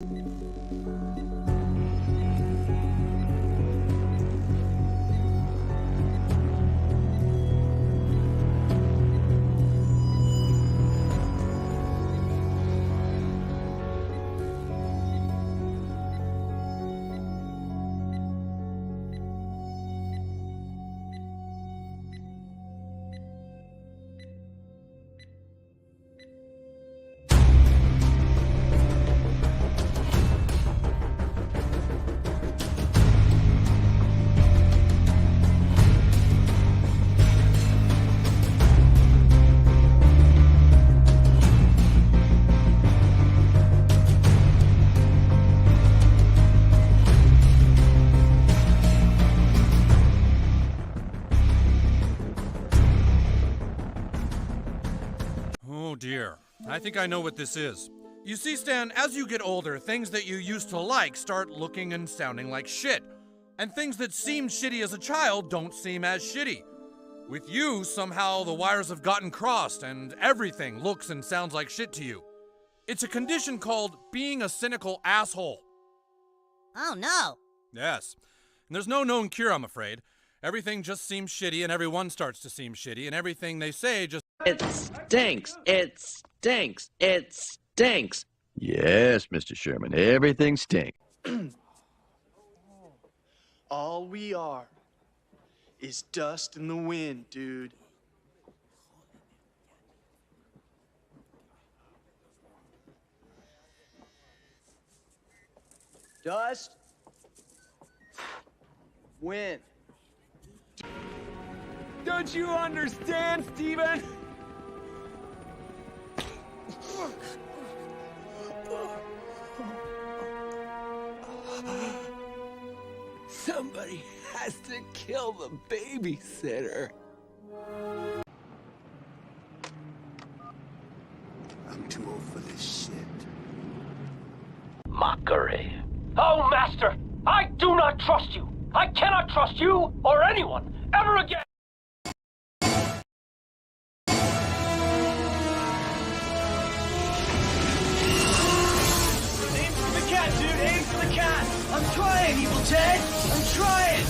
Oh dear, I think I know what this is. You see, Stan, as you get older, things that you used to like start looking and sounding like shit. And things that seemed shitty as a child don't seem as shitty. With you, somehow the wires have gotten crossed and everything looks and sounds like shit to you. It's a condition called being a cynical asshole. Oh no. Yes. And there's no known cure, I'm afraid. Everything just seems shitty and everyone starts to seem shitty and everything they say just... It stinks. It stinks. It stinks. Yes, Mr. Sherman, everything stinks. All we are is dust in the wind, dude. Dust. Wind. Don't you understand, Steven? Somebody has to kill the babysitter. I'm too old for this shit. Mockery. Oh, Master! I do not trust you! I cannot trust you or anyone ever again! Aim for the cat, dude! Aim for the cat! I'm trying, Evil Ted! I'm trying!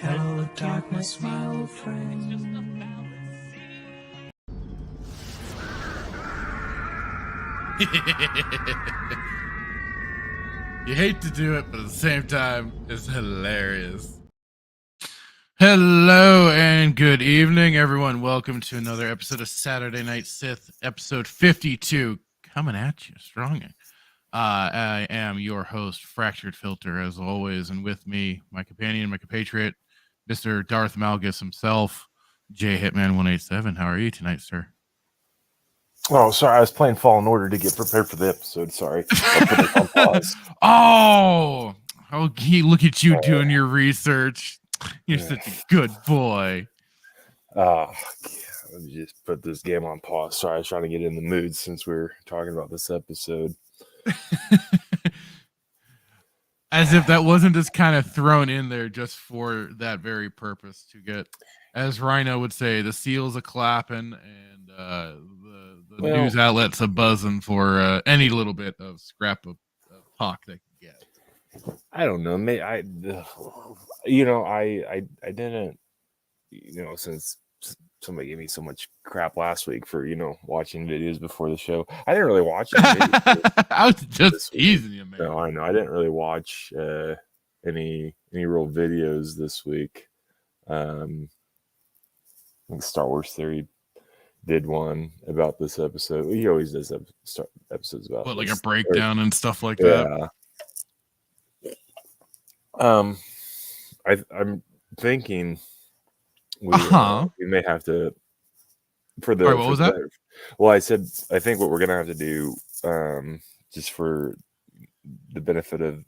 Hello, darkness, my old friend. You hate to do it, but at the same time, it's hilarious. Hello and good evening, everyone. Welcome to another episode of Saturday Night Sith, episode 52, coming at you strong. I am your host, Fractured Filter, as always, and with me, my companion, my compatriot, Mr. Darth Malgus himself, J Hitman 187. How are you tonight, sir? Oh, sorry. I was playing Fallen Order to get prepared for the episode. Sorry. I'll put it on pause. Oh, look at you doing your research. You're such a good boy. Let me just put this game on pause. Sorry, I was trying to get in the mood since we were talking about this episode. As if that wasn't just kind of thrown in there just for that very purpose to get, as Rhino would say, the seals a clapping and the news outlets a buzzing for any little bit of scrap of talk they can get. I don't know. I didn't, since somebody gave me so much crap last week for, watching videos before the show. I didn't really watch it. I was just teasing you, man. No, I know. I didn't really watch any real videos this week. I think Star Wars Theory did one about this episode. He always does episodes about like a breakdown and stuff like that. I'm thinking we may have to for the. All right, what was that? Well, I think what we're gonna have to do, just for the benefit of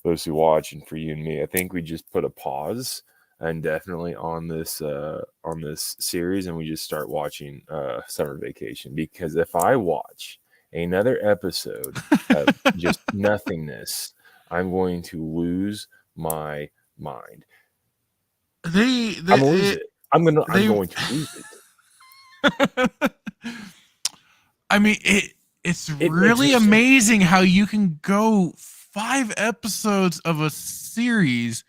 those who watch and for you and me, I think we just put a pause indefinitely on this series, and we just start watching Summer Vacation, because if I watch another episode of just nothingness, I'm going to lose my mind. I'm going to lose it. I mean, it's really amazing how you can go 5 episodes of a series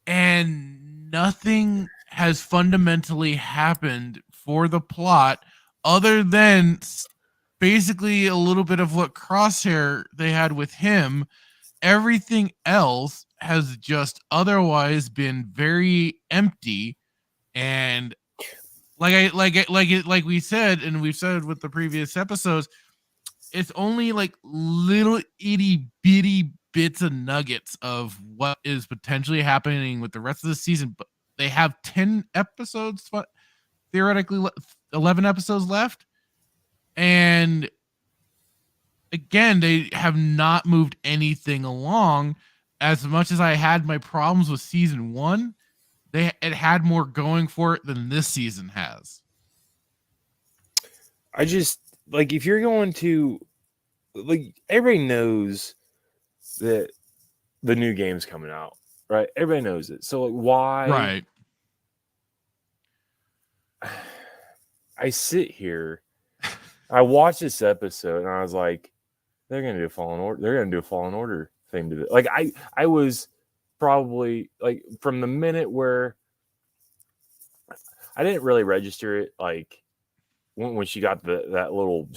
and nothing has fundamentally happened for the plot other than basically a little bit of what Crosshair they had with him. Everything else has just otherwise been very empty, and like we said, and we've said with the previous episodes, it's only like little itty bitty bits and nuggets of what is potentially happening with the rest of the season. But they have 10 episodes, theoretically 11 episodes left, and again, they have not moved anything along. As much as I had my problems with season 1, it had more going for it than this season has. I just like, if you're going to, like, everybody knows that the new game's coming out, right? Everybody knows it. So like, why? Right. I sit here, I watched this episode, and I was like, they're gonna do a Fallen Order. They're gonna do a Fallen Order thing to it. Like I was probably like, from the minute where I didn't really register it, like when she got that little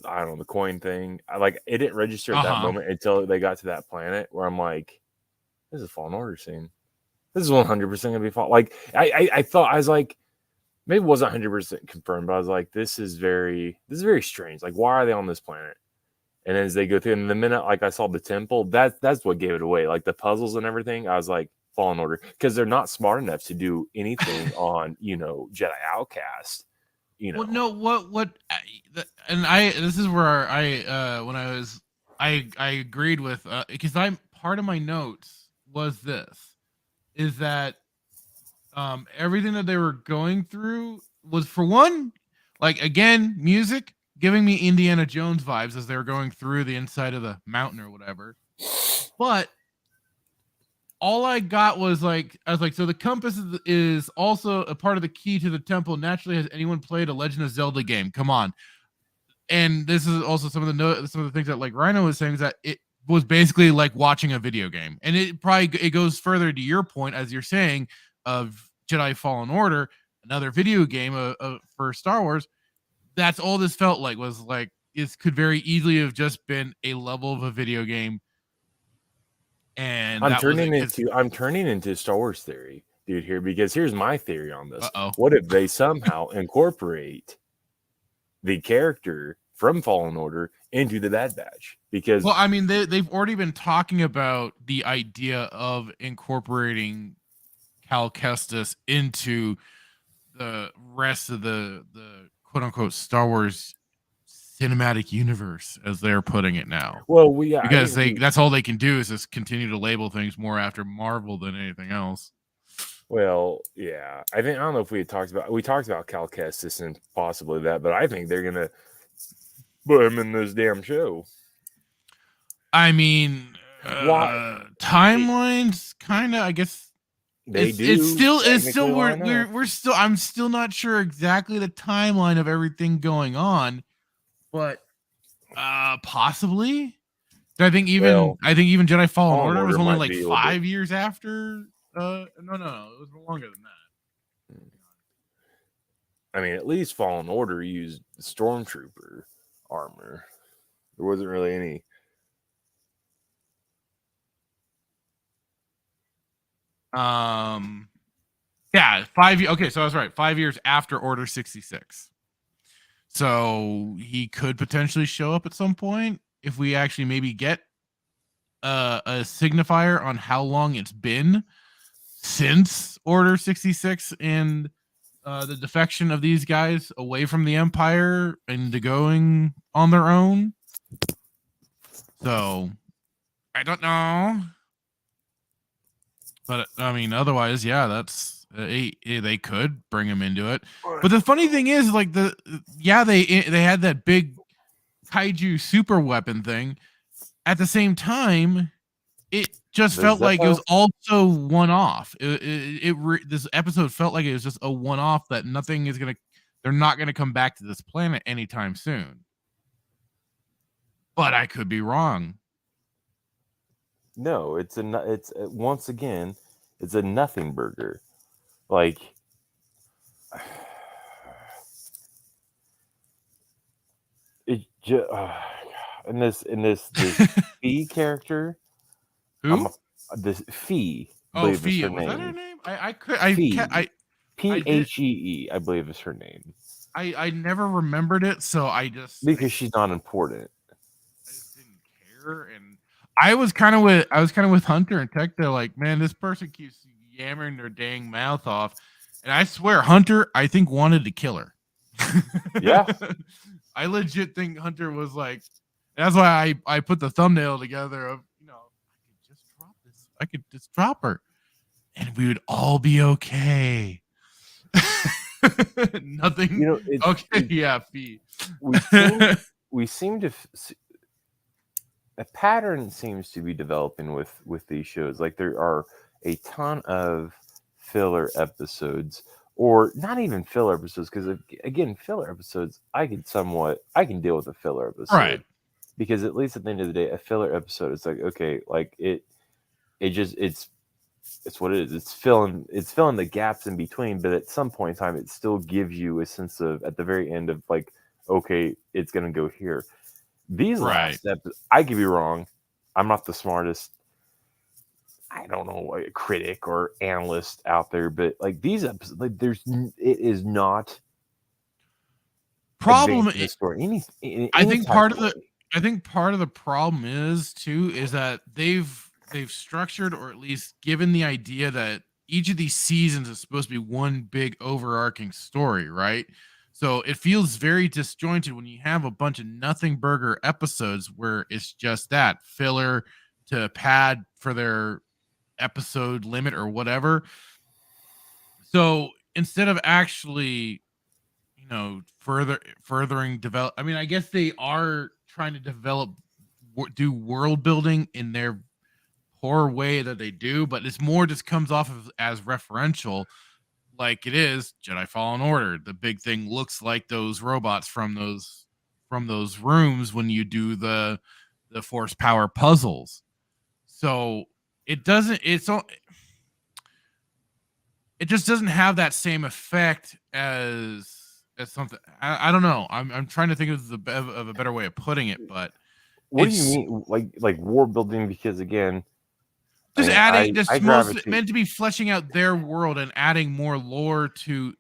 I don't know, the coin thing. It didn't register at that moment until they got to that planet where I'm like, this is a Fallen Order scene. This is 100% gonna be Fallen. Like I thought, I was like, maybe it wasn't 100% confirmed, but I was like, this is very strange. Like, why are they on this planet? And as they go through, and the minute like I saw the temple, that's what gave it away. Like the puzzles and everything, I was like, Fallen Order, because they're not smart enough to do anything on, Jedi Outcast. Well, no, what, and this is where I agreed with, because part of my notes was is that everything that they were going through was, for one, like, again, music giving me Indiana Jones vibes as they were going through the inside of the mountain or whatever. But all I got was like, I was like, so the compass is also a part of the key to the temple. Naturally, has anyone played a Legend of Zelda game? Come on. And this is also some of the things that, like Rhino was saying, is that it was basically like watching a video game. And it goes further to your point, as you're saying, of Jedi Fallen Order, another video game for Star Wars. That's all this felt like, was like, it could very easily have just been a level of a video game. And I'm turning into Star Wars theory, dude, here, because here's my theory on this. Uh-oh. What if they somehow incorporate the character from Fallen Order into the Bad Batch? Because, well, I mean, they've already been talking about the idea of incorporating Cal Kestis into the rest of the quote unquote Star Wars cinematic universe, as they're putting it now. Well, because that's all they can do is just continue to label things more after Marvel than anything else. Well, yeah, I don't know if we talked about Cal Kestis and possibly that, but I think they're gonna put him in this damn show. I mean, timelines kind of, I guess. It's still we're still, I'm still not sure exactly the timeline of everything going on, but possibly. I think even Jedi Fallen Order was only like 5 years after. No, it was longer than that. I mean, at least Fallen Order used Stormtrooper armor. There wasn't really any. Yeah, 5 years. Okay, so I was right. 5 years after Order 66. So he could potentially show up at some point if we actually maybe get a signifier on how long it's been since Order 66 and the defection of these guys away from the Empire and going on their own. So I don't know. But I mean, otherwise, yeah, that's they could bring him into it. But the funny thing is, like, they had that big kaiju super weapon thing. At the same time, it just felt like it was also one off. This episode felt like it was just a one off, that nothing is gonna they're not going to come back to this planet anytime soon. But I could be wrong. No, it's once again, it's a nothing burger. Like, it just in this Fee character. Who? This Fee. Oh, Fee. Was that her name? I Phee, I believe is her name. I never remembered it, so because she's not important. I just didn't care, and I was kind of with Hunter and Tech. They're like, man, this person keeps yammering their dang mouth off, and I swear, Hunter, I think wanted to kill her. Yeah, I legit think Hunter was like. That's why I put the thumbnail together of I could just drop her, and we would all be okay. Nothing. Okay. Yeah. Fee. We seem to. A pattern seems to be developing with these shows. Like there are a ton of filler episodes, or not even filler episodes, because again, filler episodes I can deal with a filler episode, right? Because at least at the end of the day, a filler episode is like, okay, like it's what it is. It's filling the gaps in between, but at some point in time, it still gives you a sense of at the very end of like, okay, it's gonna go here. These last steps, I could be wrong. I'm not the smartest, I don't know, a critic or analyst out there, but like these episodes, like it is not problem. The story. I think part of the problem is that they've structured, or at least given the idea that each of these seasons is supposed to be one big overarching story, right? So it feels very disjointed when you have a bunch of nothing burger episodes where it's just that filler to pad for their episode limit or whatever. So instead of actually, furthering develop, I mean, I guess they are trying to do world building in their poor way that they do, but it's more just comes off of as referential. Like it is Jedi Fallen Order. The big thing looks like those robots from those rooms when you do the force power puzzles. So it just doesn't have that same effect as something. I don't know. I'm trying to think of a better way of putting it, but what do you mean like war building? Because again, just adding, meant to be fleshing out their world and adding more lore to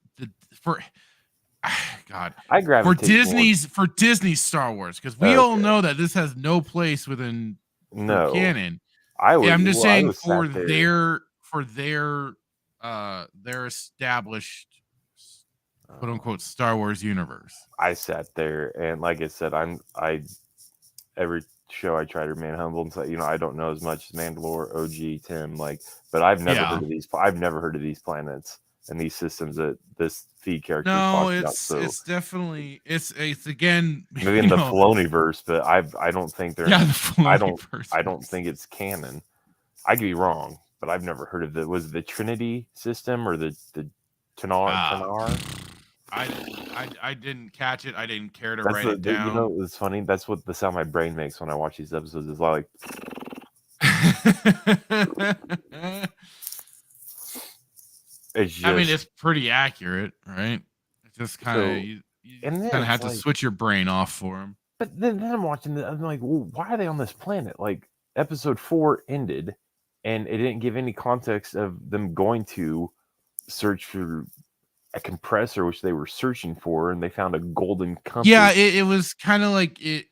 God. I gravitate for Disney's Star Wars, because we all know that this has no place within canon. I'm just saying for their established quote unquote Star Wars universe. I sat there and like I said, every show I try to remain humble and say, I don't know as much as Mandalore, OG, Tim, but I've never heard of these. I've never heard of these planets and these systems that this Fee character talks about. So it's definitely it's again maybe in the Filoniverse, but I don't think they're I don't think it's canon. I could be wrong, but I've never heard of was the Trinity system or the Tanar? I didn't catch it. I didn't care to write it down. It's funny. That's what the sound my brain makes when I watch these episodes. It's like I mean, it's pretty accurate, right? It's just kind of you kind of have to switch your brain off for them. But then I'm watching it. I'm like, well, why are they on this planet? Like episode 4 ended, and it didn't give any context of them going to search for a compressor, which they were searching for, and they found a golden compass. Yeah, it was kind of like it.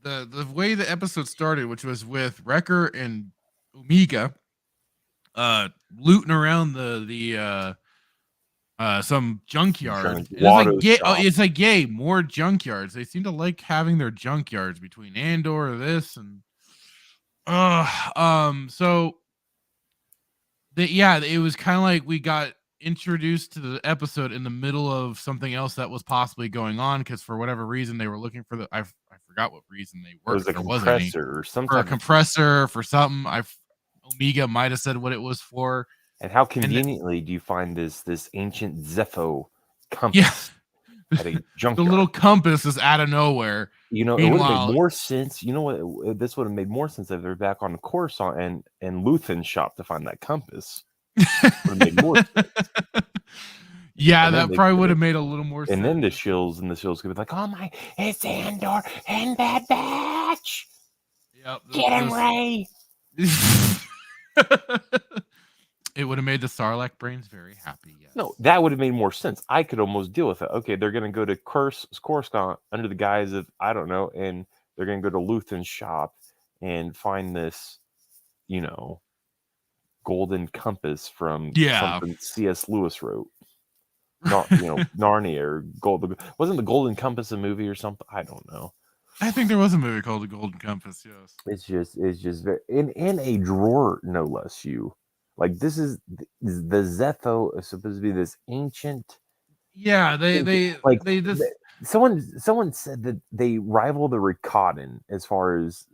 The way the episode started, which was with Wrecker and Omega, looting around the some junkyard. It's like more junkyards. They seem to like having their junkyards between Andor, this and so it was kind of like we got introduced to the episode in the middle of something else that was possibly going on, because for whatever reason they were looking for I forgot what reason they were. It was a compressor or something. For a compressor for something. Omega might have said what it was for. And how conveniently do you find this ancient Zepho compass? at a The junkyard. little compass is out of nowhere. You know, it would have Meanwhile- made more sense. You know what? This would have made more sense if they're back on the Coruscant and Luthen's shop to find that compass. Would have made more sense. Yeah, And then that they probably could would have have- made a little more sense. And then the shills could be like, "Oh my, it's Andor and Bad Batch. Yep, Get him, Ray." It would have made the Sarlacc brains very happy. Yes. No, that would have made more sense. I could almost deal with it. Okay, they're going to go to Coruscant under the guise of, I don't know, and they're going to go to Luthen's shop and find this, you know, golden compass from something C.S. Lewis wrote. Not, you know, Narnia or Gold. Wasn't the Golden Compass a movie or something? I don't know. I think there was a movie called The Golden Compass. Yes. It's just very in a drawer, no less. Like this is the Zepho is supposed to be this ancient. Yeah, they just someone said that they rival the Rakatan as far as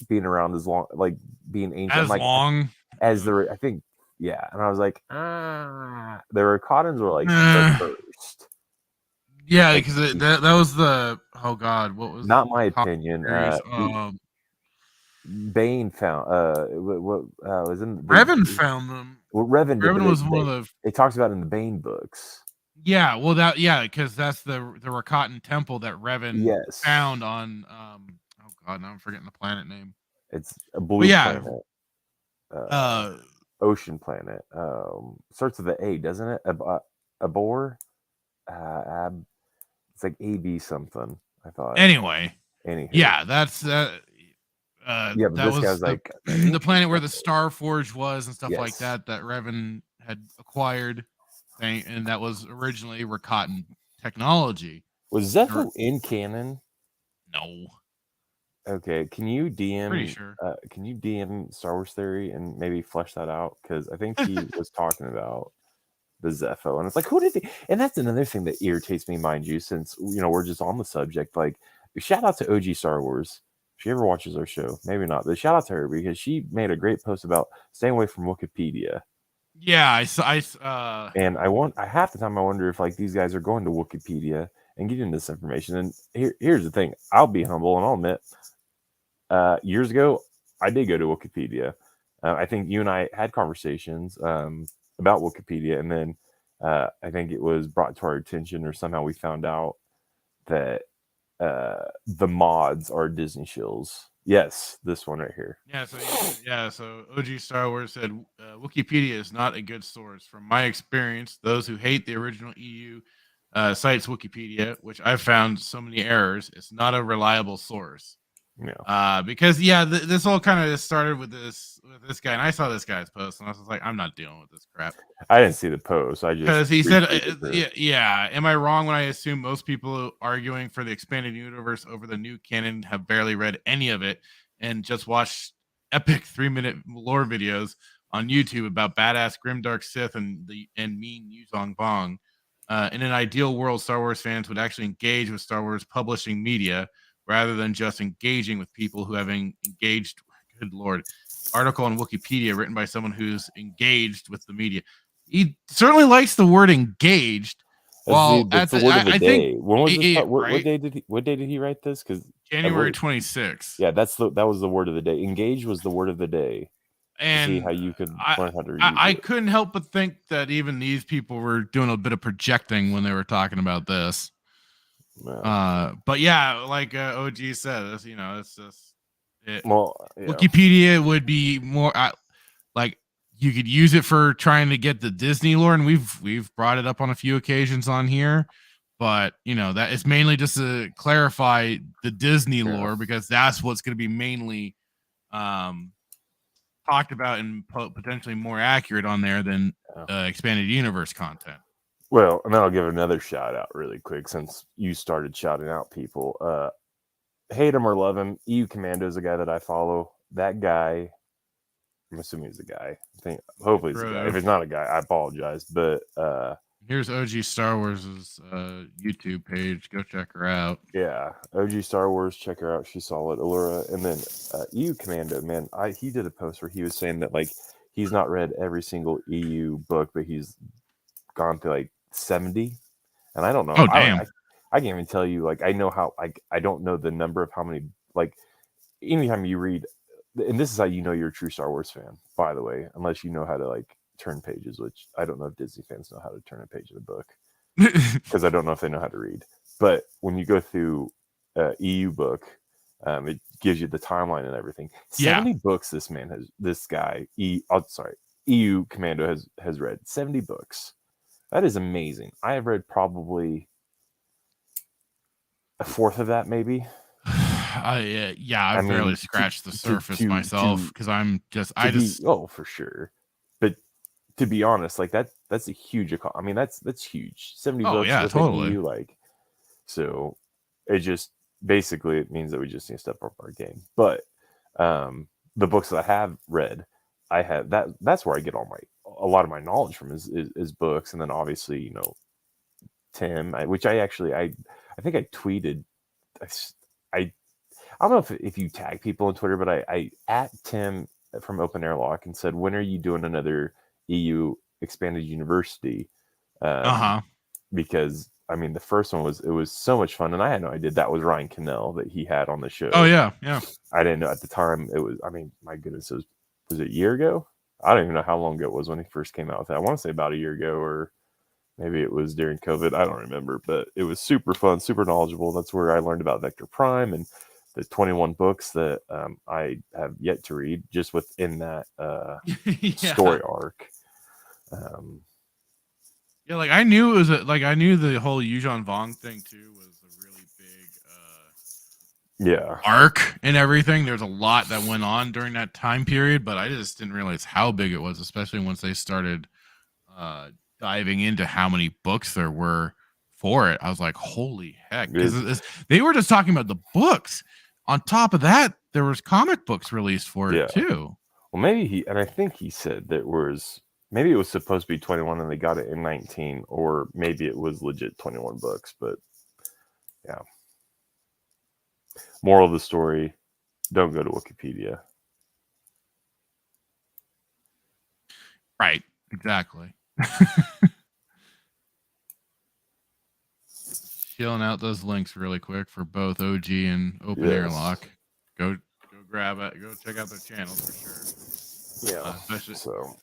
being around as long, like being ancient, as like, long as the I think, yeah. And I was like, the Rakatans were like the first. Yeah, Like, because that was the God, what was not my opinion. Bane found what was in Revan found them. Well, Revan was one of the. It talks about in the Bane books. Yeah, well, because that's the Rakatan temple that Revan found on. Oh God, now I'm forgetting the planet name. It's a blue planet. Ocean planet. Starts with the A, doesn't it? Abor. It's like AB something. I thought. Anyway. Yeah, that's that. But that this was guy's like the planet where the Starforge was and stuff like Yes. that Revan had acquired, and that was originally Rakatan technology. Was Zepho in canon? No. Okay, can you DM? Pretty sure. Can you DM Star Wars Theory and maybe flesh that out? Because I think he was talking about the Zepho, and it's like, who did he? And that's another thing that irritates me, mind you, since we're just on the subject. Like, shout out to OG Star Wars. If she ever watches our show, maybe not, but shout out to her because she made a great post about staying away from Wikipedia. Yeah, I and I half the time I wonder if like these guys are going to Wikipedia and getting this information. And here's the thing: I'll be humble and I'll admit, years ago I did go to Wikipedia. I think you and I had conversations about Wikipedia, and then I think it was brought to our attention, or somehow we found out that the mods are Disney shills. Yes, this one right here. So OG Star Wars said Wikipedia is not a good source. From my experience, those who hate the original EU cites Wikipedia, which I've found so many errors. It's not a reliable source. Yeah. Because this all kind of just started with this guy, and I saw this guy's post, and I was like, I'm not dealing with this crap. I didn't see the post. I just because he said, Am I wrong when I assume most people arguing for the expanded universe over the new canon have barely read any of it and just watched epic 3-minute lore videos on YouTube about badass grimdark Sith and mean Yuzong Bong? In an ideal world, Star Wars fans would actually engage with Star Wars publishing media rather than just engaging with people who have engaged. Good Lord. Article on Wikipedia written by someone who's engaged with the media. He certainly likes the word engaged. That's the word of the day. When was this? Right? What day did he write this? Because January 26th. Yeah, that was the word of the day. Engage was the word of the day. And see how you could learn how to use I it. couldn't help but think that even these people were doing a bit of projecting when they were talking about this. But yeah, like OG said, it's just Wikipedia would be more like you could use it for trying to get the Disney lore, and we've brought it up on a few occasions on here. But that is mainly just to clarify the Disney lore, because that's what's going to be mainly talked about and potentially more accurate on there than expanded universe content. Well, and then I'll give another shout out really quick since you started shouting out people. Hate him or love him, EU Commando is a guy that I follow. That guy, I'm assuming he's a guy. Hopefully he's a guy. If it's not a guy, I apologize. But here's OG Star Wars' YouTube page. Go check her out. Yeah, OG Star Wars, check her out. She's solid. Allura. And then EU Commando, man, he did a post where he was saying that like he's not read every single EU book, but he's gone to like 70. And I don't know. Oh, damn. I can't even tell you. Like, I know how. Like, I don't know the number of how many. Like, anytime you read, and this is how you know you're a true Star Wars fan, by the way, unless you know how to like turn pages, which I don't know if Disney fans know how to turn a page in a book, because I don't know if they know how to read. But when you go through EU book, it gives you the timeline and everything. 70 books this guy, EU Commando has read 70 books. That is amazing. I have read probably a fourth of that, maybe. I've barely scratched the surface myself, because for sure. But to be honest, like that's a huge. I mean, that's huge. 70 books. Yeah, totally. EU, like, so it just basically it means that we just need to step up our game. But the books that I have read, I have that's where I get a lot of my knowledge from is books, and then obviously, you know, Tim, which I think I tweeted. I don't know if you tag people on Twitter, but I at Tim from Open Airlock and said, when are you doing another EU expanded university? Because I mean, the first one was so much fun, and I had no idea that was Ryan Cannell that he had on the show. Oh yeah. I didn't know at the time. It was. I mean, my goodness, was it a year ago? I don't even know how long ago it was when he first came out with that. I want to say about a year ago, or maybe it was during COVID. I don't remember, but it was super fun, super knowledgeable. That's where I learned about Vector Prime and the 21 books that I have yet to read, just within that story arc. Like I knew it was I knew the whole Yuuzhan Vong thing too was a really big arc and everything. There's a lot that went on during that time period, but I just didn't realize how big it was, especially once they started diving into how many books there were for it. I was like, holy heck, because they were just talking about the books. On top of that, there was comic books released for it too. Well, maybe I think he said that maybe it was supposed to be 21 and they got it in 19, or maybe it was legit 21 books. But yeah. Moral of the story: don't go to Wikipedia. Right. Exactly. Shilling out those links really quick for both OG and Open Airlock. Go grab it. Go check out their channels for sure. Yeah. So,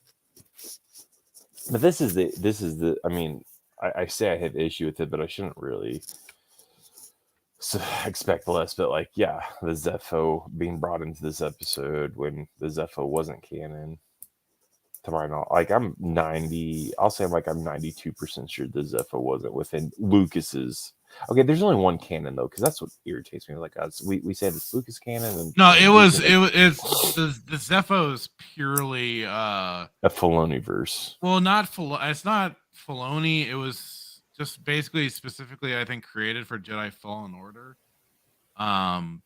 but this is the. I mean, I say I have issue with it, but I shouldn't really expect less. But like, the Zepho being brought into this episode when the Zepho wasn't canon. To my knowledge, like I'm 92% sure the Zepho wasn't within Lucas's. Okay, there's only one canon though, because that's what irritates me. Like we say this Lucas canon, and the Zepho is purely a Filoni verse. Well, it's not Filoni. It was just basically specifically, I think, created for Jedi Fallen Order.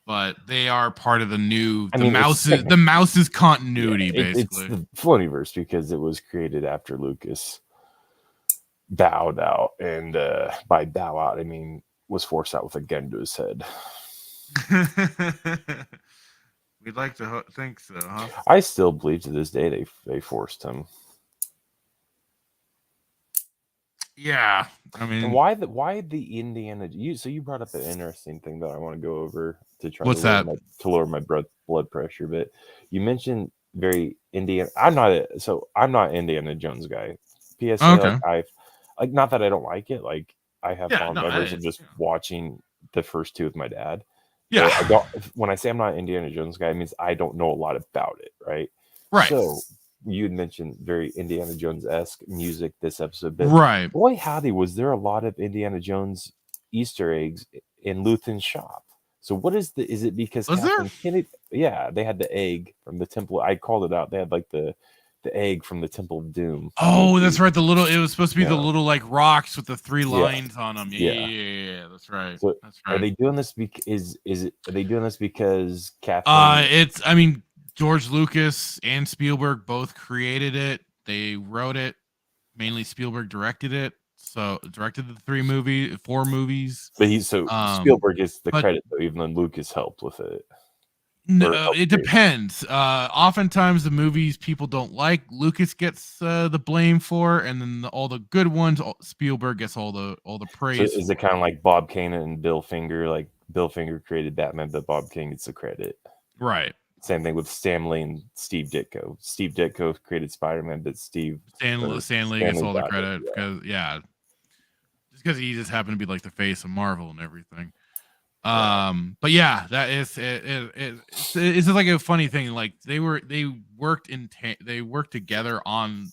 But they are part of the new the mouse's continuity, basically. It's the Filoniverse because it was created after Lucas bowed out, and by bow out I mean was forced out with a gun to his head. We'd like to think so, huh? I still believe to this day they forced him. Yeah, I mean, and why the Indiana? You brought up an interesting thing that I want to go over to try to lower my blood pressure. But you mentioned very Indiana. I'm not Indiana Jones guy. PSA, okay. Like not that I don't like it. Like I have fond memories of just watching the first two with my dad. Yeah. When I say I'm not Indiana Jones guy, it means I don't know a lot about it. Right. Right. So. You had mentioned very Indiana Jones-esque music this episode, but right. Boy, howdy, was there a lot of Indiana Jones Easter eggs in Luthen's shop. So what is it because Kennedy, they had the egg from the Temple. I called it out. They had like the egg from the Temple of Doom. Oh, that's right. It was supposed to be the little like rocks with the three lines on them. Yeah, that's right. So that's right. Are they doing this because are they doing this because Kathleen? George Lucas and Spielberg both created it. They wrote it. Mainly Spielberg directed it. So directed the 4 movies. But Spielberg gets the credit though, even though Lucas helped with it. No, it depends. Oftentimes the movies people don't like, Lucas gets the blame for, and then all the good ones, Spielberg gets all the praise. So is it kind of like Bob Kane and Bill Finger? Like Bill Finger created Batman, but Bob Kane gets the credit. Right. Same thing with Stan Lee and Steve Ditko. Steve Ditko created Spider-Man, but Stan Lee gets all the credit because just because he just happened to be like the face of Marvel and everything. But yeah, that is it's like a funny thing. Like they worked together on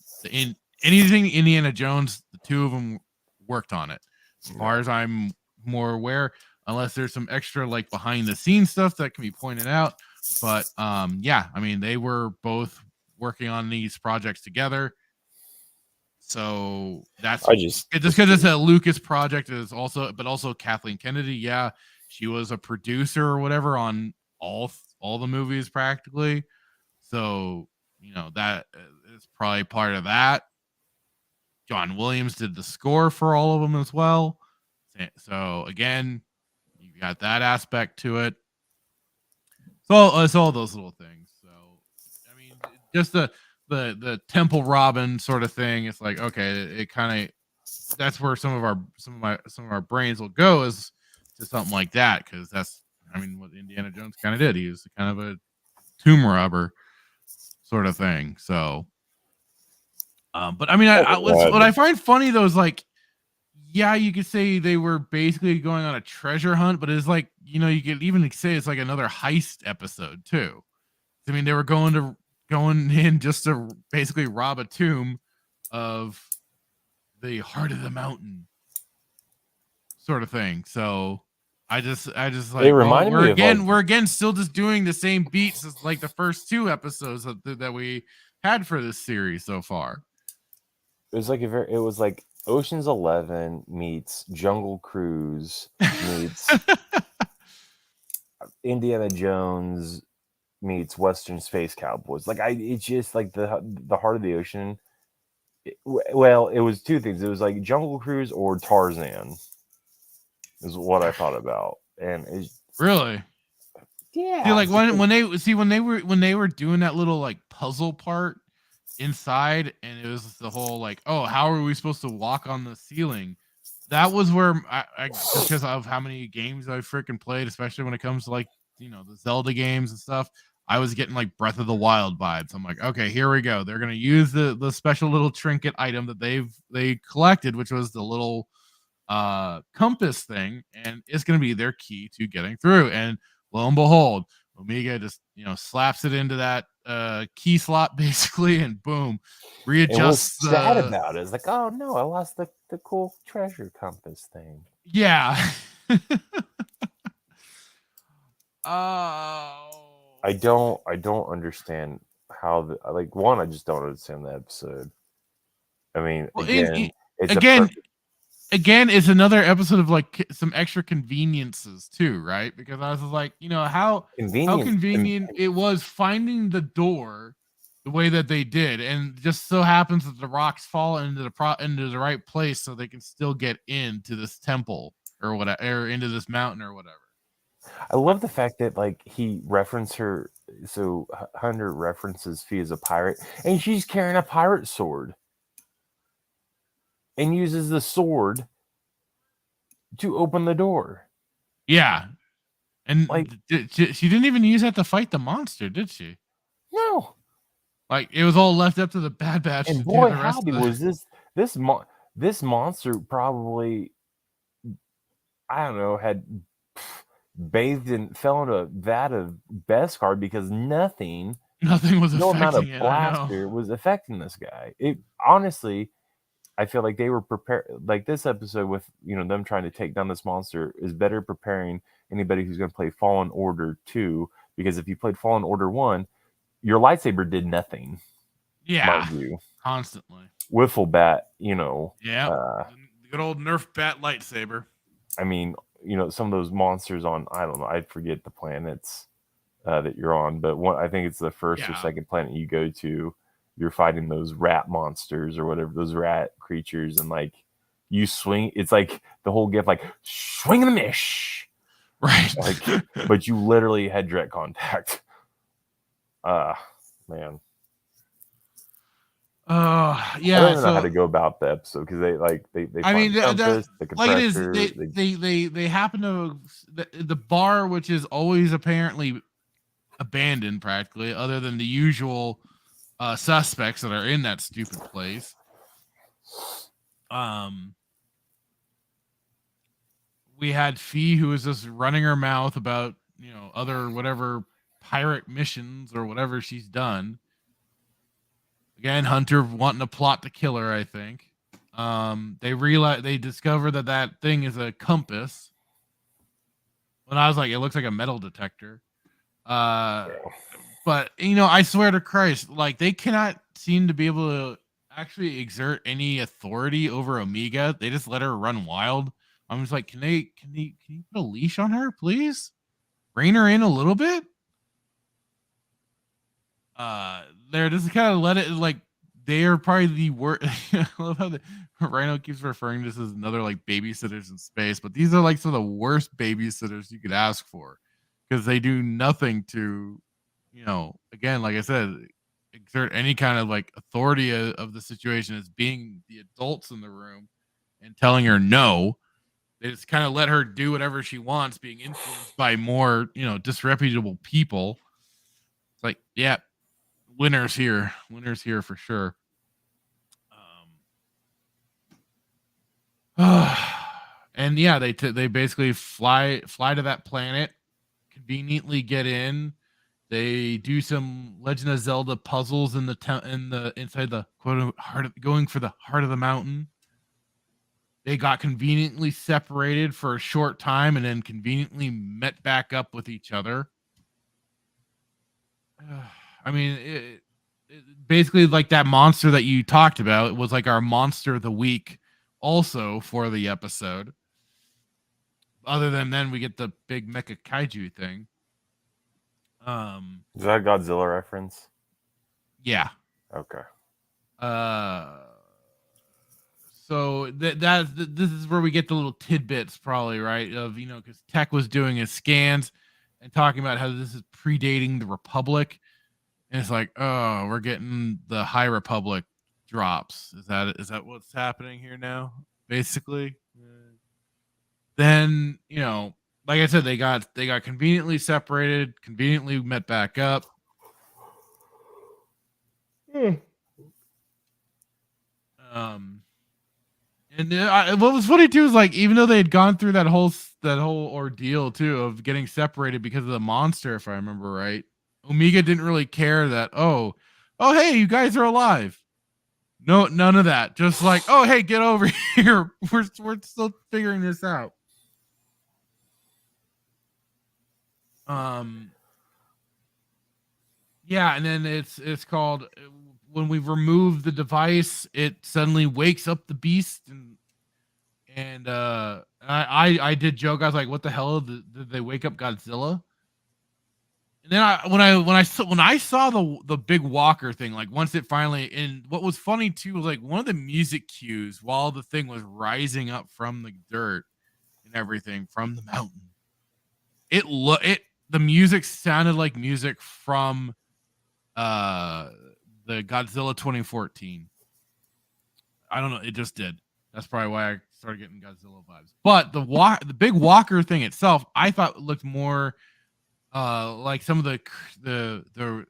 anything Indiana Jones. The two of them worked on it, as far as I'm more aware. Unless there's some extra like behind the scenes stuff that can be pointed out. But yeah, I mean they were both working on these projects together. So that's just because it's a Lucas project is also, but also Kathleen Kennedy. Yeah. She was a producer or whatever on all the movies practically. So, that is probably part of that. John Williams did the score for all of them as well. So again, you got that aspect to it. So it's all those little things. So, I mean, just the Temple Robin sort of thing. It's like, okay, it kind of, that's where some of our brains will go is to something like that, because that's, I mean, what Indiana Jones kind of did. He was kind of a tomb robber sort of thing. So, but I mean, what I find funny though is like, yeah, you could say they were basically going on a treasure hunt, but it's like, you could even say it's like another heist episode too. I mean, they were going in just to basically rob a tomb of the heart of the mountain sort of thing. So I just like, we're again still just doing the same beats as like the first two episodes that we had for this series so far. It was like Ocean's 11 meets Jungle Cruise meets Indiana Jones meets Western Space Cowboys. Like it's just like the heart of the ocean. It was two things. It was like Jungle Cruise or Tarzan is what I thought about. And it's really, yeah. See, like when they were doing that little like puzzle part inside, and it was the whole like, oh, how are we supposed to walk on the ceiling? That was where I just because of how many games I freaking played, especially when it comes to like the Zelda games and stuff, I was getting like Breath of the Wild vibes. I'm like, okay, here we go. They're gonna use the special little trinket item that they collected, which was the little compass thing, and it's gonna be their key to getting through. And lo and behold, Omega just slaps it into that key slot basically, and boom, readjusts. And what's sad about it is like, oh no, I lost the cool treasure compass thing. Yeah. I don't understand how I just don't understand the episode. I mean, again, it's another episode of like some extra conveniences too, right? Because I was like, how convenient it was finding the door the way that they did, and just so happens that the rocks fall into the right place, so they can still get into this temple or whatever, or into this mountain or whatever. I love the fact that like he referenced her, so Hunter references Fee as a pirate, and she's carrying a pirate sword. And uses the sword to open the door. Yeah. And like she didn't even use that to fight the monster, did she? No. Like it was all left up to the Bad Batch. And boy, howdy, was this monster probably, I don't know, had bathed and fell into a vat of Beskar because nothing was no amount of blaster was affecting this guy. It honestly, I feel like they were prepared. Like this episode with them trying to take down this monster is better preparing anybody who's going to play Fallen Order 2, because if you played Fallen Order 1, your lightsaber did nothing. Yeah, constantly. Wiffle bat, Yeah, good old Nerf bat lightsaber. I mean, some of those monsters on, I don't know, I forget the planets that you're on, but I think it's the first or second planet you go to. You're fighting those rat monsters or whatever, those rat creatures, and like you swing. It's like the whole gift, like swing and a mish. Right. Like, but you literally had direct contact. Man. Yeah. I don't even know how So to go about the episode because they I find mean, the compass, the like it is. compressor. They happen to the bar, which is always apparently abandoned, practically, other than the usual suspects that are in that stupid place. We had Fee, who was just running her mouth about other whatever pirate missions or whatever she's done. Again, Hunter wanting to plot to kill her, I think. They discover that thing is a compass. When I was like, it looks like a metal detector. But I swear to Christ, like they cannot seem to be able to actually exert any authority over Omega. They just let her run wild. I'm just like, can you put a leash on her, please? Rein her in a little bit. They're just kind of let it like they are probably the worst. I love how Rhino keeps referring to this as another like babysitters in space, but these are like some of the worst babysitters you could ask for because they do nothing to, again, like I said, exert any kind of like authority of the situation as being the adults in the room and telling her no. They just kind of let her do whatever she wants, being influenced by more, disreputable people. It's like, yeah, winners here for sure. And yeah, they basically fly to that planet, conveniently get in. They do some Legend of Zelda puzzles in the inside the quote heart, going for the heart of the mountain. They got conveniently separated for a short time and then conveniently met back up with each other. I mean, it basically like that monster that you talked about. It was like our monster of the week also for the episode. Other than then we get the big mecha kaiju thing. Is that a Godzilla reference? Yeah. Okay. So this is where we get the little tidbits, probably, right? Of because Tech was doing his scans and talking about how this is predating the Republic, and it's like, oh, we're getting the High Republic drops. Is that what's happening here now? Basically, then like I said, they got conveniently separated, conveniently met back up. And what was funny too is like even though they had gone through that whole ordeal too of getting separated because of the monster, if I remember right, Omega didn't really care that oh hey, you guys are alive. No, none of that. Just like, oh hey, get over here. We're still figuring this out. Yeah, and then it's called when we remove the device, it suddenly wakes up the beast, and I did joke. I was like, "What the hell? Did they wake up Godzilla?" And then when I saw the big walker thing, like once it finally, and what was funny too was like one of the music cues while the thing was rising up from the dirt and everything from the mountain. The music sounded like music from the Godzilla 2014. I don't know, it just did. That's probably why I started getting Godzilla vibes. But the big walker thing itself, I thought looked more like some of the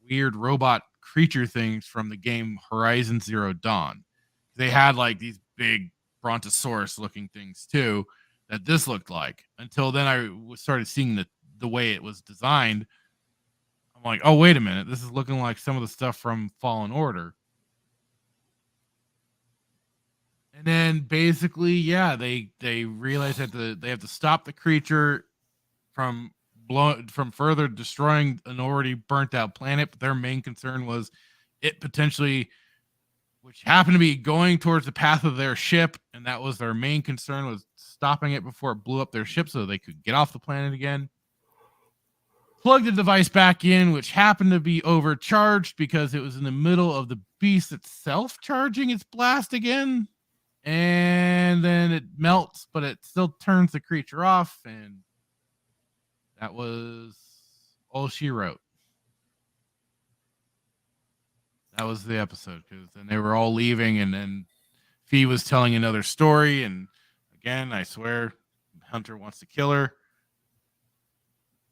weird robot creature things from the game Horizon Zero Dawn. They had like these big brontosaurus looking things too that this looked like. Until then I started seeing the way it was designed. I'm like, oh, wait a minute. This is looking like some of the stuff from Fallen Order. And then basically, yeah, they realize that they have to stop the creature from further destroying an already burnt out planet. But their main concern was it potentially, which happened to be going towards the path of their ship. And that was their main concern, was stopping it before it blew up their ship so they could get off the planet again. Plug the device back in, which happened to be overcharged because it was in the middle of the beast itself charging its blast again. And then it melts, but it still turns the creature off. And That was all she wrote. That was the episode because then they were all leaving, and then Fee was telling another story. And again, I swear, Hunter wants to kill her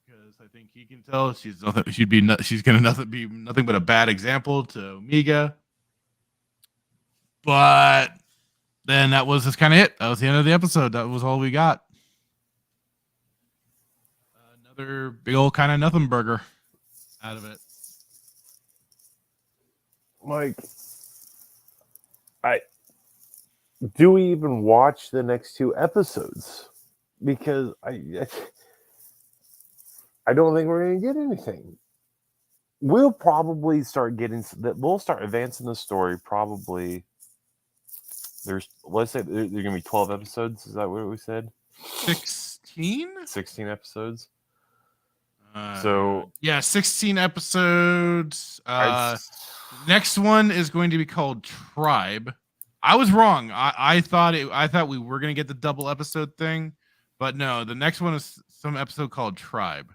because I think he can tell she's nothing. She's gonna be nothing but a bad example to Omega. But then that was just kind of it. That was the end of the episode. That was all we got. Another big old kind of nothing burger out of it. Like, do we even watch the next 2 episodes? Because I don't think we're going to get anything. We'll probably start getting that. We'll start advancing the story. Probably let's say there's going to be 12 episodes. Is that what we said? 16 episodes. So yeah, 16 episodes. Next one is going to be called Tribe. I was wrong. I thought we were going to get the double episode thing, but no, the next one is some episode called Tribe.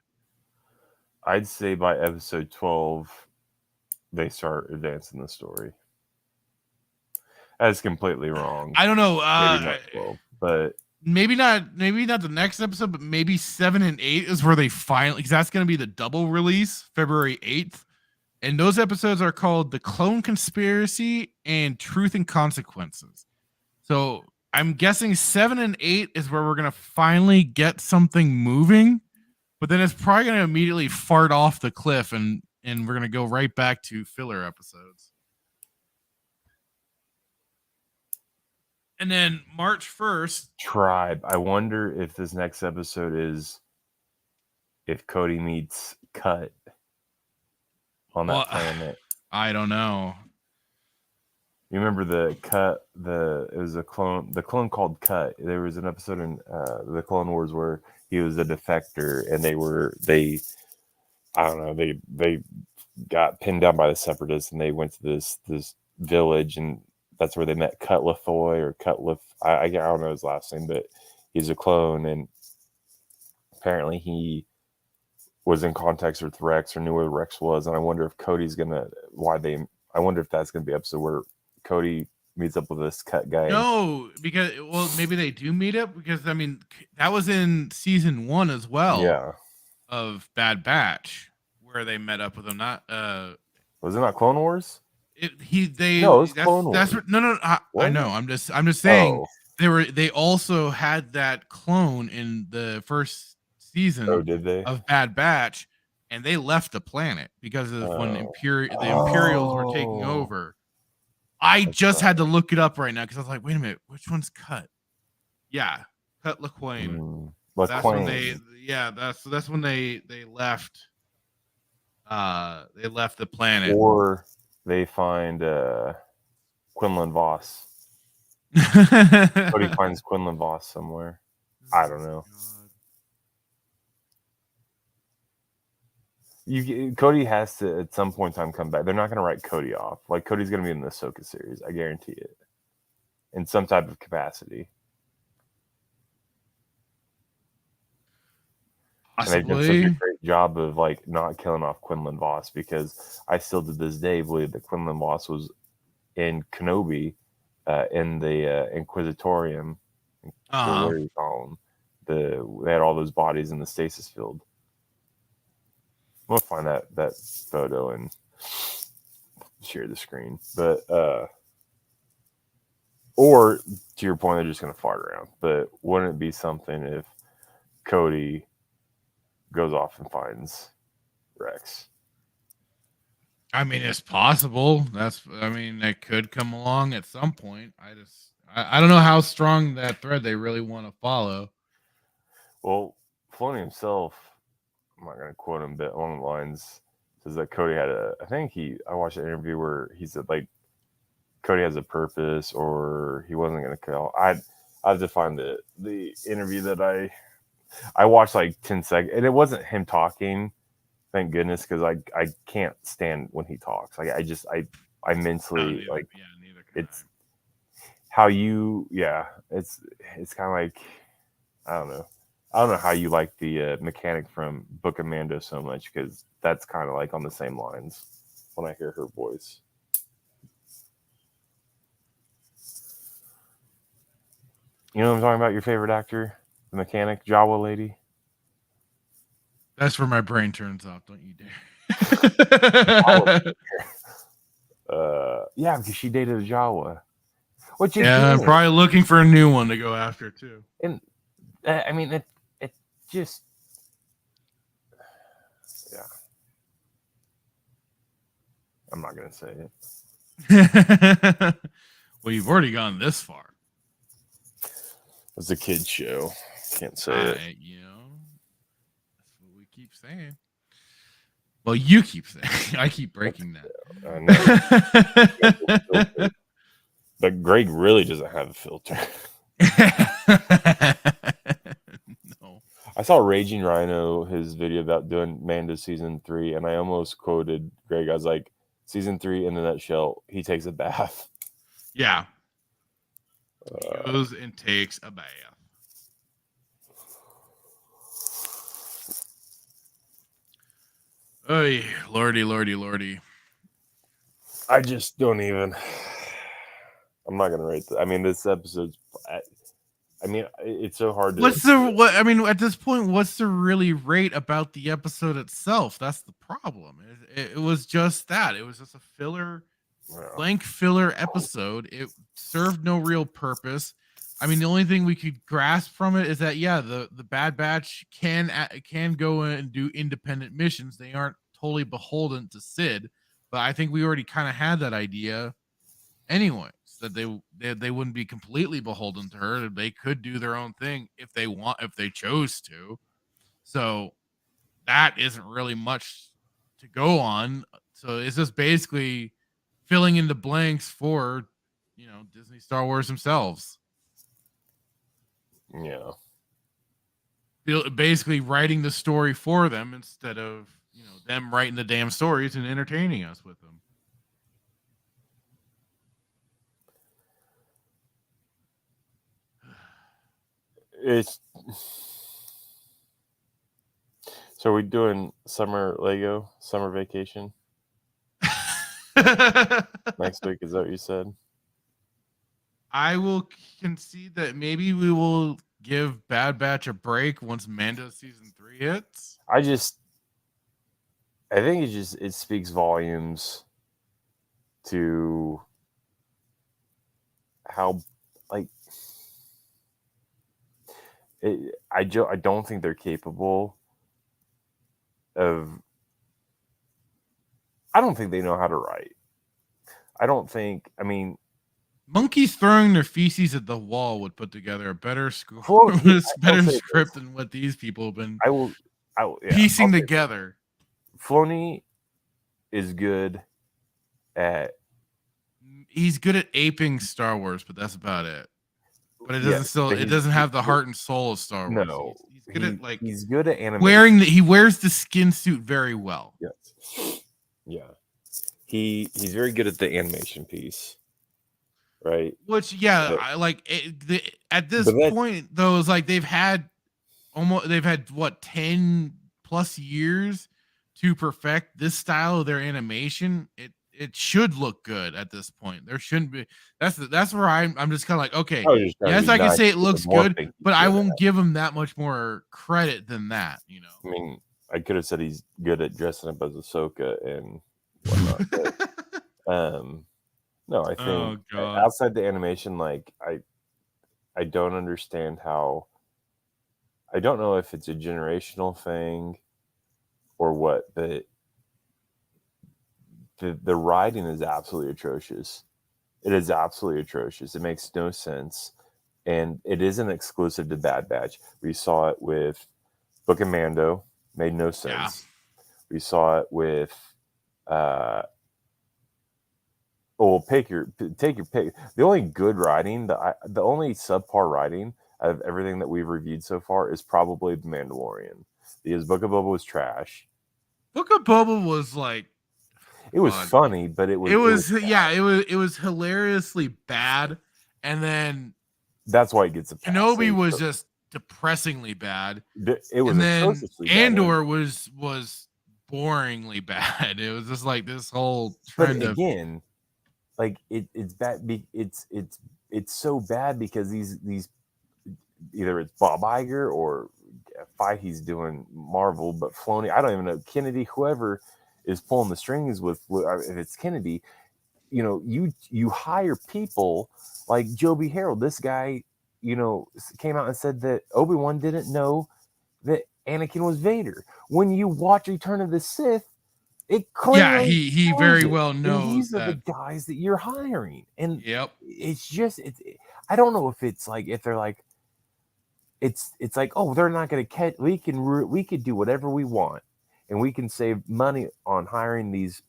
I'd say by episode 12 they start advancing the story. That's completely wrong. I don't know. Maybe not 12, but maybe not the next episode, but maybe 7 and 8 is where they finally, because that's going to be the double release, February 8th. And those episodes are called The Clone Conspiracy and Truth and Consequences. So I'm guessing 7 and 8 is where we're going to finally get something moving, but then it's probably going to immediately fart off the cliff and we're going to go right back to filler episodes. And then March 1st. Tribe. I wonder if this next episode is if Cody meets Cut on that planet. I don't know. You remember it was the clone called Cut. There was an episode in the Clone Wars where he was a defector and they got pinned down by the Separatists and they went to this village and that's where they met Cut Lefroy or Cut I don't know his last name, but he's a clone and apparently he was in contact with Rex or knew where Rex was, and I wonder if Cody's I wonder if that's gonna be an episode where Cody meets up with this Cut guy. No, because maybe they do meet up because I mean that was in season 1 as well. Yeah, of Bad Batch where they met up with him. Not was it not Clone Wars? No, it was Clone Wars. I know. I'm just saying they also had that clone in the first season did they? Of Bad Batch, and they left the planet because of when the Imperials were taking over. I just had to look it up right now because I was like, wait a minute, which one's Cut? Yeah, Cut LaQuaine. That's when that's when they left. They left the planet, or they find Quinlan Voss. Cody finds Quinlan Voss somewhere. I don't know. Cody has to at some point in time come back. They're not going to write Cody off. Like Cody's going to be in the Ahsoka series. I guarantee it. In some type of capacity. Possibly. And they've done such a great job of like not killing off Quinlan Voss because I still to this day believe that Quinlan Voss was in Kenobi in the Inquisitorium. What do you call them? They had all those bodies in the stasis field. We'll find that photo and share the screen. But or to your point, they're just gonna fart around. But wouldn't it be something if Cody goes off and finds Rex? I mean, it's possible. It could come along at some point. I don't know how strong that thread they really want to follow. Well, Filoni himself, I'm not going to quote him, but along the lines says that Cody had I watched an interview where he said like Cody has a purpose or he wasn't going to kill. I have to find the interview that I watched like 10 seconds and it wasn't him talking. Thank goodness. Cause I can't stand when he talks. Like I mentally like it's how you, it's kind of like, I don't know. I don't know how you like the mechanic from Book of Mando so much, because that's kind of like on the same lines when I hear her voice. You know what I'm talking about? Your favorite actor, the mechanic, Jawa lady. That's where my brain turns off. Don't you dare. Yeah, because she dated a Jawa. What you Yeah, I'm doing? probably looking for a new one to go after too. And I mean, it just, yeah. I'm not gonna say it. Well, you've already gone this far. It's a kid's show. Can't say it. You know, that's what we keep saying. Well, you keep saying. I keep breaking that. I know. But Greg really doesn't have a filter. No. I saw Raging Rhino, his video about doing Mando season 3, and I almost quoted Greg. I was like, season 3 in a nutshell, he takes a bath. Yeah. He goes and takes a bath. Oh, lordy. I just don't even. I'm not gonna rate. I mean, this episode's. I mean, it's so hard to. I mean, at this point, what's to really rate about the episode itself? That's the problem. It was just that. It was just a blank filler episode. It served no real purpose. I mean, the only thing we could grasp from it is that the Bad Batch can go and do independent missions. They aren't totally beholden to Sid, but I think we already kind of had that idea anyways, that they wouldn't be completely beholden to her. They could do their own thing if they chose to. So that isn't really much to go on. So it's just basically filling in the blanks for, Disney Star Wars themselves. Yeah. Basically writing the story for them instead of, them writing the damn stories and entertaining us with them. So are we doing summer vacation next week? Is that what you said? I will concede that maybe we will give Bad Batch a break once Mando season 3 hits. I think it speaks volumes to how, like, I don't think they're capable of. I don't think they know how to write. I mean, monkeys throwing their feces at the wall would put together a better script than what these people have been piecing together. Filoni is good at. He's good at aping Star Wars, but that's about it. But it doesn't it doesn't have the heart and soul of Star Wars. No, he's good at animation. He wears the skin suit very well. Yes. Yeah. He's very good at the animation piece. Right. Which at this point though, is like they've had what 10 plus years to perfect this style of their animation. It should look good at this point. There shouldn't be. That's where I'm just kind of like, okay, yes, I can say it looks good, but I won't give him that much more credit than that. I mean, I could have said he's good at dressing up as Ahsoka and whatnot. But, no, I think outside the animation, like I don't understand how. I don't know if it's a generational thing or what, but the writing is absolutely atrocious. It is absolutely atrocious. It makes no sense. And it isn't exclusive to Bad Batch. We saw it with Book of Mando. Made no sense. Yeah. We saw it with take your pick. The only good writing, the only subpar writing of everything that we've reviewed so far is probably The Mandalorian. Because Book of Boba was trash. Book of Boba was like, it was funny, but it was hilariously bad. And then that's why it gets a pass. Kenobi was just depressingly bad. It was And then atrociously bad. Andor was boringly bad. It was just like this whole trend But of again, like it's bad. It's so bad because these either it's Bob Iger or Feige's doing Marvel, but Filoni, I don't even know, Kennedy, whoever is pulling the strings with if it's Kennedy, you know, you hire people like Joby Harold. This guy, you know, came out and said that Obi-Wan didn't know that Anakin was Vader. When you watch Return of the Sith, it clearly he very well and knows these are that. the guys that you're hiring, and Yep. it's just I don't know if it's like if they're like it's like, oh, they're not going to catch. We could do whatever we want, and we can save money on hiring these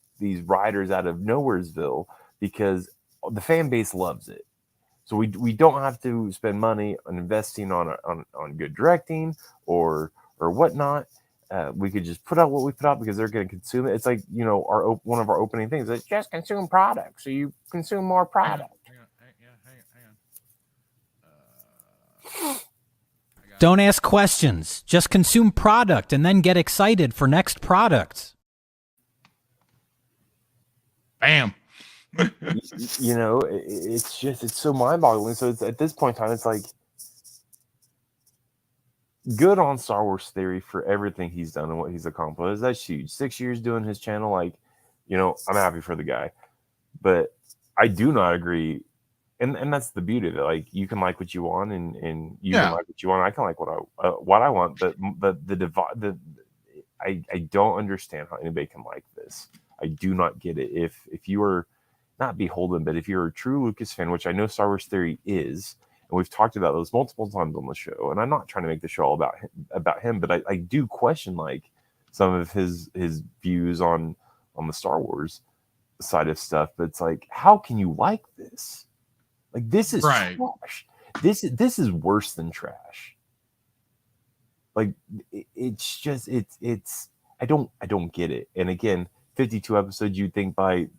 writers out of Nowheresville because the fan base loves it. So we don't have to spend money on investing on good directing or whatnot. We could just put out what we put out because they're going to consume it. It's like, you know, one of our opening things is just consume product, so you consume more product. Hang on. Don't ask questions. Just consume product and then get excited for next products. Bam. You know, it's so mind-boggling. So it's at this point in time, it's like good on Star Wars Theory for everything he's done and what he's accomplished. That's huge. 6 years doing his channel, like, you know, I'm happy for the guy. But I do not agree. And that's the beauty of it. Like, you can like what you want, and you can like what you want. I can like what I want, but I don't understand how anybody can like this. I do not get it. If you are not beholden, but if you're a true Lucas fan, which I know Star Wars Theory is, and we've talked about those multiple times on the show, and I'm not trying to make the show all about him, but I do question like some of his views on the Star Wars side of stuff. But it's like, how can you like this? Like, this is trash. This is worse than trash. Like, it's just it's I don't get it. And again, 52 episodes, you'd think by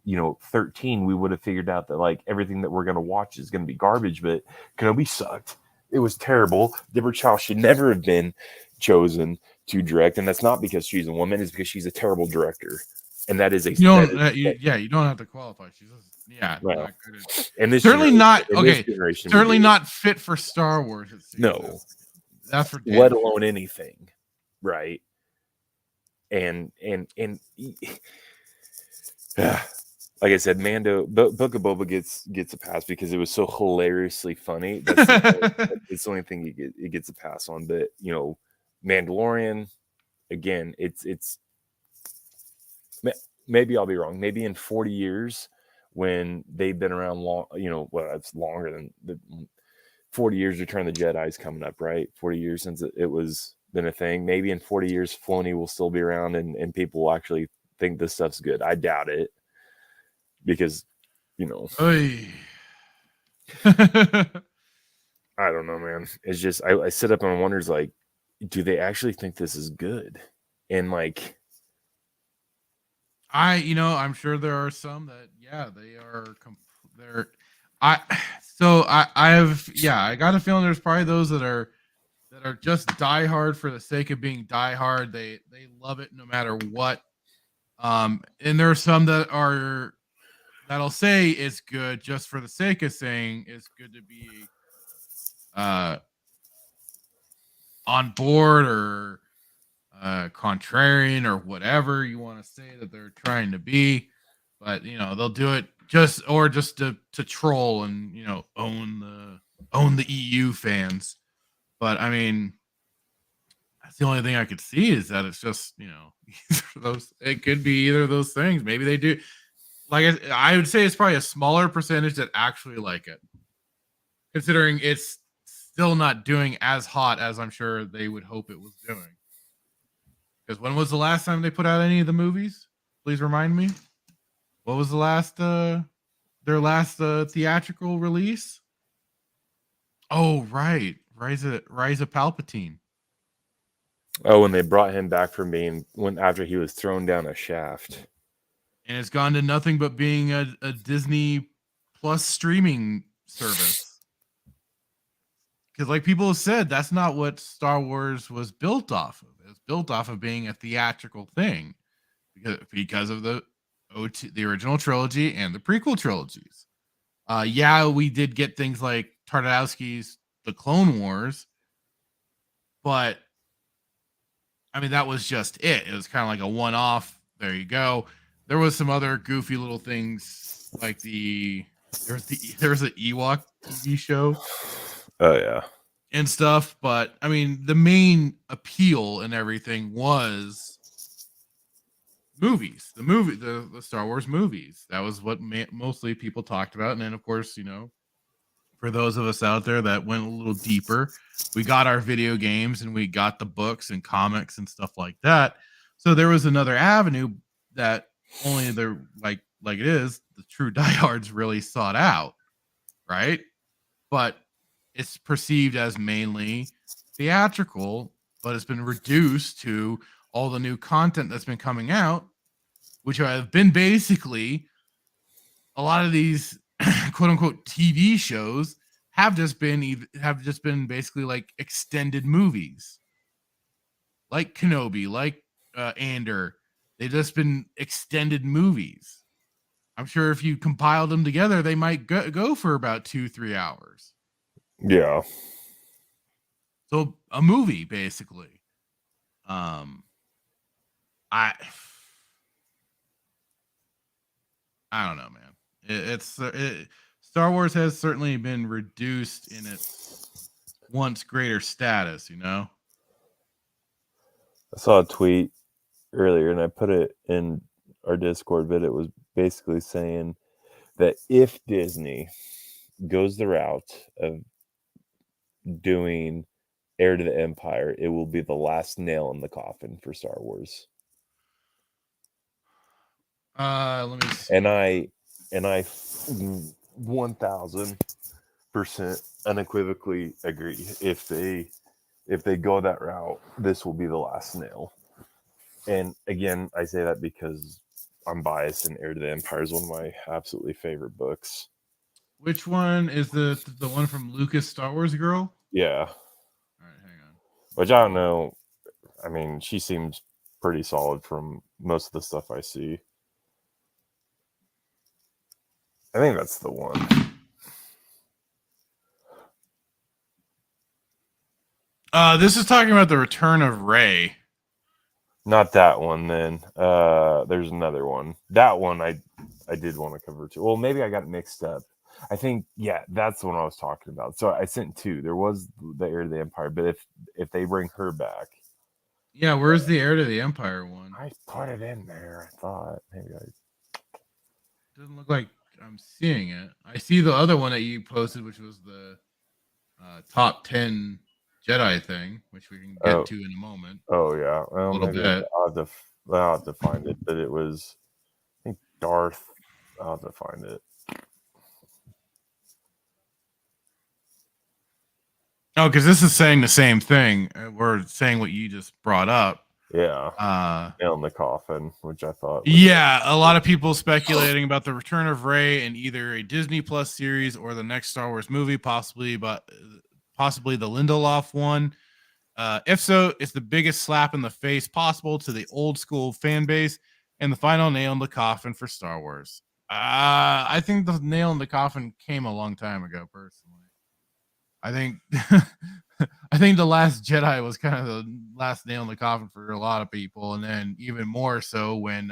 13 we would have figured out that like everything that we're going to watch is going to be garbage. But Kenobi sucked. It was terrible. Deborah Chow should never have been chosen to direct, and that's not because she's a woman, it's because she's a terrible director. And that is a you don't have to qualify. She's just, well, not good at, and this certainly not okay. Generation certainly not fit for Star Wars. No, that's for let alone anything, right? And like I said, Mando, Book of Boba gets a pass because it was so hilariously funny. That's it's the only thing it gets a pass on. But Mandalorian, again, it's maybe I'll be wrong. Maybe in 40 years, when they've been around long, that's longer than the 40 years. Return of the Jedi is coming up, right? 40 years since it was been a thing. Maybe in 40 years, Filoni will still be around, and people will actually think this stuff's good. I doubt it, because I don't know, man. It's just I sit up and wonders, like, do they actually think this is good? And like, I'm sure there are some that they are I got a feeling there's probably those that are just diehard for the sake of being diehard. They love it no matter what. And there are some that'll say it's good just for the sake of saying it's good to be on board or contrarian or whatever you want to say that they're trying to be. But they'll do it just to troll and own the EU fans. But I mean, that's the only thing I could see is that it's just it could be either of those things. Maybe they do. Like, I would say it's probably a smaller percentage that actually like it, considering it's still not doing as hot as I'm sure they would hope it was doing. Because when was the last time they put out any of the movies? Please remind me. What was the last their last theatrical release? Oh, right. Rise of Palpatine. Oh, when they brought him back from after he was thrown down a shaft. And it's gone to nothing but being a Disney Plus streaming service. because like people have said, that's not what Star Wars was built off of. It was built off of being a theatrical thing because of the original trilogy and the prequel trilogies. Yeah, we did get things like Tartakovsky's The Clone Wars, but I mean that was just it. It was kind of like a one-off. There you go. There was some other goofy little things like there was an Ewok TV show. Oh yeah. And stuff, but I mean the main appeal and everything was movies. The Star Wars movies. That was what mostly people talked about. And then of course, for those of us out there that went a little deeper, we got our video games and we got the books and comics and stuff like that. So there was another avenue that only the like it is the true diehards really sought out, right? But it's perceived as mainly theatrical, but it's been reduced to all the new content that's been coming out, which have been basically a lot of these quote unquote TV shows have just been basically like extended movies, like Kenobi, like Andor. They've just been extended movies. I'm sure if you compiled them together, they might go for about 2-3 hours. Yeah. So a movie, basically. I don't know, man. Star Wars has certainly been reduced in its once greater status. I saw a tweet earlier, and I put it in our Discord, but it was basically saying that if Disney goes the route of doing Heir to the Empire, it will be the last nail in the coffin for Star Wars. Let me see. And I 1000% unequivocally agree. If they go that route, this will be the last nail. And again, I say that because I'm biased, and Heir to the Empire is one of my absolutely favorite books. Which one is the one from Lucas Star Wars girl? Yeah. All right, hang on. Which I don't know. I mean, she seems pretty solid from most of the stuff I see. I think that's the one. This is talking about the return of Rey. Not that one, then. There's another one. That one I did want to cover too. Well, maybe I got mixed up. I think, yeah, that's the one I was talking about. So I sent two. There was the Heir to the Empire, but if they bring her back. Yeah, where's the Heir to the Empire one? I put it in there. I thought maybe Doesn't look like I'm seeing it. I see the other one that you posted, which was the top 10 Jedi thing, which we can get to in a moment. Oh yeah, well, a little bit. I'll have to find it, but it was, I think, Darth. I'll have to find it. Oh, because this is saying the same thing. We're saying what you just brought up. Yeah. Nail in the coffin, which I thought. Yeah, a lot of people speculating about the return of Rey in either a Disney Plus series or the next Star Wars movie, possibly the Lindelof one. If so, it's the biggest slap in the face possible to the old school fan base and the final nail in the coffin for Star Wars. I think the nail in the coffin came a long time ago, personally. I think The Last Jedi was kind of the last nail in the coffin for a lot of people, and then even more so when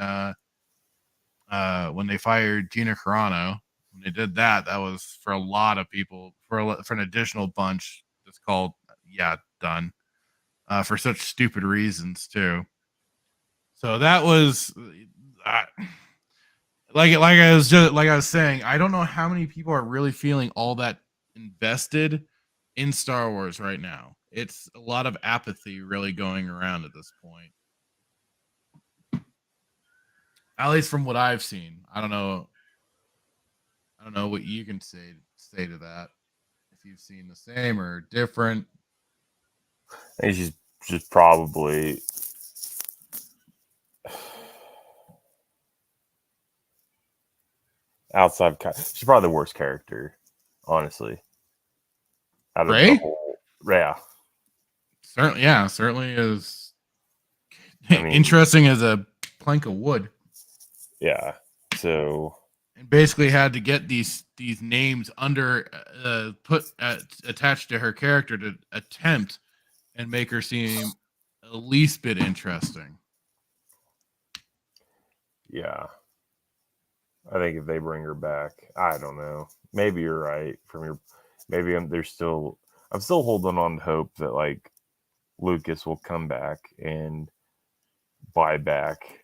they fired Gina Carano. When they did that, that was for a lot of people, for an additional bunch that's called done, for such stupid reasons too. So that was like I was saying, I don't know how many people are really feeling all that invested in Star Wars right now. It's a lot of apathy really going around at this point. At least from what I've seen. I don't know what you can say to that. If you've seen the same or different. I think she's just probably outside. She's probably the worst character, honestly. Rey? Yeah. Certainly is I mean, interesting as a plank of wood. Yeah. So and basically had to get these names under attached to her character to attempt and make her seem the least bit interesting. Yeah. I think if they bring her back, I don't know. Maybe you're right. Maybe I'm still holding on to hope that like Lucas will come back and buy back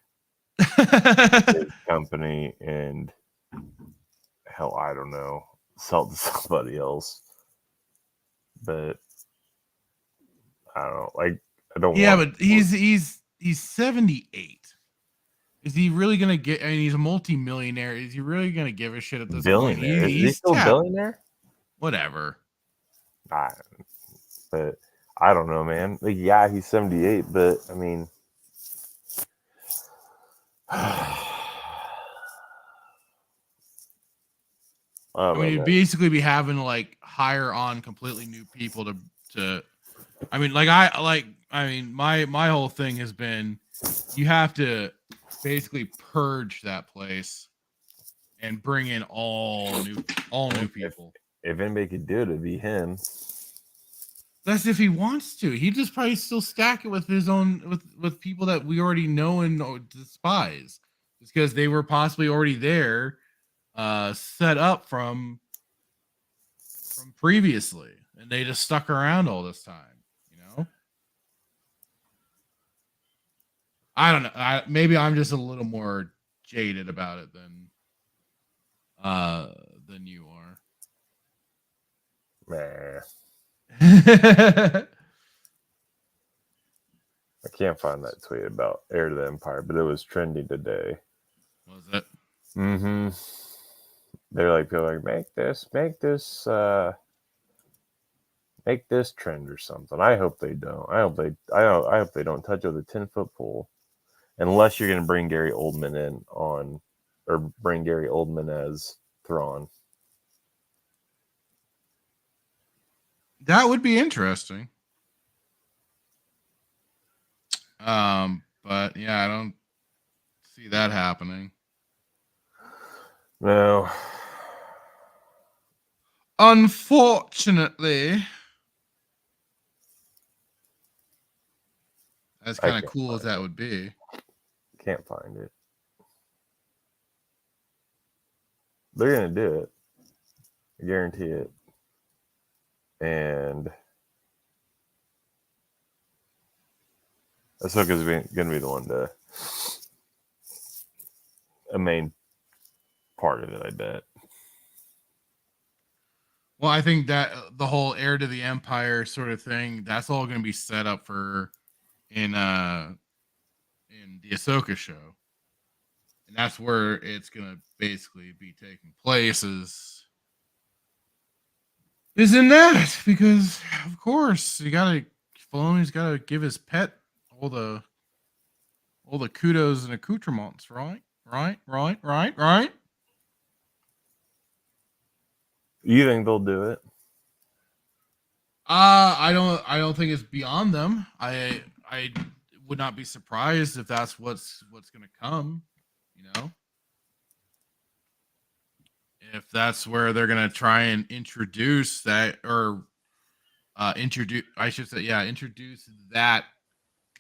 his company and hell, I don't know, sell to somebody else. But I don't know. Like I don't. Yeah, but he's 78. Is he really gonna get? I mean, he's a multi-millionaire. Is he really gonna give a shit at this point? Is he still a billionaire? Whatever. But I don't know, man. Like, yeah, he's 78, but I mean, I mean, you'd basically be having to like hire on completely new people to. I mean, my whole thing has been, you have to basically purge that place and bring in all new people. If anybody could do it, it'd be him. That's if he wants to. He just probably still stack it with his own with people that we already know and despise, just because they were possibly already there, set up from previously, and they just stuck around all this time. I don't know. Maybe I'm just a little more jaded about it than you are. Nah. I can't find that tweet about Heir to the Empire, but it was trending today. Was it? Mm-hmm. They're like, make this trend or something. I hope they don't. I hope they don't touch it with a 10-foot pole. Unless you're going to bring Gary Oldman bring Gary Oldman as Thrawn. That would be interesting. But yeah, I don't see that happening. No. Unfortunately. As kind of cool as that would be. Can't find it. They're going to do it. I guarantee it. And Ahsoka's going to be the one to a main part of it, I bet. Well, I think that the whole Heir to the Empire sort of thing, that's all going to be set up for in the Ahsoka show. And that's where it's going to basically be taking place is in that, because of course Filoni's got to give his pet all the kudos and accoutrements, right? You think they'll do it? I don't think it's beyond them. I would not be surprised if that's what's going to come, If that's where they're going to try and introduce that, or introduce that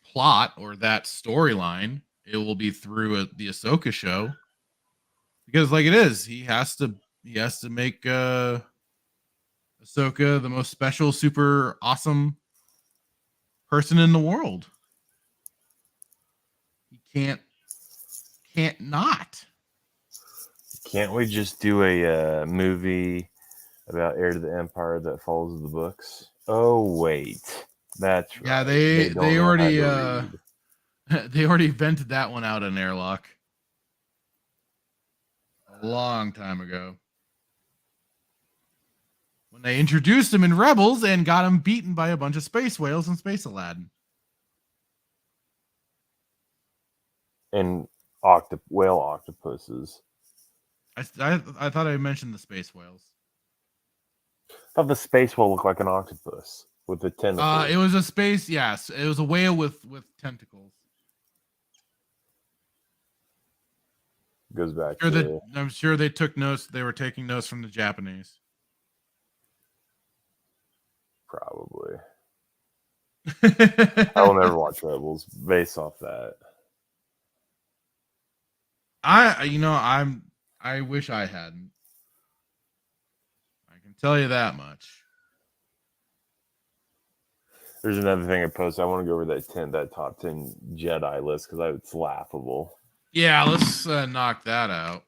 plot or that storyline, it will be through the Ahsoka show, because like it is, he has to make Ahsoka the most special, super awesome person in the world. He can't not. Can't we just do a movie about Heir to the Empire that follows the books? Oh wait, that's right. Yeah, they already they already vented that one out in Airlock a long time ago, when they introduced him in Rebels and got him beaten by a bunch of space whales and Space Aladdin and whale octopuses. I thought I mentioned the space whales. I thought the space whale looked like an octopus. with the tentacles. It was a space. Yes, it was a whale with tentacles. Goes back Sure to. I'm sure they took notes. They were taking notes from the Japanese. Probably. I will never watch Rebels based off that. I wish I hadn't. I can tell you that much. There's another thing I posted. I want to go over that top 10 Jedi list because it's laughable. Yeah, let's knock that out.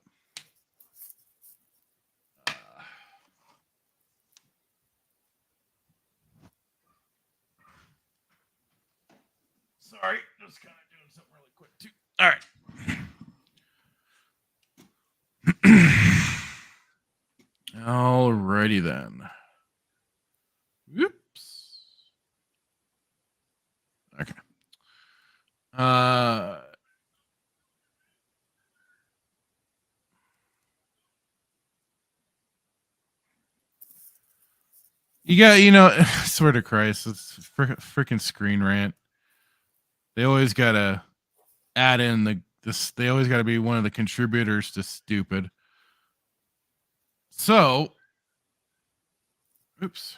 Sorry, just kind of doing something really quick too. All right. Alrighty then. Whoops. Okay. You got, swear to Christ, it's freaking Screen Rant. They always gotta add in this. They always gotta be one of the contributors to stupid. So, oops.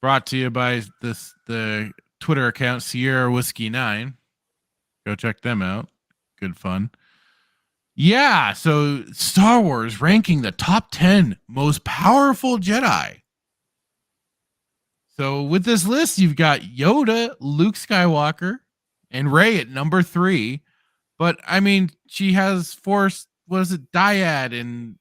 Brought to you by the Twitter account Sierra Whiskey 9. Go check them out. Good fun. Yeah, so Star Wars ranking the top 10 most powerful Jedi. So with this list, you've got Yoda, Luke Skywalker, and Rey at number 3. But I mean, she has Force, what is it, Dyad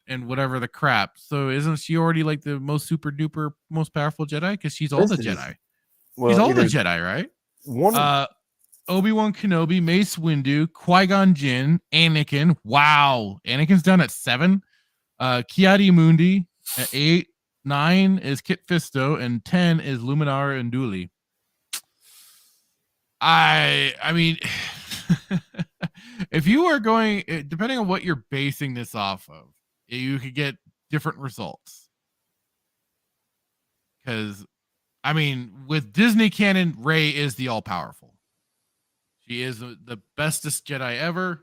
and whatever the crap. So isn't she already like the most super duper most powerful Jedi? Because she's all the Jedi. She's all the Jedi, right? Obi-Wan Kenobi, Mace Windu, Qui-Gon Jinn, Anakin. Wow. Anakin's done at 7. Kiadi Mundi at 8. 9 is Kit Fisto, and 10 is Luminara and Dooley. I mean, if you are going, depending on what you're basing this off of, you could get different results. Because, I mean, with Disney canon, Rey is the all-powerful. She is the bestest Jedi ever.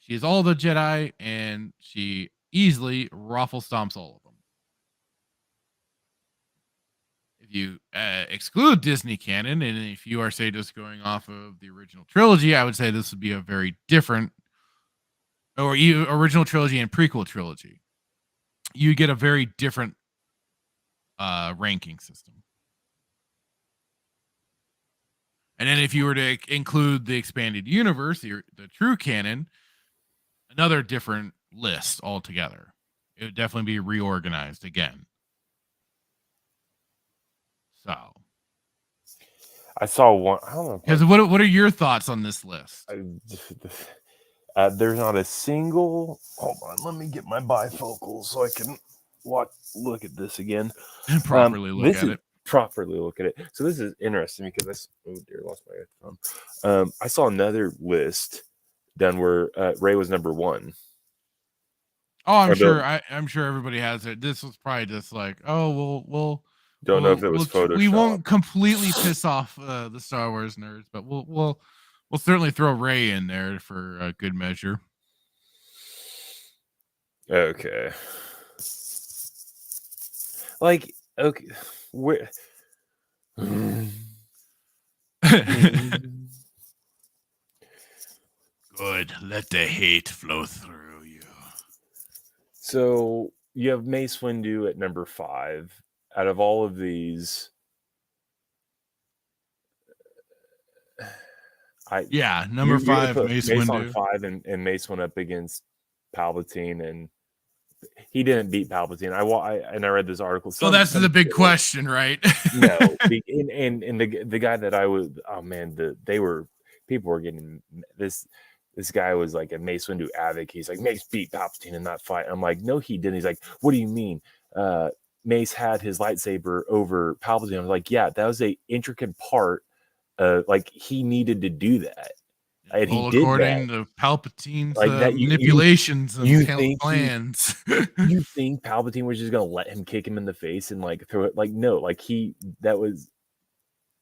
She is all the Jedi, and she easily raffle stomps all of them. If you exclude Disney canon, and if you are, say, just going off of the original trilogy, I would say this would be a very different, or original trilogy and prequel trilogy. You get a very different ranking system. And then if you were to include the expanded universe, the true canon, another different list altogether. It would definitely be reorganized again. So I saw one. I don't know. Because what are your thoughts on this list? There's not a single. Hold on, let me get my bifocal so I can look at this again. Properly look at it. Properly look at it. So this is interesting because lost my headphone. I saw another list done where Rey was number 1. Oh, I'm sure everybody has it. This was probably just like, we'll don't know if it was Photoshop. We won't completely piss off the Star Wars nerds, but we'll certainly throw Rey in there for a good measure. Okay. Like, okay, where? Good. Let the hate flow through you. So you have Mace Windu at number 5. Out of all of these, number 5, Mace Windu on 5, and Mace went up against Palpatine, and he didn't beat Palpatine. I read this article. So that's the big question, right? No, and the guy that I was, people were getting this. This guy was like a Mace Windu advocate. He's like, Mace beat Palpatine in that fight. I'm like, no, he didn't. He's like, what do you mean? Mace had his lightsaber over Palpatine. I was like, yeah, that was a intricate part. Like he needed to do that. And he all did according that. to Palpatine's Like that, manipulations you and think plans. you think Palpatine was just gonna let him kick him in the face and like throw it? Like no, like that was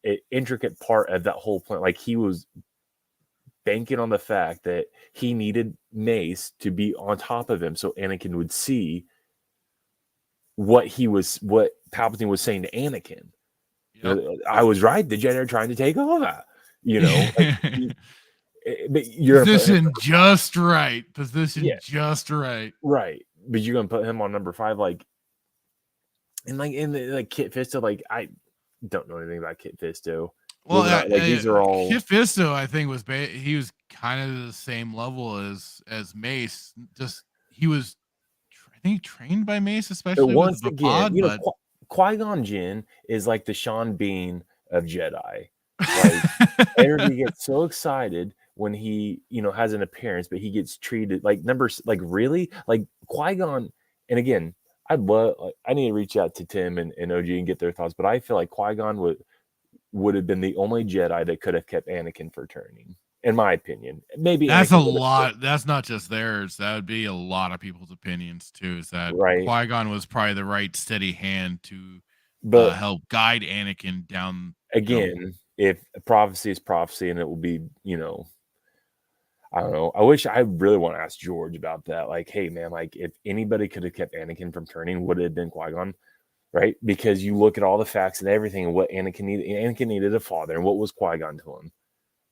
an intricate part of that whole plan. Like he was banking on the fact that he needed Mace to be on top of him so Anakin would see what Palpatine was saying to Anakin. Yep. I was right. The Jedi are trying to take over. But you're Position just right. Position just right. Right. But you're gonna put him on number 5, like, and like in the Kit Fisto. Like I don't know anything about Kit Fisto. Well, these are all Kit Fisto. I think he was kind of the same level as Mace. Just he was, I think, trained by Mace, especially with the pod. But Qui-Gon Jinn is like the Sean Bean of Jedi. Like everybody gets so excited when he has an appearance, but he gets treated like really like Qui-Gon. And again, I need to reach out to Tim and OG and get their thoughts, but I feel like Qui-Gon would have been the only Jedi that could have kept Anakin from turning, in my opinion. Maybe that's a lot. That's not just theirs. That would be a lot of people's opinions too. Is that Qui-Gon was probably the right steady hand to help guide Anakin down. Again, if prophecy is prophecy, and it will be, I don't know. I really want to ask George about that. Like, hey man, like if anybody could have kept Anakin from turning, would it have been Qui-Gon? Right? Because you look at all the facts and everything and what Anakin needed. Anakin needed a father, and what was Qui-Gon to him?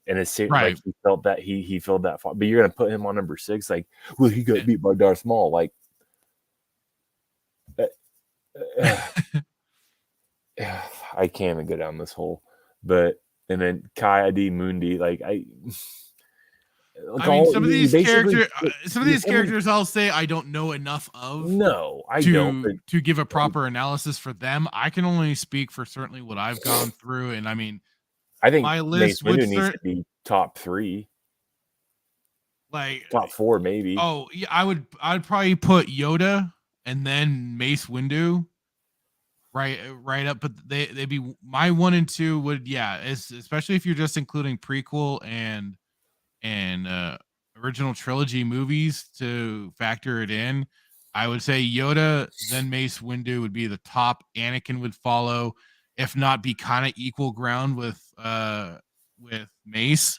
And it's like he felt that he filled that father. But you're gonna put him on number 6, like, well, he got beat by Darth Maul. Like I can't even go down this hole. But and then Kai Adi Mundi, like I mean, some of these characters, I'll say I don't know enough of. No, I don't. To give a proper analysis for them, I can only speak for certainly what I've gone through, and I mean, I think my list needs to be top 3, like top 4, maybe. Oh yeah, I'd probably put Yoda and then Mace Windu. Right up, but they'd be my 1 and 2 would especially if you're just including prequel and original trilogy movies to factor it in. I would say Yoda, then Mace Windu would be the top. Anakin would follow, if not be kind of equal ground with Mace.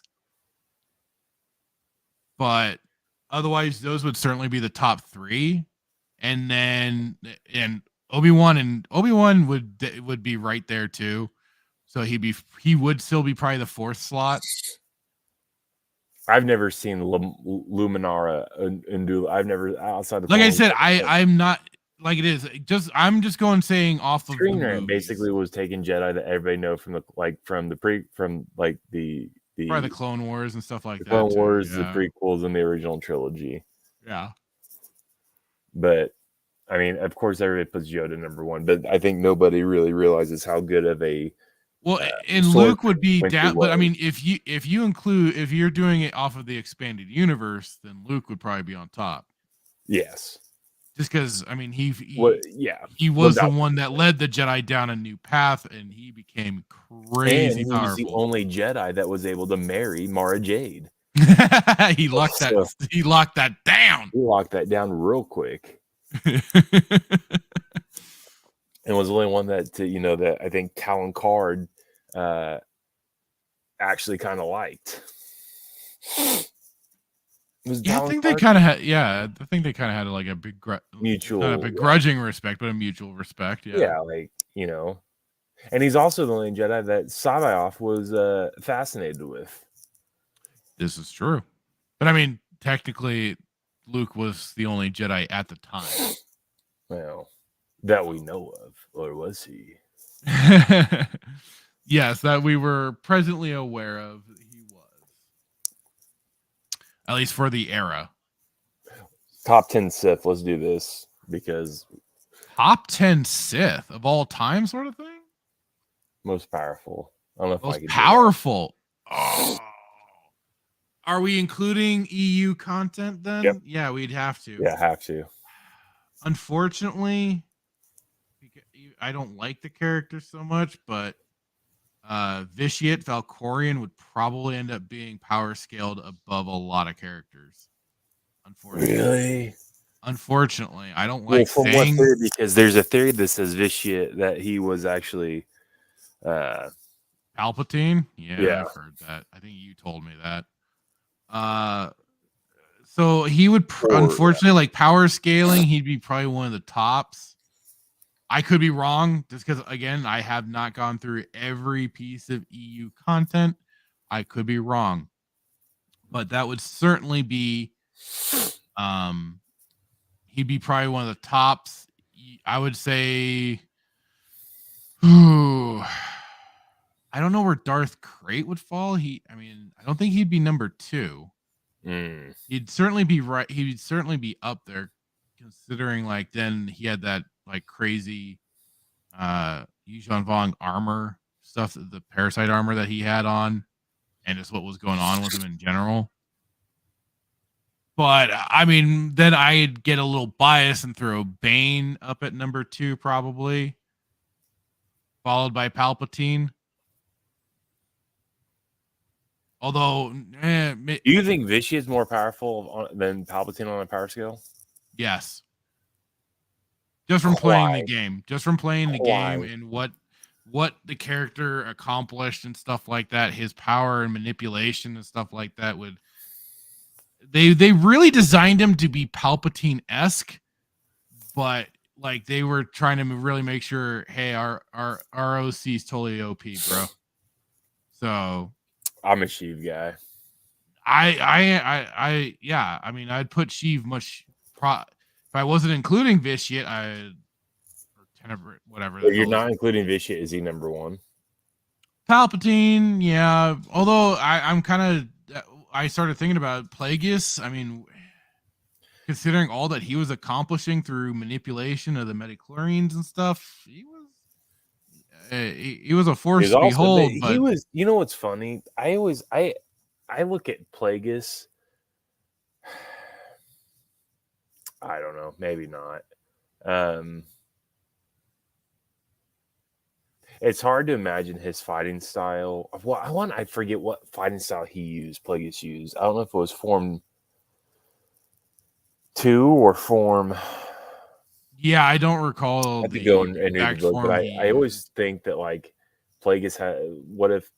But otherwise, those would certainly be the top 3, and then Obi-Wan would be right there too. So he would still be probably the 4th slot. I've never seen Luminara and I've never outside the. Like I said, I'm not like it is. I'm just saying off of Screen Rant basically was taking Jedi that everybody know from the Clone Wars and stuff like that. Clone Wars, the prequels, and the original trilogy. Yeah, but I mean, of course, everybody puts Yoda number 1, but I think nobody really realizes how good of a and Luke would be down. But I mean, if you're doing it off of the expanded universe, then Luke would probably be on top. Yes, just because I mean he was the one that led the Jedi down a new path, and he became crazy powerful. He was the only Jedi that was able to marry Mara Jade. He locked that. He locked that down. He locked that down real quick. And was the only one that that I think Talon Card actually kind of liked. I think they kind of had. Yeah, I think they kind of had like a big mutual, not a begrudging respect, but a mutual respect. Yeah, like and he's also the only Jedi that Sabayoff was fascinated with. This is true, but I mean, technically, Luke was the only Jedi at the time. Well, that we know of, or was he? Yes, that we were presently aware of. He was, at least for the era. Top 10 Sith. Let's do this because top 10 Sith of all time, sort of thing. Most powerful. I don't know if most powerful. Are we including EU content then? Yep. Yeah, we'd have to. Yeah, have to. Unfortunately, I don't like the character so much, but Vitiate Valkorion would probably end up being power scaled above a lot of characters. Unfortunately. Really? Unfortunately, I don't Well, like from what saying theory? Because there's a theory that says Vitiate that he was actually, Palpatine. Yeah, I've heard that. I think you told me that. So he would unfortunately like power scaling. He'd be probably one of the tops. I could be wrong, just because again I have not gone through every piece of EU content. I could be wrong, but that would certainly be. He'd be probably one of the tops. I would say. I don't know where Darth Krayt would fall. I don't think he'd be number 2. He'd certainly be right. He'd certainly be up there, considering like then he had that like crazy Yuuzhan Vong armor stuff, the parasite armor that he had on, and just what was going on with him in general. But I mean, then I'd get a little biased and throw Bane up at number 2, probably, followed by Palpatine. Although, do you think Vichy is more powerful than Palpatine on a power scale? Yes. Just from playing the game. Just from playing the game and what the character accomplished and stuff like that, his power and manipulation and stuff like that would. They really designed him to be Palpatine-esque, but like they were trying to really make sure, hey, our ROC is totally OP, bro. So I'm a Sheev guy. Yeah. I mean, I'd put Sheev much. If I wasn't including Vitiate, whatever. So you're not including Vitiate. Is he number 1? Palpatine, yeah. Although I started thinking about Plagueis. I mean, considering all that he was accomplishing through manipulation of the midichlorians and stuff, he was a force to behold. But he was. You know what's funny? I look at Plagueis. I don't know. Maybe not. It's hard to imagine his fighting style. I forget what fighting style Plagueis used. I don't know if it was Form 2 or Form. Yeah, I don't recall. I have to go and read the book, but I always think that like Plagueis had. What if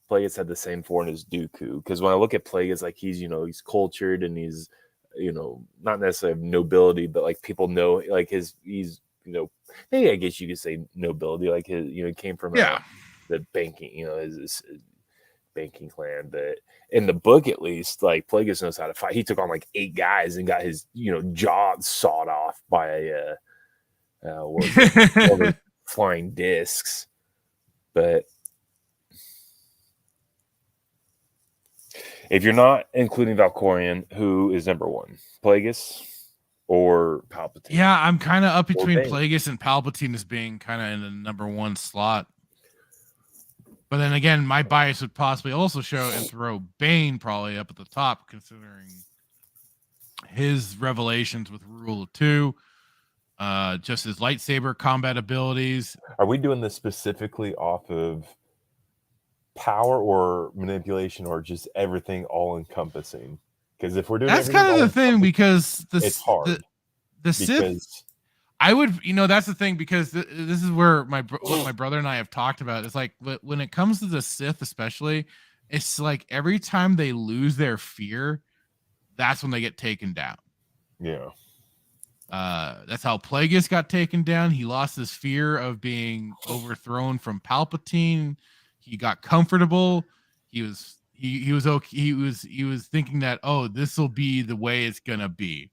Plagueis had the same form as Dooku? Because when I look at Plagueis, like he's cultured and he's not necessarily of nobility, but like people know like he's maybe I guess you could say nobility, like his he came from the banking his banking clan. But in the book, at least, like Plagueis knows how to fight. He took on like 8 guys and got his jaw sawed off by flying discs. But if you're not including Valkorion, who is number 1? Plagueis or Palpatine? Yeah, I'm kind of up between Plagueis and Palpatine as being kind of in the number 1 slot. But then again, my bias would possibly also show and throw Bane probably up at the top, considering his revelations with Rule of 2, just his lightsaber combat abilities. Are we doing this specifically off of power or manipulation, or just everything all encompassing? Because if we're doing that's kind of the thing, because it's hard. The Sith. I would, that's the thing, because this is where what my brother and I have talked about. It's like when it comes to the Sith, especially, it's like every time they lose their fear, that's when they get taken down. Yeah. That's how Plagueis got taken down. He lost his fear of being overthrown from Palpatine. He got comfortable. He was okay. He was thinking that, oh, this will be the way it's gonna be.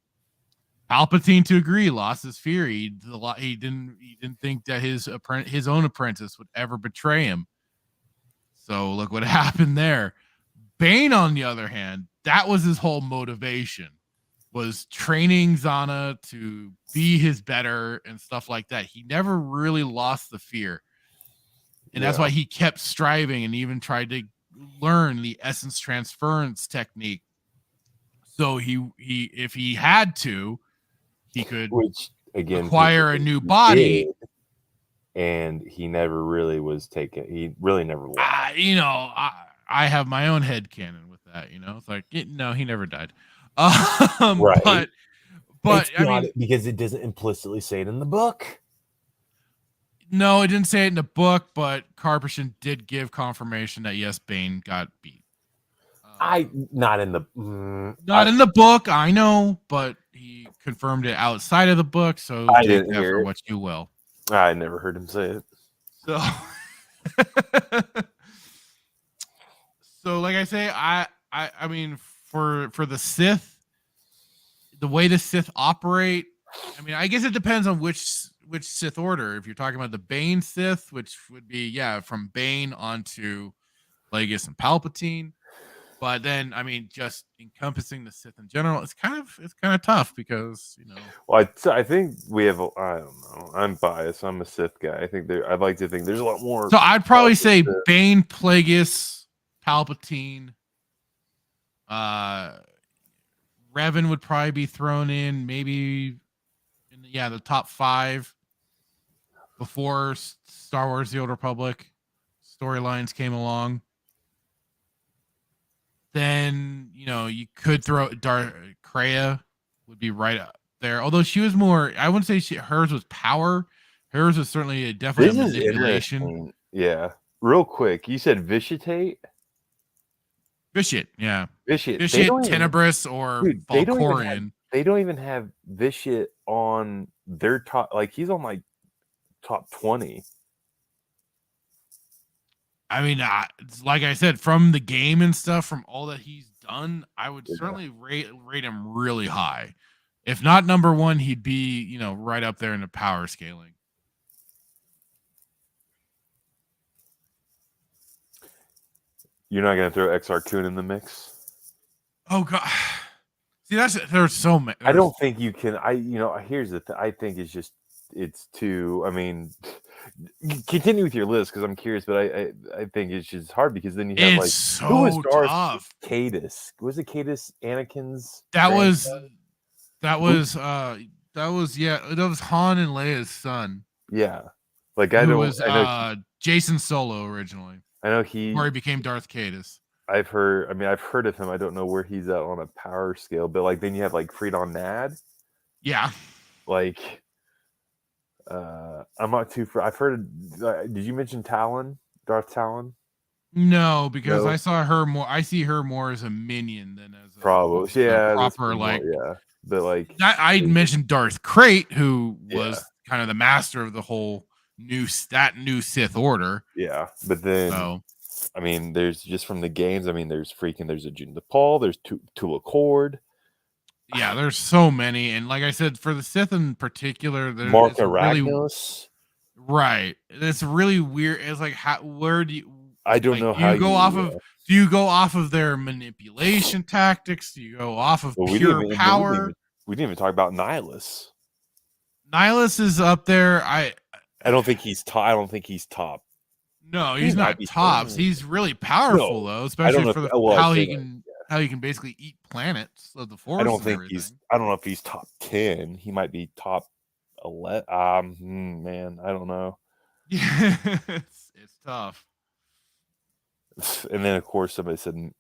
Palpatine, to agree, lost his fear. He didn't think that his own apprentice would ever betray him. So look what happened there. Bane, on the other hand, that was his whole motivation, was training Zana to be his better and stuff like that. He never really lost the fear. And that's why he kept striving and even tried to learn the essence transference technique. So he if he had to, he could acquire a new body. and he never really was taken. He really never won. I have my own headcanon with that. It's like no, he never died. Right. But it's not because it doesn't implicitly say it in the book. No, it didn't say it in the book, but Karpyshyn did give confirmation that yes, Bane got beat. Not in the book, I know, but he confirmed it outside of the book, so I take didn't that hear for it. what you will. I never heard him say it. So like I say, I mean, for the Sith, the way the Sith operate, I mean, I guess it depends on which Sith order. If you're talking about the Bane Sith, which would be from Bane onto Plagueis and Palpatine. But then, I mean, just encompassing the Sith in general, it's kind of tough because Well, I think we have. I don't know. I'm biased. I'm a Sith guy. I think I'd like to think there's a lot more. So I'd probably say Bane, Plagueis, Palpatine, Revan would probably be thrown in, maybe in the top 5 before Star Wars: The Old Republic storylines came along. Then you could throw Kreia would be right up there. Although she was more, I wouldn't say hers was power. Hers was certainly definitely a manipulation. Yeah. Real quick, you said Vitiate? Vitiate, yeah. Vitiate, Tenebris, or Valkorian. They don't even have Vitiate on their top. Like he's on like top 20. I mean, like I said, from the game and stuff, from all that he's done, I would certainly rate him really high. If not number 1, he'd be, right up there in the power scaling. You're not going to throw Exar Kun in the mix? Oh God! See, there's so many. I don't think you can. Here's the thing. I think it's too. I mean, continue with your list because I'm curious, but I think it's just hard because then you have who was Darth Caedus? Was it Caedus Anakin's? That was Han and Leia's son. Yeah, I know Jason Solo originally. I know where he became Darth Caedus. I've heard of him. I don't know where he's at on a power scale, but then you have Freedon Nad. Yeah. I'm not too. I've heard. Did you mention Talon? Darth Talon? No, because I saw her more. I see her more as a minion than as a proper But I mentioned Darth Krayt, who was kind of the master of the whole new Sith order. Yeah, but then I mean, there's just from the games. I mean, there's a Jyn Paul. There's Tula Cord. Yeah, there's so many, and like I said, for the Sith in particular, there's Mark Aragnos. Right, it's really weird. It's like where do you? I don't know how you go off of. Do you go off of their manipulation tactics? Do you go off of pure power? We didn't even talk about Nihilus. Nihilus is up there. I don't think he's top. I don't think he's top. No, he's not tops. He's really powerful though, especially for how he can basically eat planets of the Force. I don't think I don't know if he's top 10. He might be top 11. Man, I don't know. Yeah, it's tough. And then of course somebody said, I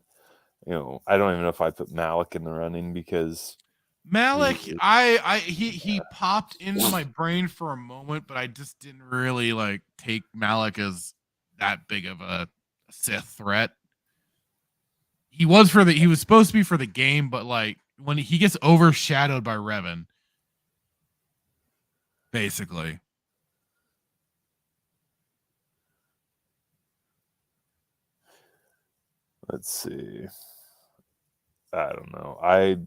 don't even know if I put Malik in the running because Malik, he popped into my brain for a moment, but I just didn't really take Malik as that big of a Sith threat. He was supposed to be for the game, but when he gets overshadowed by Revan, basically. Let's see. I don't know. I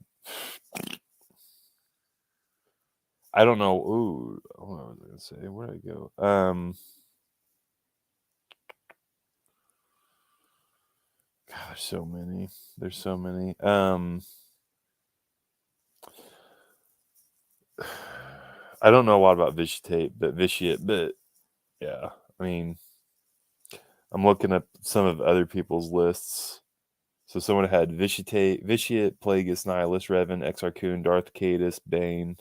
don't know. Ooh, what was I gonna say? Where did I go? God, there's so many. I don't know a lot about Vitiate, but yeah. I mean, I'm looking up some of other people's lists. So someone had Vitiate, Plagueis, Nihilus, Revan, Exar Kun, Darth Caedus, Bane.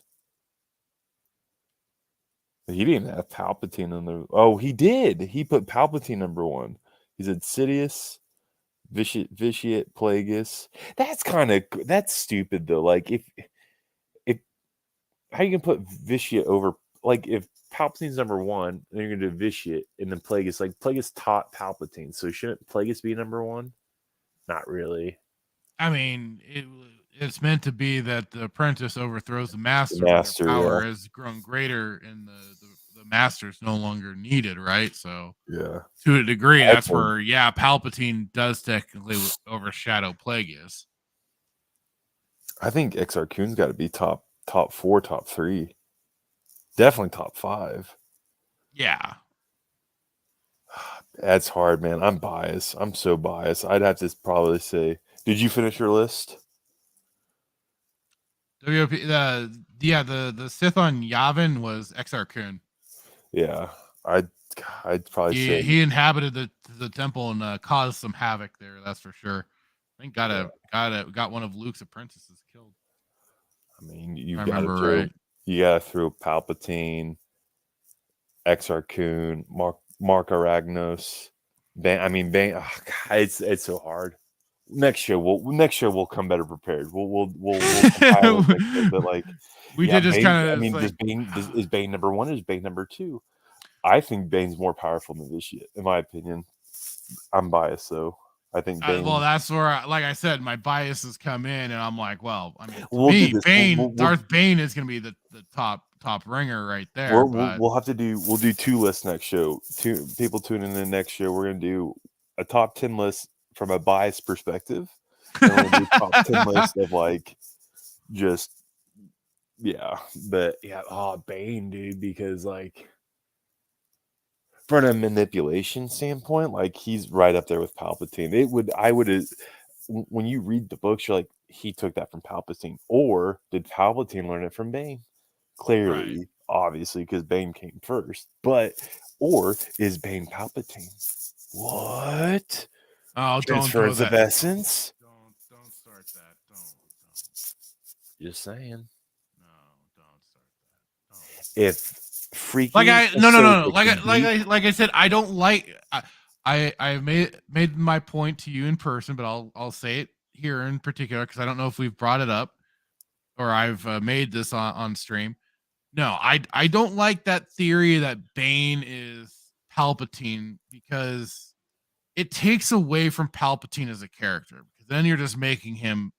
He didn't have Palpatine on the. Oh, he did. He put Palpatine number 1. He said Sidious, Vitiate, Plagueis. That's stupid though. Like if how you can put Vitiate over, like if Palpatine's number 1, then you're gonna do Vitiate and then Plagueis. Like Plagueis taught Palpatine, so shouldn't Plagueis be number 1? Not really. I mean, it's meant to be that the apprentice overthrows the master, Master, but their power yeah. has grown greater and the master is no longer needed, right? So Yeah. to a degree, that's Excellent. where Palpatine does technically overshadow Plagueis. I think Exar Kun's got to be top 4, top 3. Definitely top 5. Yeah. That's hard, man. I'm biased. I'm so biased. I'd have to probably say, did you finish your list? WOP, the Sith on Yavin was Exar Kun. Yeah, I'd probably say He inhabited the temple and caused some havoc there. That's for sure. I think got one of Luke's apprentices killed. I mean, you right. You gotta throw Palpatine, Exar Kun, Mark Aragnos, Bane. I mean, Bane. Oh, God, it's so hard. Next show we'll come better prepared. We'll compile it next show, but like we did just kind of. I mean, is Bane number 1 or is Bane number 2? I think Bane's more powerful than Vitiate, in my opinion. I'm biased, though. I think Bane. Well, that's where, like I said, my biases come in, and I'm like, well, I mean, Bane, Darth Bane is going to be the top ringer right there. We'll do 2 lists next show. 2 people tuning in the next show. We're going to do a top 10 list from a biased perspective, and we'll do top 10 list of like just Bane, dude, because like from a manipulation standpoint, like he's right up there with Palpatine. When you read the books, you're like, he took that from Palpatine, or did Palpatine learn it from Bane? Clearly, right. Obviously, because Bane came first, or is Bane Palpatine? What? Oh, Transfers of essence? Don't start that. Don't. Just saying. No, don't start that. Don't. If freaking like I said, I don't like. I made my point to you in person, but I'll say it here in particular because I don't know if we've brought it up or I've made this on stream. No, I don't like that theory that Bane is Palpatine because it takes away from Palpatine as a character, because then you're just making him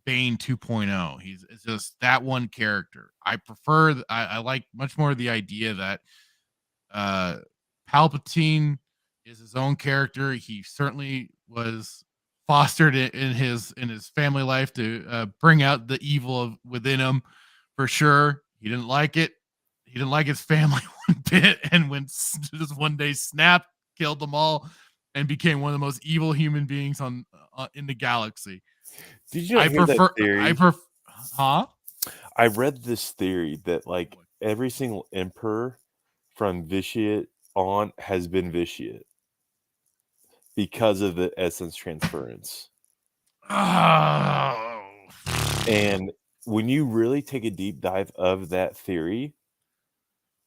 Bane 2.0. It's just that one character. I like much more the idea that Palpatine is his own character. He certainly was fostered in his family life to bring out the evil within him, for sure. He didn't like it. He didn't like his family one bit, and when just one day snapped, killed them all, and became one of the most evil human beings in the galaxy. Did you hear that theory? Huh? I read this theory that like every single emperor from Vitiate on has been Vitiate because of the essence transference. Oh. And when you really take a deep dive of that theory,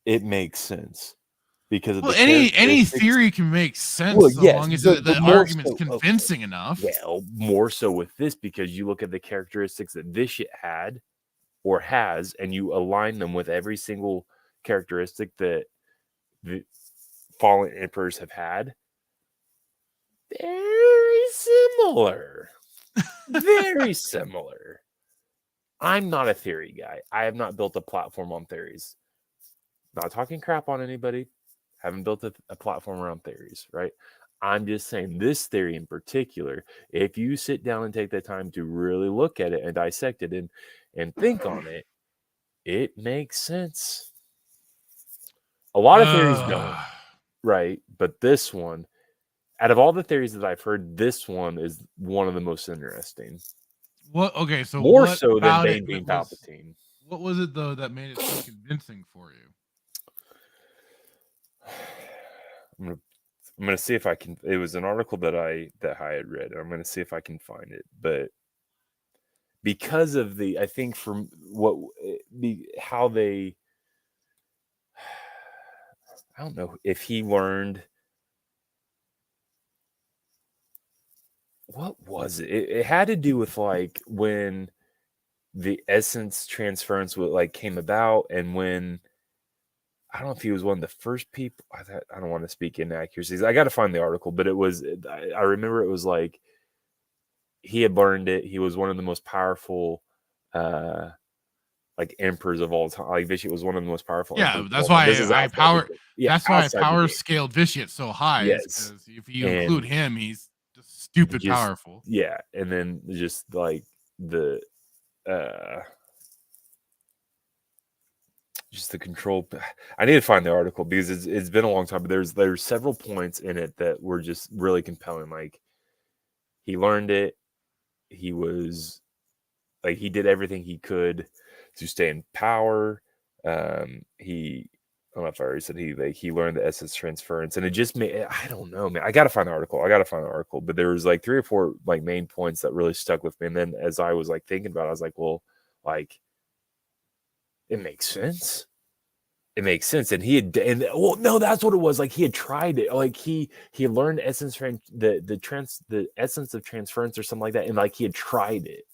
it makes sense. Because of any theory can make sense as long as the argument's convincing enough. Well, more so with this, because you look at the characteristics that Vitiate had or has, and you align them with every single characteristic that the fallen emperors have had. Very similar. Very similar. I'm not a theory guy. I have not built a platform on theories. Not talking crap on anybody. Haven't built a platform around theories, right? I'm just saying this theory in particular, if you sit down and take the time to really look at it and dissect it and think on it, it makes sense. A lot of theories don't, right? But this one, out of all the theories that I've heard, this one is one of the most interesting. What? Okay, so more so than Bane being Palpatine. What was it though that made it so convincing for you? I'm gonna see if I can. It was an article that I had read. I'm gonna see if I can find it. But because of I think from how they I don't know if he learned. What was it? It had to do with like when the essence transference came about, and when I don't know if he was one of the first people. I don't want to speak inaccuracies. I got to find the article, but it was. I remember it was like he had learned it. He was one of the most powerful, like emperors of all time. Like Vitiate was one of the most powerful. Yeah, that's why I power. That's why I power scaled Vitiate so high. Yes, because if you include him, he's just stupid powerful. Yeah, and then just like the. Just the control. I need to find the article because it's been a long time, but there's several points in it that were just really compelling. Like he learned it. He was like he did everything he could to stay in power. He I don't know if I already said he learned the essence transference, and it just made I don't know, man. I gotta find the article. But there was like 3 or 4 like main points that really stuck with me. And then as I was like thinking about it, I was like, well, like it makes sense. And he had, no, that's what it was. Like he had tried it. Like he learned the essence of transference or something like that, and like he had tried it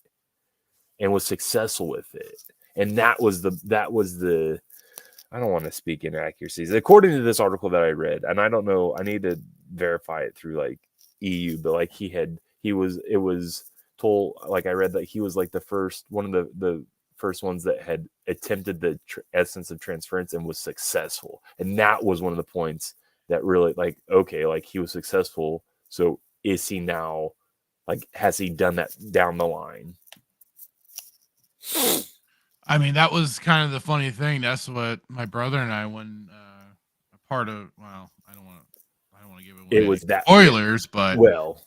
and was successful with it. And that was the. I don't want to speak inaccuracies. According to this article that I read, and I don't know, I need to verify it through like EU, but like it was told, like I read that he was like the first one of the first ones that had attempted the essence of transference and was successful. And that was one of the points that really like, okay, like he was successful. So is he now, like, has he done that down the line? I mean, that was kind of the funny thing. That's what my brother and I, when a part of, well, I don't want to give it was that spoilers, but well,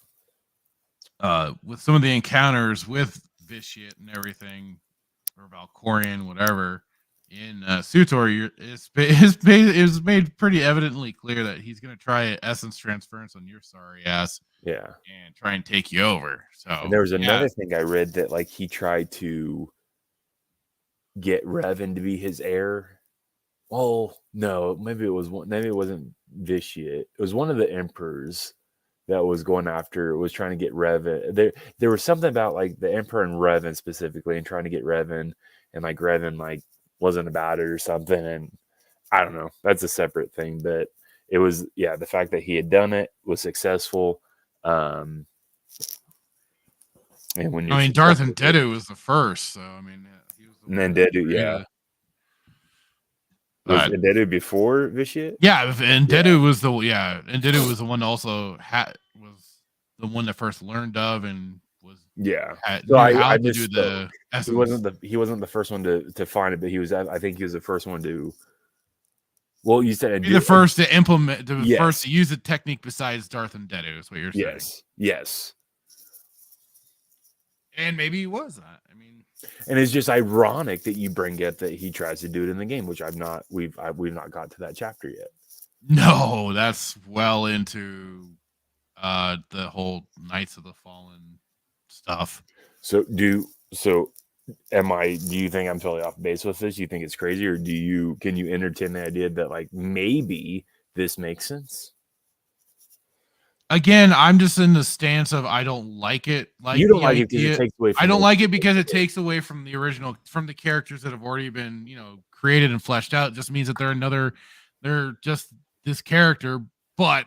with some of the encounters with Vitiate and everything, or Valkorian, whatever, in Sutor, it's made pretty evidently clear that he's going to try essence transference on your sorry ass, and try and take you over. So and there was another thing I read that like he tried to get Revan to be his heir. Oh no, maybe it wasn't Vitiate. It was one of the emperors that was going after, was trying to get Revan. There was something about like the Emperor and Revan specifically, and trying to get Revan, and like Revan like wasn't about it or something. And I don't know, that's a separate thing, but it was the fact that he had done it was successful. And when Darth and Dedu was the first, so I mean, he was and then Dedu, was Dedu before Vitiate? Yeah, and Dedu was the one that also was the one that first learned of and was So I to do the essence. He wasn't the first one to find it, but he was. I think he was the first one to. Well, you said the first to implement, first to use the technique besides Darth and Dedu. Is what you're saying? Yes. And maybe he was that. I mean. And it's just ironic that you bring up that he tries to do it in the game, which we've not got to that chapter yet. No, that's well into the whole Knights of the Fallen stuff. So do you think I'm totally off base with this? Do you think it's crazy, or can you entertain the idea that like maybe this makes sense? Again, I'm just in the stance of I don't like it. Like you don't like it because it takes away from I don't like it because it takes away from the original, from the characters that have already been, created and fleshed out. It just means that they're just this character, but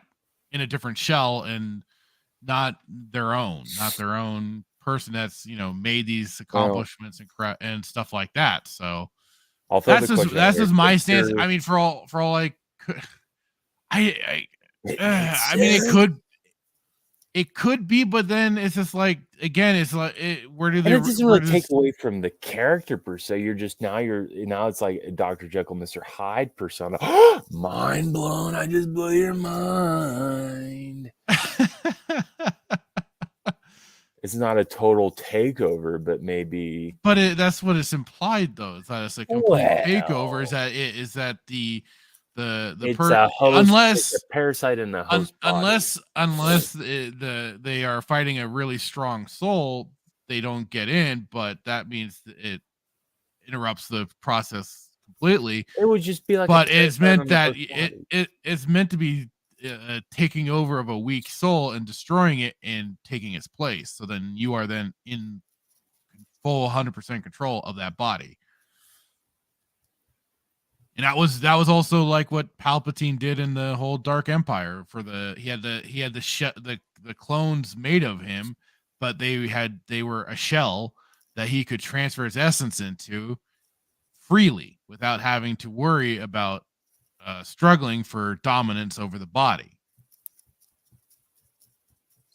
in a different shell and not their own person that's, made these accomplishments and stuff like that. So that's just my stance. I mean, for all I could, I mean, it could be, but then it's just like, again, it's like, it doesn't really take away from the character per se. You're just now it's like a Dr. Jekyll, Mr. Hyde persona. Mind blown. I just blew your mind. It's not a total takeover, but maybe. But that's what it's implied, though. It's that it's a complete takeover. Is that the host, unless a parasite in the host unless they are fighting a really strong soul, they don't get in, but that means it interrupts the process completely. It would just be like, but it's meant that it's meant to be taking over of a weak soul and destroying it and taking its place. So then you are then in full 100% control of that body. And that was also like what Palpatine did in the whole Dark Empire. He had the clones made of him, but they were a shell that he could transfer his essence into freely without having to worry about struggling for dominance over the body.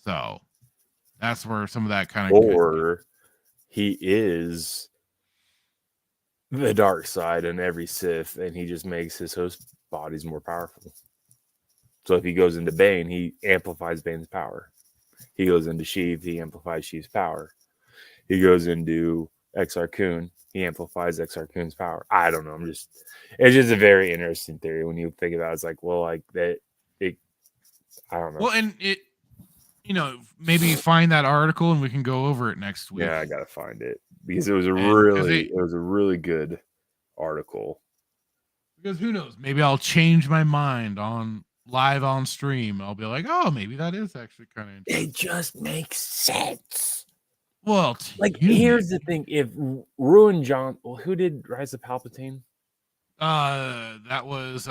So that's where some of that kind of or he is the dark side in every Sith, and he just makes his host bodies more powerful. So if he goes into Bane, he amplifies Bane's power. He goes into Sheev, he amplifies Sheev's power. He goes into Exar Kun, he amplifies Exar Kun's power. I don't know. It's just a very interesting theory when you think about it. It's like, well, like that, I don't know. Well, and maybe find that article and we can go over it next week. Yeah, I gotta find it because it was a really good article. Because who knows? Maybe I'll change my mind on live on stream. I'll be like, oh, maybe that is actually kind of interesting. It just makes sense. Well, here's the thing: if Ruin John, who did Rise of Palpatine? That was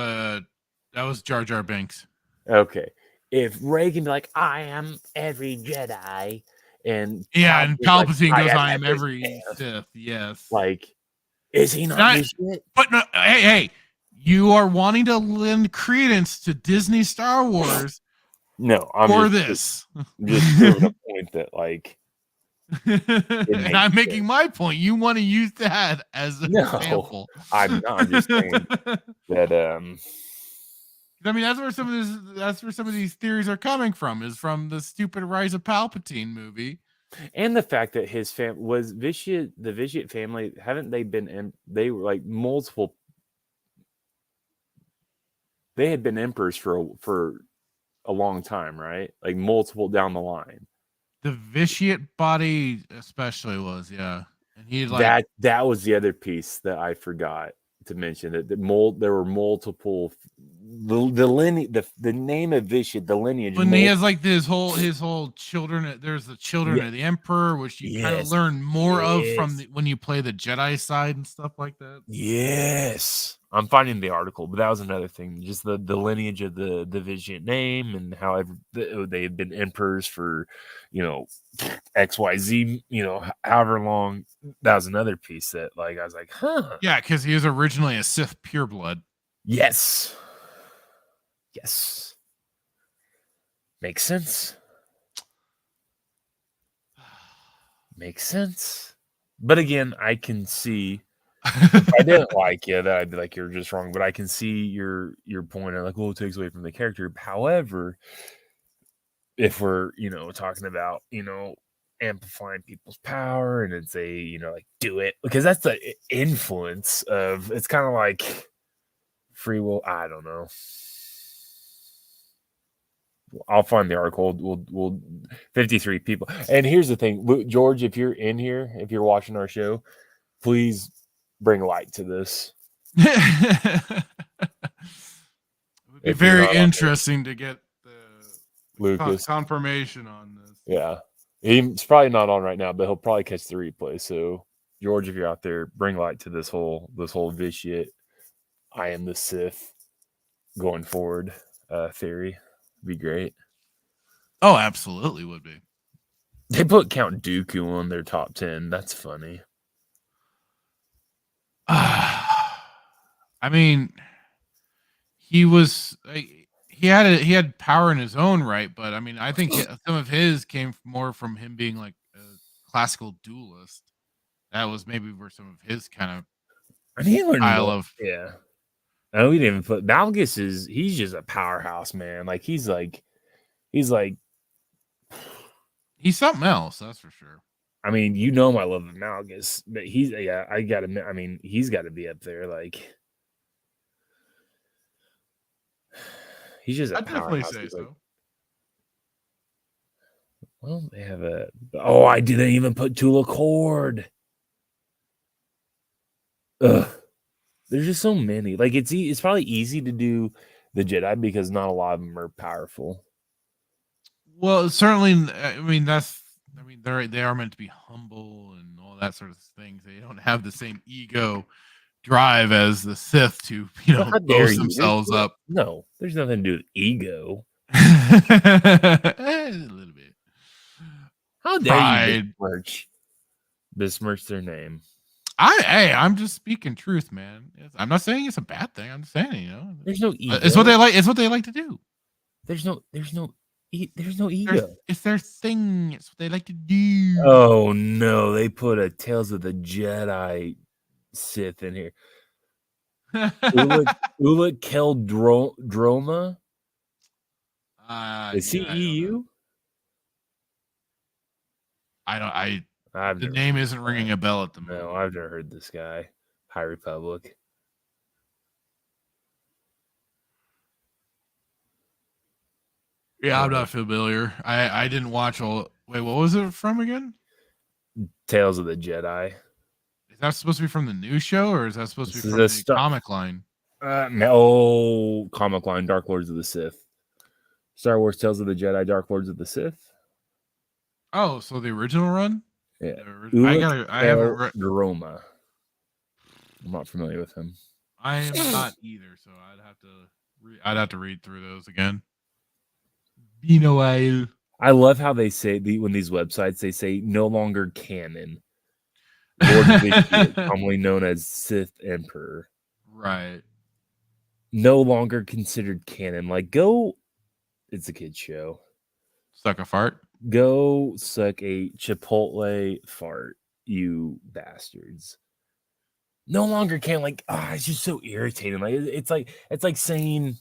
Jar Jar Binks. Okay, if Rey can be like, I am every Jedi, and Palpatine goes, I am every Sith. Yes, like, is he not this shit? But no, hey, you are wanting to lend credence to Disney Star Wars. No, I'm just proving a point that like. And I'm making my point. You want to use that as an example. I'm not. I'm just saying that I mean, that's where some of these theories are coming from, is from the stupid Rise of Palpatine movie. And the fact that his family was Vitiate, the Vitiate family, haven't they been they were like multiple, they had been emperors for a long time, right? Like multiple down the line. The Vitiate body especially was, yeah. And he like that was the other piece that I forgot to mention, that there were multiple the name of Vitiate, the lineage. When he has like his whole children, there's the children of the Emperor, which you kind of learn more of from when you play the Jedi side and stuff like that. Yes. I'm finding the article, but that was another thing. Just the lineage of the Vitiate name and how they had been emperors for, XYZ, however long. That was another piece that, like, I was like, huh. Yeah, because he was originally a Sith pureblood. Yes. Makes sense. Makes sense. But again, I can see. If I didn't like you, that I'd be like, you're just wrong. But I can see your point of like, well, it takes away from the character. However, if we're talking about amplifying people's power, and it's like do it, because that's the influence of, it's kind of like free will. I don't know. I'll find the article. We'll 53 people. And here's the thing, George, if you're in here, if you're watching our show, please bring light to this. It would be very interesting to get the Lucas confirmation on this. Yeah, he's probably not on right now, but he'll probably catch the replay. So, George, if you're out there, bring light to this whole Vitiate, I am the Sith going forward theory. Be great. Oh, absolutely would be. They put Count Dooku on their top 10. That's funny. I mean, he had power in his own right, but I mean, I think some of his came more from him being like a classical duelist. That was maybe where some of his kind of style of. Yeah. No, we didn't even put Malgus he's just a powerhouse, man. Like he's something else, that's for sure. I mean, my love of Malgus, but he's got to be up there. Like, he's just a powerhouse. I'd definitely say so. Well, they have I didn't even put Tula Cord. Ugh. There's just so many. Like it's probably easy to do the Jedi because not a lot of them are powerful. Well, certainly. I mean, they are meant to be humble and all that sort of things. They don't have the same ego drive as the Sith to How dare boast you? themselves up. No, there's nothing to do with ego. A little bit. How dare you besmirch their name? I'm just speaking truth, man. I'm not saying it's a bad thing. I'm just saying, there's no ego. It's what they like. It's what they like to do. There's no ego. It's their thing. It's what they like to do. Oh no, they put a Tales of the Jedi Sith in here. Ula Keldroma. Is he EU? The name isn't ringing a bell at the moment. No, I've never heard this guy. High Republic. Yeah, I'm not familiar. I didn't watch all. Wait, what was it from again? Tales of the Jedi. Is that supposed to be from the new show, or is that supposed to be from the comic line? No, comic line. Dark Lords of the Sith. Star Wars Tales of the Jedi. Dark Lords of the Sith. Oh, so the original run? Yeah. I haven't read Roma. I'm not familiar with him. I am not either, so I'd have to read through those again. Been a while. I love how they say when these websites they say no longer canon. Lord Vitiate, commonly known as Sith Emperor. Right. No longer considered canon. Like it's a kid's show. Suck a fart. Go suck a Chipotle fart, you bastards. No longer can it's just so irritating. Like it's like saying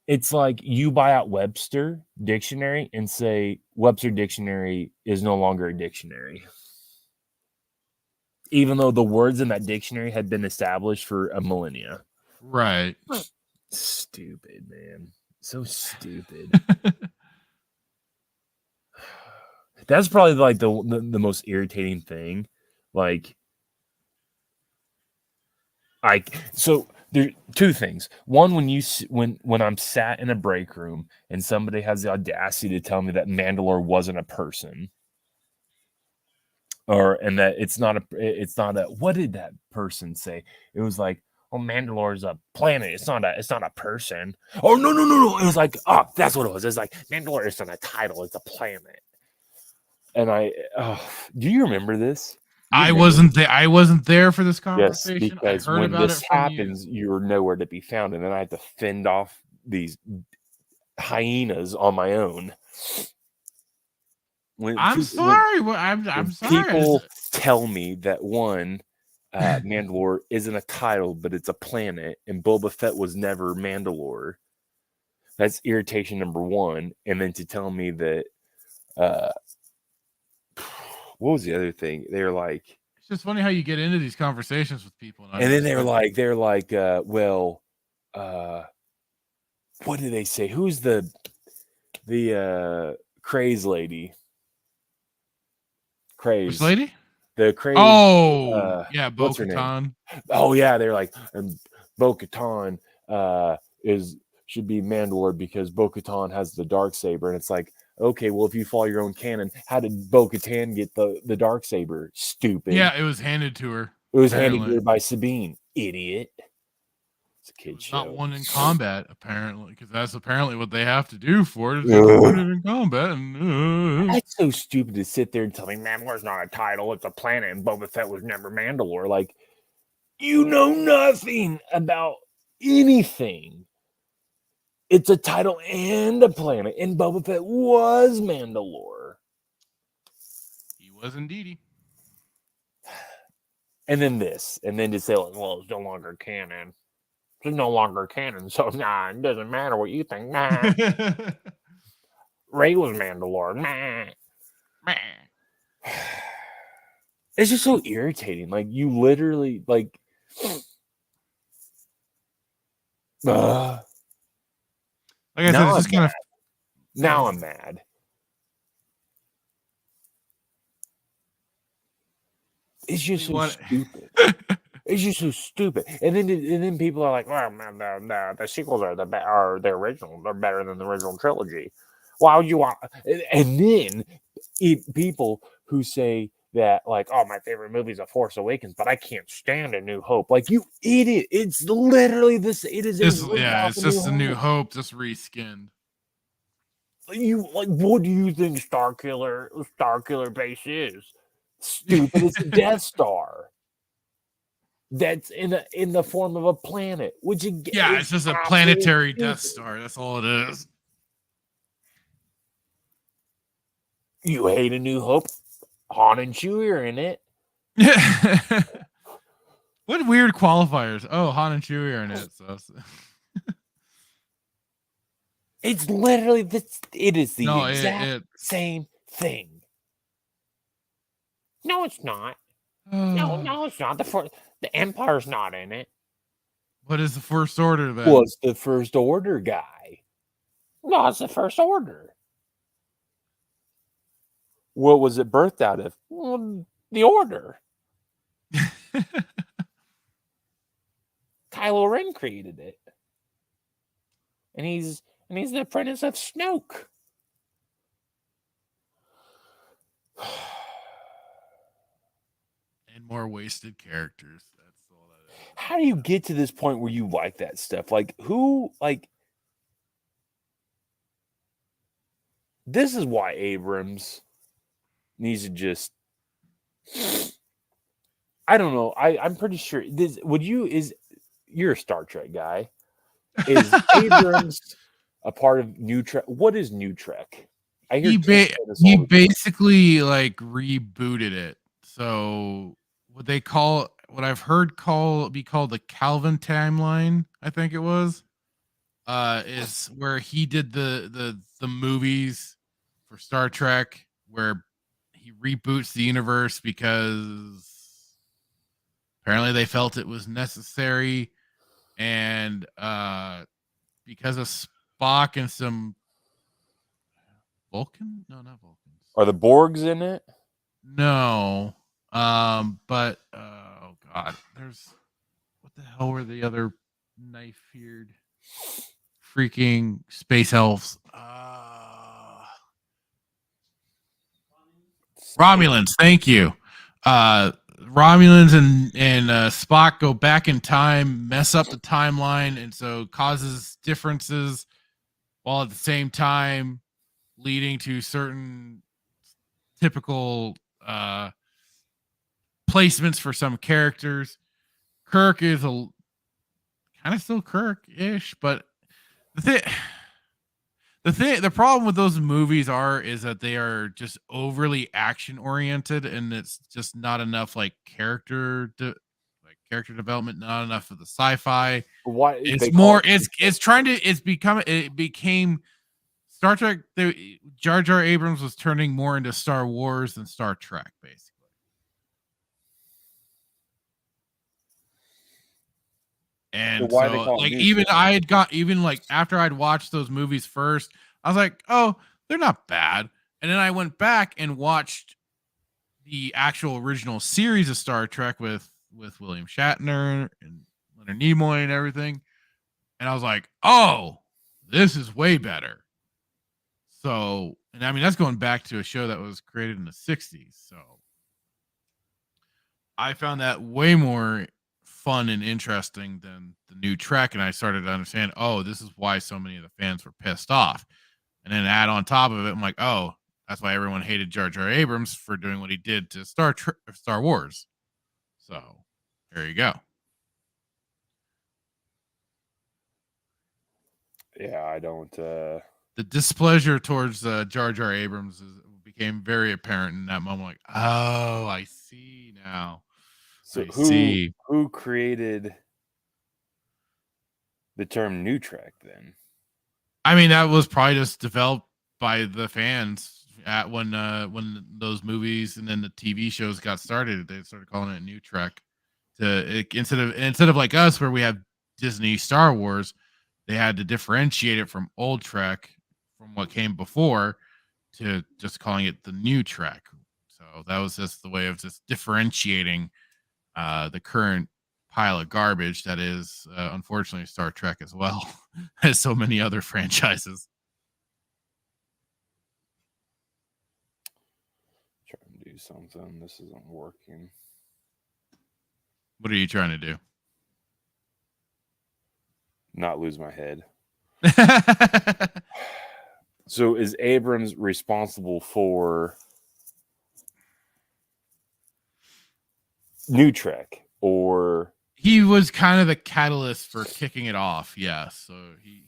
it's like you buy out Webster Dictionary and say Webster Dictionary is no longer a dictionary. Even though the words in that dictionary had been established for a millennia. Right. Stupid, man. So stupid. That's probably like the most irritating thing. So there are two things. One, when I'm sat in a break room and somebody has the audacity to tell me that Mandalore wasn't a person, and that it's not a what did that person say? It was like, oh, Mandalore is a planet. It's not a person. Oh no. It was like, oh, that's what it was. It's like Mandalore isn't a title. It's a planet. And do you remember this? I wasn't there for this conversation. Yes, because when this happens, you're nowhere to be found, and then I had to fend off these hyenas on my own. I'm sorry. People tell me that Mandalore isn't a title, but it's a planet, and Boba Fett was never Mandalore. That's irritation number one. And then to tell me that, what was the other thing? They're like, it's just funny how you get into these conversations with people, and then they're like, what do they say? Who's the craze lady? Craze. Which lady? The craze. Oh, yeah, Bo-Katan. Oh yeah, they're like, Bo-Katan should be Mandalore because Bo-Katan has the Darksaber, and it's like, okay, well, if you follow your own canon, how did Bo-Katan get the Darksaber? Stupid. Yeah, it was handed to her. It was handed to her by Sabine. Idiot. It's a kid show. Not one in combat, apparently, because that's apparently what they have to do for it. Is put it in combat. That's so stupid to sit there and tell me Mandalore's not a title, it's a planet, and Boba Fett was never Mandalore. Like, you know nothing about anything. It's a title and a planet, and Boba Fett was Mandalore. He was indeed. And then to say, well, it's no longer canon. It's no longer canon, so it doesn't matter what you think. Nah. Rey was Mandalore. Nah. It's just so irritating. Like, you literally, like... Like I said, it's just kind of... Now I'm mad. It's just so stupid. It's just so stupid. And then people are like, "Well, man, the sequels are the original. They're better than the original trilogy." Why would you want? And then people who say that, like, "Oh, my favorite movie is A Force Awakens, but I can't stand A New Hope." Like, you idiot! It's literally this. It is It's just a New Hope, just reskinned. What do you think Starkiller Base is? Stupid! It's a Death Star. That's in the form of a planet, which it's just a planetary Death Star. That's all it is. You hate A New Hope? Han and Chewie are in it. What weird qualifiers? Oh, Han and Chewie are in it. So. It's literally this. It is the exact same thing. No, it's not. No, it's not. The Empire's not in it. What is the First Order then? What's the First Order guy? No, it's the First Order. What was it birthed out of? Well, the Order. Kylo Ren created it, and he's the apprentice of Snoke. And more wasted characters. That's all that is. How do you get to this point where you like that stuff? Like, who, like, this is why Abrams needs to just, I don't know. I'm pretty sure this, you're a Star Trek guy. Is Abrams a part of New Trek? What is New Trek? I hear he basically like rebooted it. So what I've heard be called the Calvin timeline, I think it was, is where he did the movies for Star Trek, where he reboots the universe because apparently they felt it was necessary, and because of Spock and some Vulcan? No, not Vulcans. Are the Borgs in it? No. But oh god, there's what the hell were the other knife-eared freaking space elves? Romulans, thank you. Romulans and Spock go back in time, mess up the timeline, and so causes differences, while at the same time leading to certain typical placements for some characters. Kirk is a kind of still Kirk-ish, but the problem with those movies is that they are just overly action oriented, and it's just not enough like character development, not enough of the sci-fi. Why it's more it became Star Trek. Jar Jar Abrams was turning more into Star Wars than Star Trek, basically. And so, like, even like after I'd watched those movies first, I was like, oh, they're not bad. And then I went back and watched the actual original series of Star Trek with William Shatner and Leonard Nimoy and everything. And I was like, oh, this is way better. So, and I mean, that's going back to a show that was created in the 60s. So I found that way more fun and interesting than the new Trek, and I started to understand, oh, this is why so many of the fans were pissed off. And then add on top of it, I'm like, oh, that's why everyone hated Jar Jar Abrams for doing what he did to Star Wars. So there you go. Yeah, I don't. The displeasure towards Jar Jar Abrams became very apparent in that moment. Like, oh, I see now. So who created the term New Trek then? I mean, that was probably just developed by the fans when those movies and then the TV shows got started. They started calling it New Trek. Instead of like us where we have Disney Star Wars, they had to differentiate it from old Trek, from what came before, to just calling it the New Trek. So that was just the way of just differentiating the current pile of garbage that is, unfortunately, Star Trek as well as so many other franchises. Trying to do something. This isn't working. What are you trying to do? Not lose my head. So is Abrams responsible for New Trek, or he was kind of the catalyst for kicking it off? Yes. So he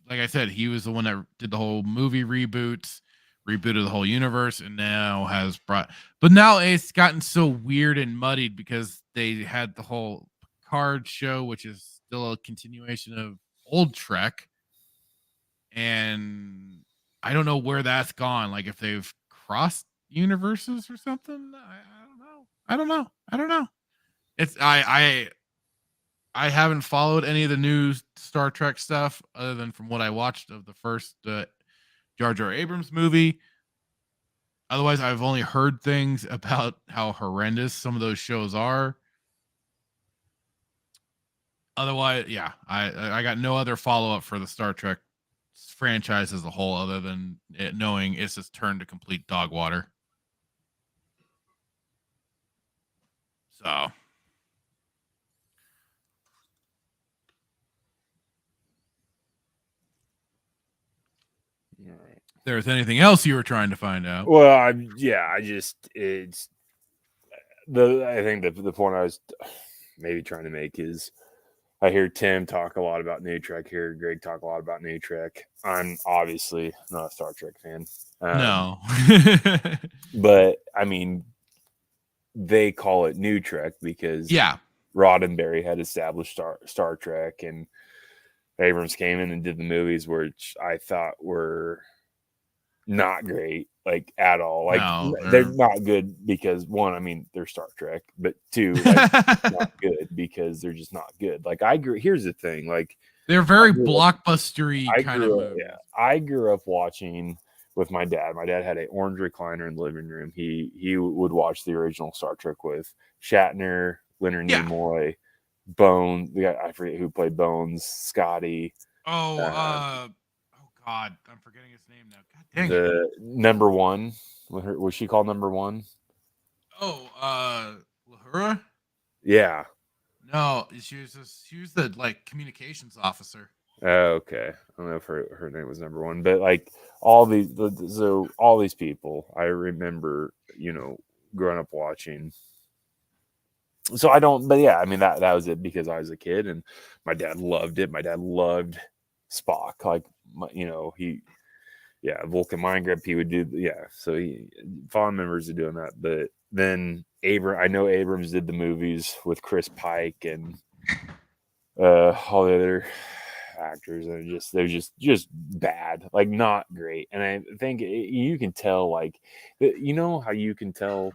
like I said, he was the one that did the whole movie rebooted the whole universe, and now has brought. But now it's gotten so weird and muddied because they had the whole Picard show, which is still a continuation of old Trek, and I don't know where that's gone. Like if they've crossed universes or something. I don't know. It's I haven't followed any of the new Star Trek stuff other than from what I watched of the first Jar Jar Abrams movie. Otherwise, I've only heard things about how horrendous some of those shows are. Otherwise, yeah, I got no other follow up for the Star Trek franchise as a whole, other than it knowing it's just turned to complete dog water. So, All right. If there's anything else you were trying to find out? Well, I think the point I was maybe trying to make is I hear Tim talk a lot about New Trek. Hear Greg talk a lot about New Trek. I'm obviously not a Star Trek fan. No. But I mean, they call it New Trek because Roddenberry had established Star Trek, and Abrams came in and did the movies, which I thought were not great, like at all. Like they're not good because one, I mean, they're Star Trek, but two, like, not good because they're just not good. Like here's the thing, like they're very blockbustery kind of movies. Yeah, I grew up watching with my dad. My dad had an orange recliner in the living room. He would watch the original Star Trek with Shatner, Leonard Nimoy, Bones. The guy I forget who played Bones, Scotty. God, I'm forgetting his name now. God dang it. Number one. Was she called Number One? Lahura? Yeah. No, she was the like communications officer. Oh, okay. I don't know if her name was Number One, but like all these people, I remember, growing up watching. So I don't, but yeah, I mean that was it because I was a kid and my dad loved it. My dad loved Spock, like Vulcan Mind Grip. He would do, so fond memories of doing that. But then I know Abrams did the movies with Chris Pike and all the other actors, and they're just bad, like not great. And I think you can tell, like, how you can tell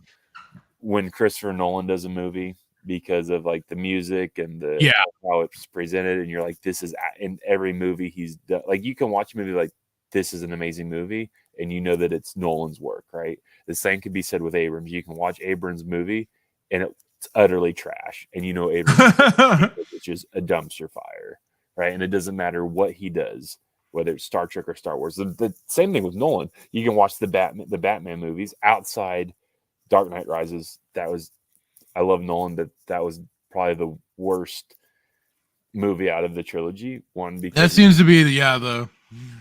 when Christopher Nolan does a movie because of like the music and how it's presented, and you're like, this is in every movie he's done. Like you can watch a movie like this is an amazing movie, and you know that it's Nolan's work, right? The same could be said with Abrams. You can watch Abrams' movie and it's utterly trash, and Abrams which is a dumpster fire, right? And it doesn't matter what he does, whether it's Star Trek or Star Wars. The same thing with Nolan. You can watch the Batman movies outside Dark Knight Rises. I love Nolan, but that was probably the worst movie out of the trilogy. One, because that seems to be the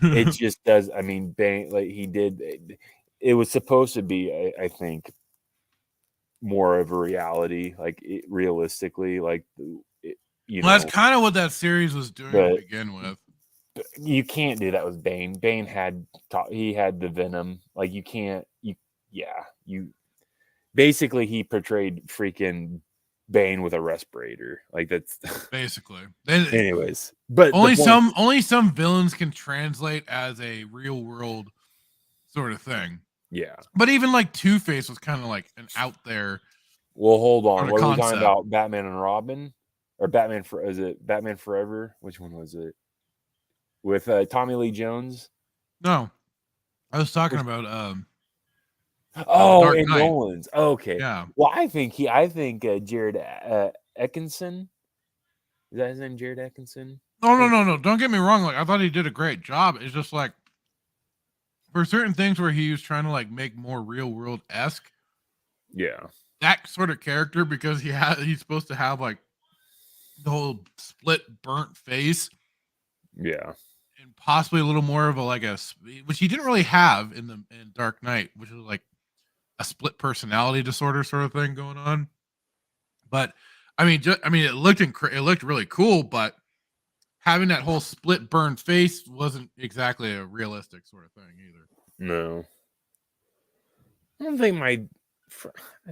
it just does. I mean, Bane, like he did. It was supposed to be, I think, more of a reality, like realistically, like that's kind of what that series was doing to begin with. You can't do that with Bane. Bane had the venom. Like you can't. Basically, he portrayed freaking Bane with a respirator. Like that's basically. Anyways, but only some villains can translate as a real world sort of thing. Yeah, but even like Two-Face was kind of like an out there. Well, hold on. What are we talking about? Batman and Robin, or Batman is it Batman Forever? Which one was it? With Tommy Lee Jones? No, I was talking about and Nolan's. Okay. Yeah. Well, I think Jared Atkinson Is that his name, Jared Atkinson? No. Don't get me wrong. Like, I thought he did a great job. It's just like for certain things where he was trying to like make more real world esque. Yeah. That sort of character, because he's supposed to have like the whole split burnt face. Yeah. And possibly a little more of a which he didn't really have in Dark Knight, which was like a split personality disorder sort of thing going on. But I mean, it looked really cool, but having that whole split burned face wasn't exactly a realistic sort of thing either. No. I don't think I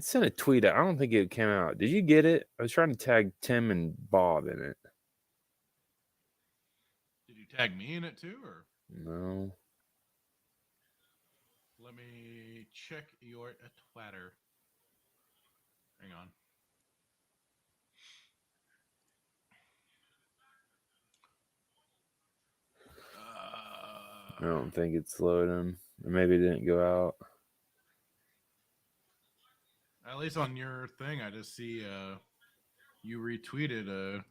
sent a tweet out. I don't think it came out. Did you get it? I was trying to tag Tim and Bob in it. Did you tag me in it too, or no? Let me check your Twitter. Hang on. I don't think it's loading. Or maybe it didn't go out. At least on your thing, I just see you retweeted the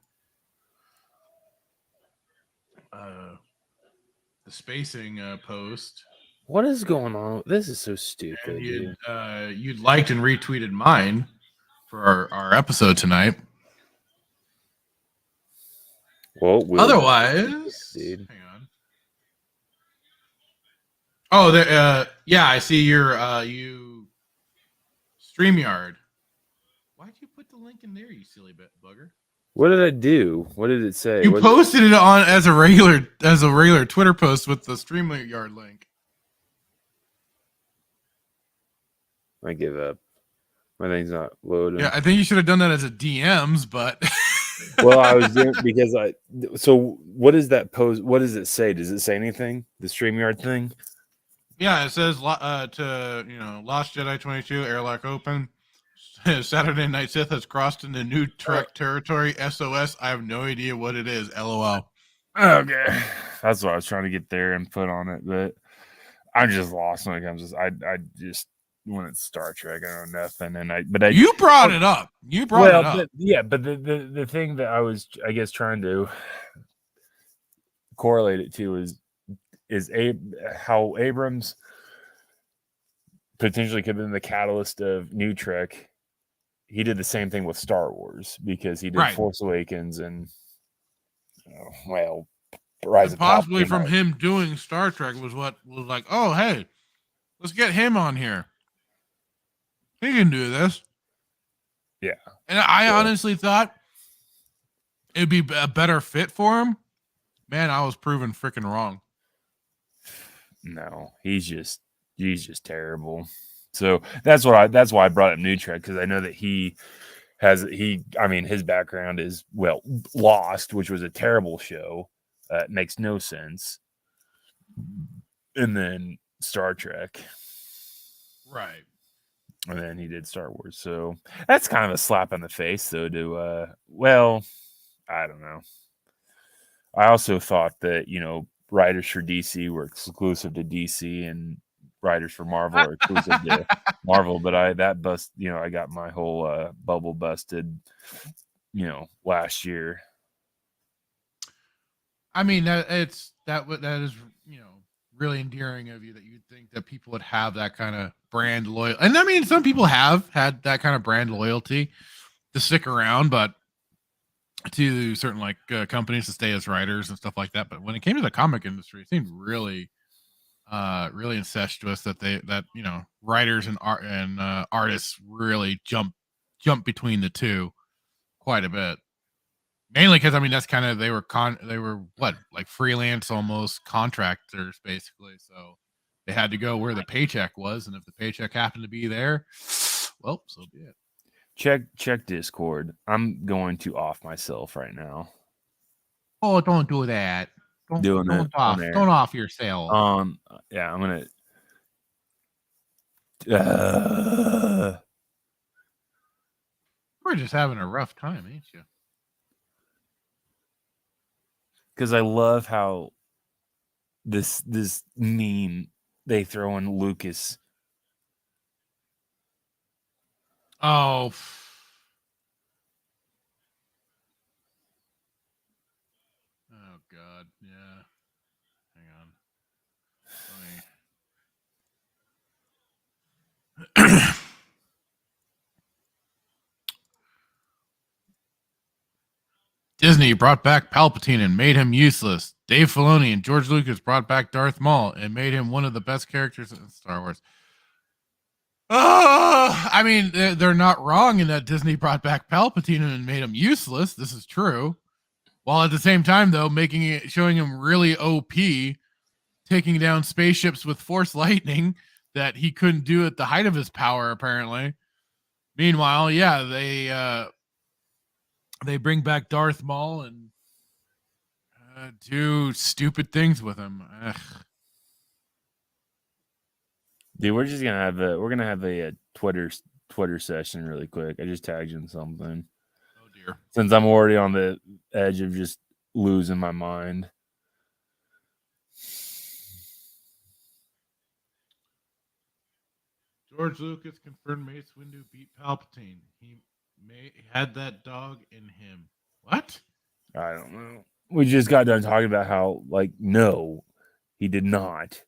spacing post. What is going on? This is so stupid. And you'd liked and retweeted mine for our episode tonight. Well, otherwise, dude. Hang on. Oh, yeah, I see your you StreamYard. Why'd you put the link in there, you silly bugger? What did I do? What did it say? You posted it on as a regular Twitter post with the StreamYard link. I give up. My thing's not loading. Yeah, I think you should have done that as a DMs, but well, I was doing because so what is that post? What does it say? Does it say anything? The StreamYard thing? Yeah, it says to Lost Jedi 22 airlock open. Saturday Night Sith has crossed into new Trek territory. SOS. I have no idea what it is. LOL. Okay, that's what I was trying to get their input on it, but I'm just lost when it comes to. I just when it's Star Trek, I know nothing, and you brought it up. You brought it up. But the thing that I was, I guess, trying to correlate it to is how Abrams potentially could have been the catalyst of new Trek. He did the same thing with Star Wars because he did Force Awakens and Rise of possibly from him doing Star Trek was what was like, oh hey, let's get him on here. He can do this. Yeah. And I honestly thought it'd be a better fit for him. Man, I was proven freaking wrong. No, he's just terrible. So that's why I brought up New Trek, because I know that his background is Lost, which was a terrible show. It makes no sense. And then Star Trek. Right. And then he did Star Wars. So that's kind of a slap in the face, though, I don't know. I also thought that, writers for DC were exclusive to DC and writers for Marvel are exclusive to Marvel, but I got my whole bubble busted, last year. I mean, that is really endearing of you, that you'd think that people would have that kind of brand loyalty. And I mean, some people have had that kind of brand loyalty to stick around, but to certain companies to stay as writers and stuff like that. But when it came to the comic industry, it seemed really incestuous that writers and artists really jump between the two quite a bit. Mainly because that's kind of they were freelance almost contractors basically, so they had to go where the paycheck was, and if the paycheck happened to be there, well, so be it. Check Discord. I'm going to off myself right now. Oh, don't do that. Don't off yourself. Yeah, I'm gonna. We're just having a rough time, ain't you? Because I love how this meme they throw in Lucas. Oh. Disney brought back Palpatine and made him useless. Dave Filoni and George Lucas brought back Darth Maul and made him one of the best characters in Star Wars. I mean, they're not wrong in that Disney brought back Palpatine and made him useless. This is true. While at the same time, though, showing him really OP, taking down spaceships with Force lightning that he couldn't do at the height of his power, apparently. Meanwhile, yeah, they bring back Darth Maul and do stupid things with him. Ugh. Dude, we're gonna have a Twitter session really quick. I just tagged you in something. Oh dear. Since I'm already on the edge of just losing my mind. George Lucas confirmed Mace Windu beat Palpatine. He had that dog in him. What? I don't know. We just got done talking about how, like, no, he did not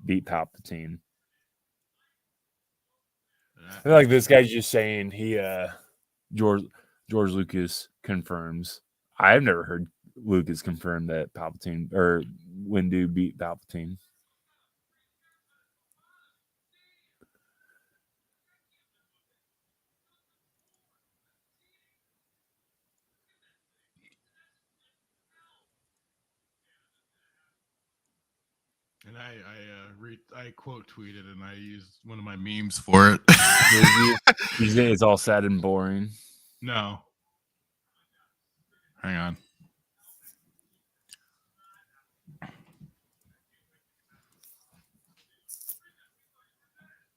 beat Palpatine. I feel like this guy's just saying George Lucas confirms. I've never heard Lucas confirm that Palpatine or Windu beat Palpatine. And I quote tweeted and I used one of my memes for it. You say it's all sad and boring. No. Hang on.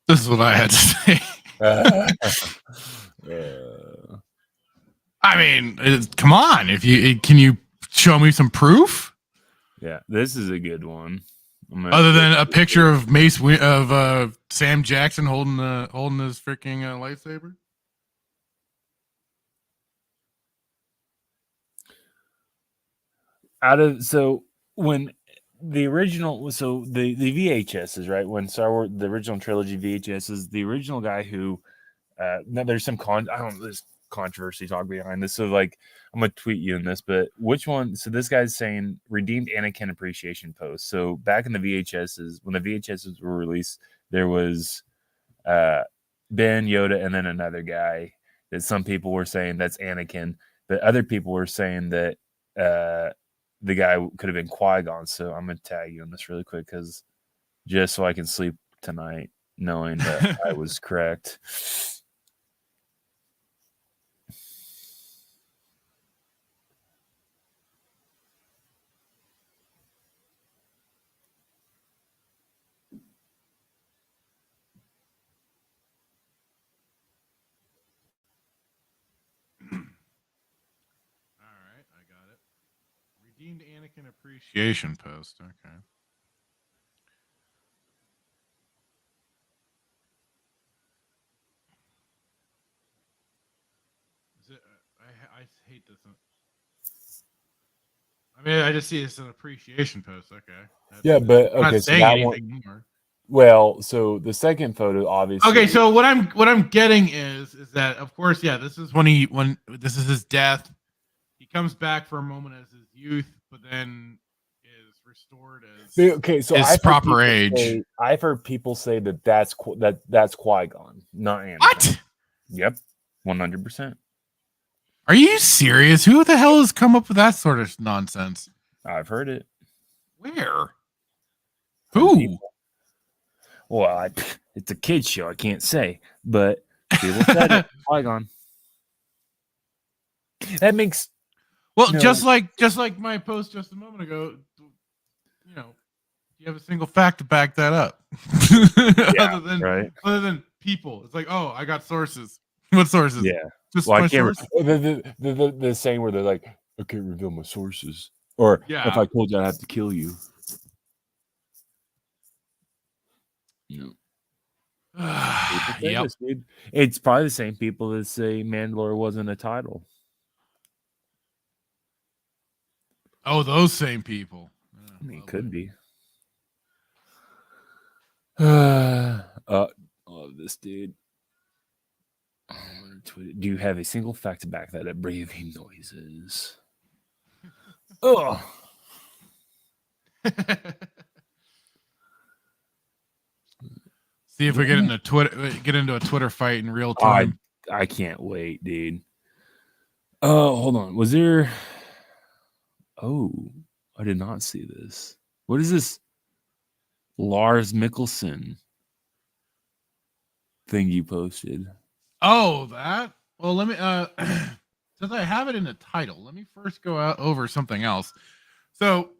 This is what I had to say. I mean, come on. Can you show me some proof? Yeah, this is a good one. Other than a picture of Sam Jackson holding his freaking lightsaber. When the original, the VHSs, right? When Star Wars, the original trilogy VHSs, the original guy who, now there's some there's controversy talk behind this. So like, I'm gonna tweet you in this, but which one? So this guy's saying redeemed Anakin appreciation post. So back in the VHSs, when the VHSs were released, there was Ben, Yoda, and then another guy that some people were saying that's Anakin, but other people were saying that the guy could have been Qui-Gon. So I'm gonna tag you on this really quick because just so I can sleep tonight knowing that I was correct. Redeemed Anakin appreciation post. Okay. Is it? I hate this. I mean, I just see it's an appreciation post. Okay. Yeah, but I'm okay, not so saying that anything one. more. Well, so the second photo, obviously. Okay, so what I'm getting is that of course, yeah, this is when this is his death. He comes back for a moment as his youth, but then is restored as his proper age. I've heard people say that's Qui-Gon, not Anakin. What? Yep, 100%. Are you serious? Who the hell has come up with that sort of nonsense? I've heard it. Where? Who? Well, it's a kid's show. I can't say, but people said it. Qui-Gon. That makes just like my post just a moment ago. You know, you have a single fact to back that up. Yeah, other than people, it's like, oh, I got sources. What sources? Yeah. Just well, my I can't. sources. The saying where they're like, I can't reveal my sources, or if I told you, I'd have to kill you. Yep. It's probably the same people that say Mandalore wasn't a title. Oh, those same people. I mean, it could be. Love this dude. Do you have a single fact to back that up? Breathing noises. Ugh. See if we get into a Twitter fight in real time. I can't wait, dude. Oh, hold on. Was there? Oh, I did not see this. What is this? Lars Mikkelsen thing you posted. Oh, that? Well, let me since I have it in the title, let me first go over something else. So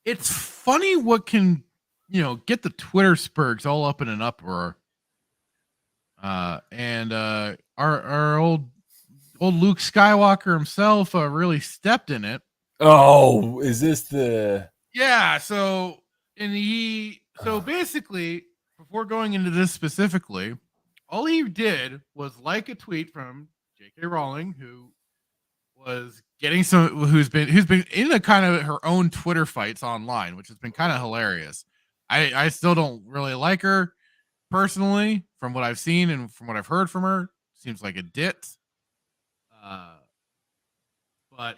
it's funny what can, get the Twitter spurgs all up in an uproar. And our old Luke Skywalker himself really stepped in it. Oh, is this the? Yeah. So basically, before going into this specifically, all he did was like a tweet from J.K. Rowling, who was getting who's been in a kind of her own Twitter fights online, which has been kind of hilarious. I still don't really like her personally, from what I've seen and from what I've heard from her. Seems like a dit. But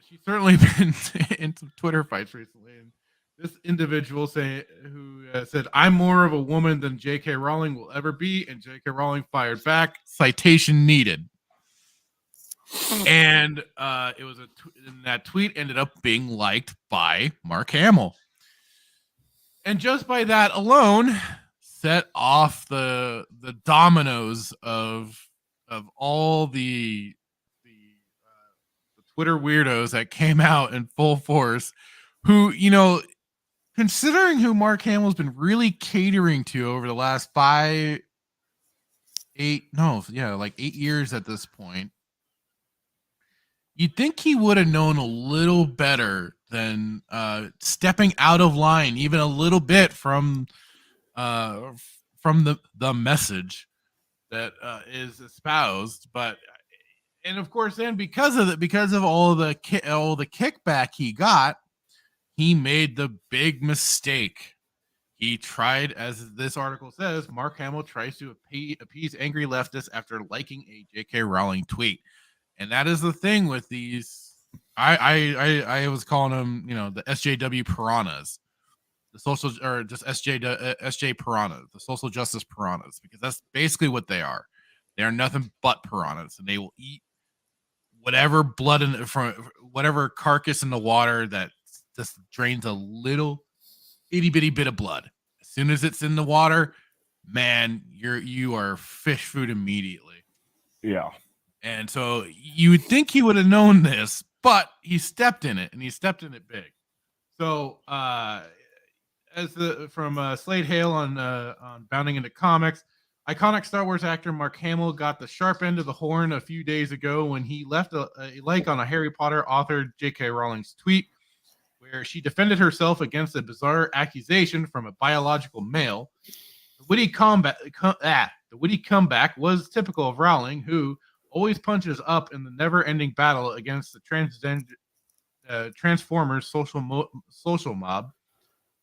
she's certainly been in some Twitter fights recently. And this individual said, "I'm more of a woman than J.K. Rowling will ever be," and J.K. Rowling fired back, "Citation needed." And it was and that tweet ended up being liked by Mark Hamill, and just by that alone, set off the dominoes of all the Twitter weirdos that came out in full force, who, considering who Mark Hamill's been really catering to over the last 8 years at this point, you'd think he would have known a little better than stepping out of line even a little bit from the message that is espoused. And of course, then because of all the kickback he got, he made the big mistake. He tried, as this article says, Mark Hamill tries to appease angry leftists after liking a J.K. Rowling tweet, and that is the thing with these. I was calling them, the SJW piranhas, the social, or just SJ piranhas, the social justice piranhas, because that's basically what they are. They are nothing but piranhas, and they will eat whatever blood from whatever carcass in the water that just drains a little itty bitty bit of blood. As soon as it's in the water, man, you are fish food immediately. Yeah. And so you would think he would have known this, but he stepped in it, and he stepped in it big. So from Slade Hale on Bounding into Comics, iconic Star Wars actor Mark Hamill got the sharp end of the horn a few days ago when he left a like on a Harry Potter author J.K. Rowling's tweet, where she defended herself against a bizarre accusation from a biological male. The witty comeback was typical of Rowling, who always punches up in the never-ending battle against the Transformers social mob.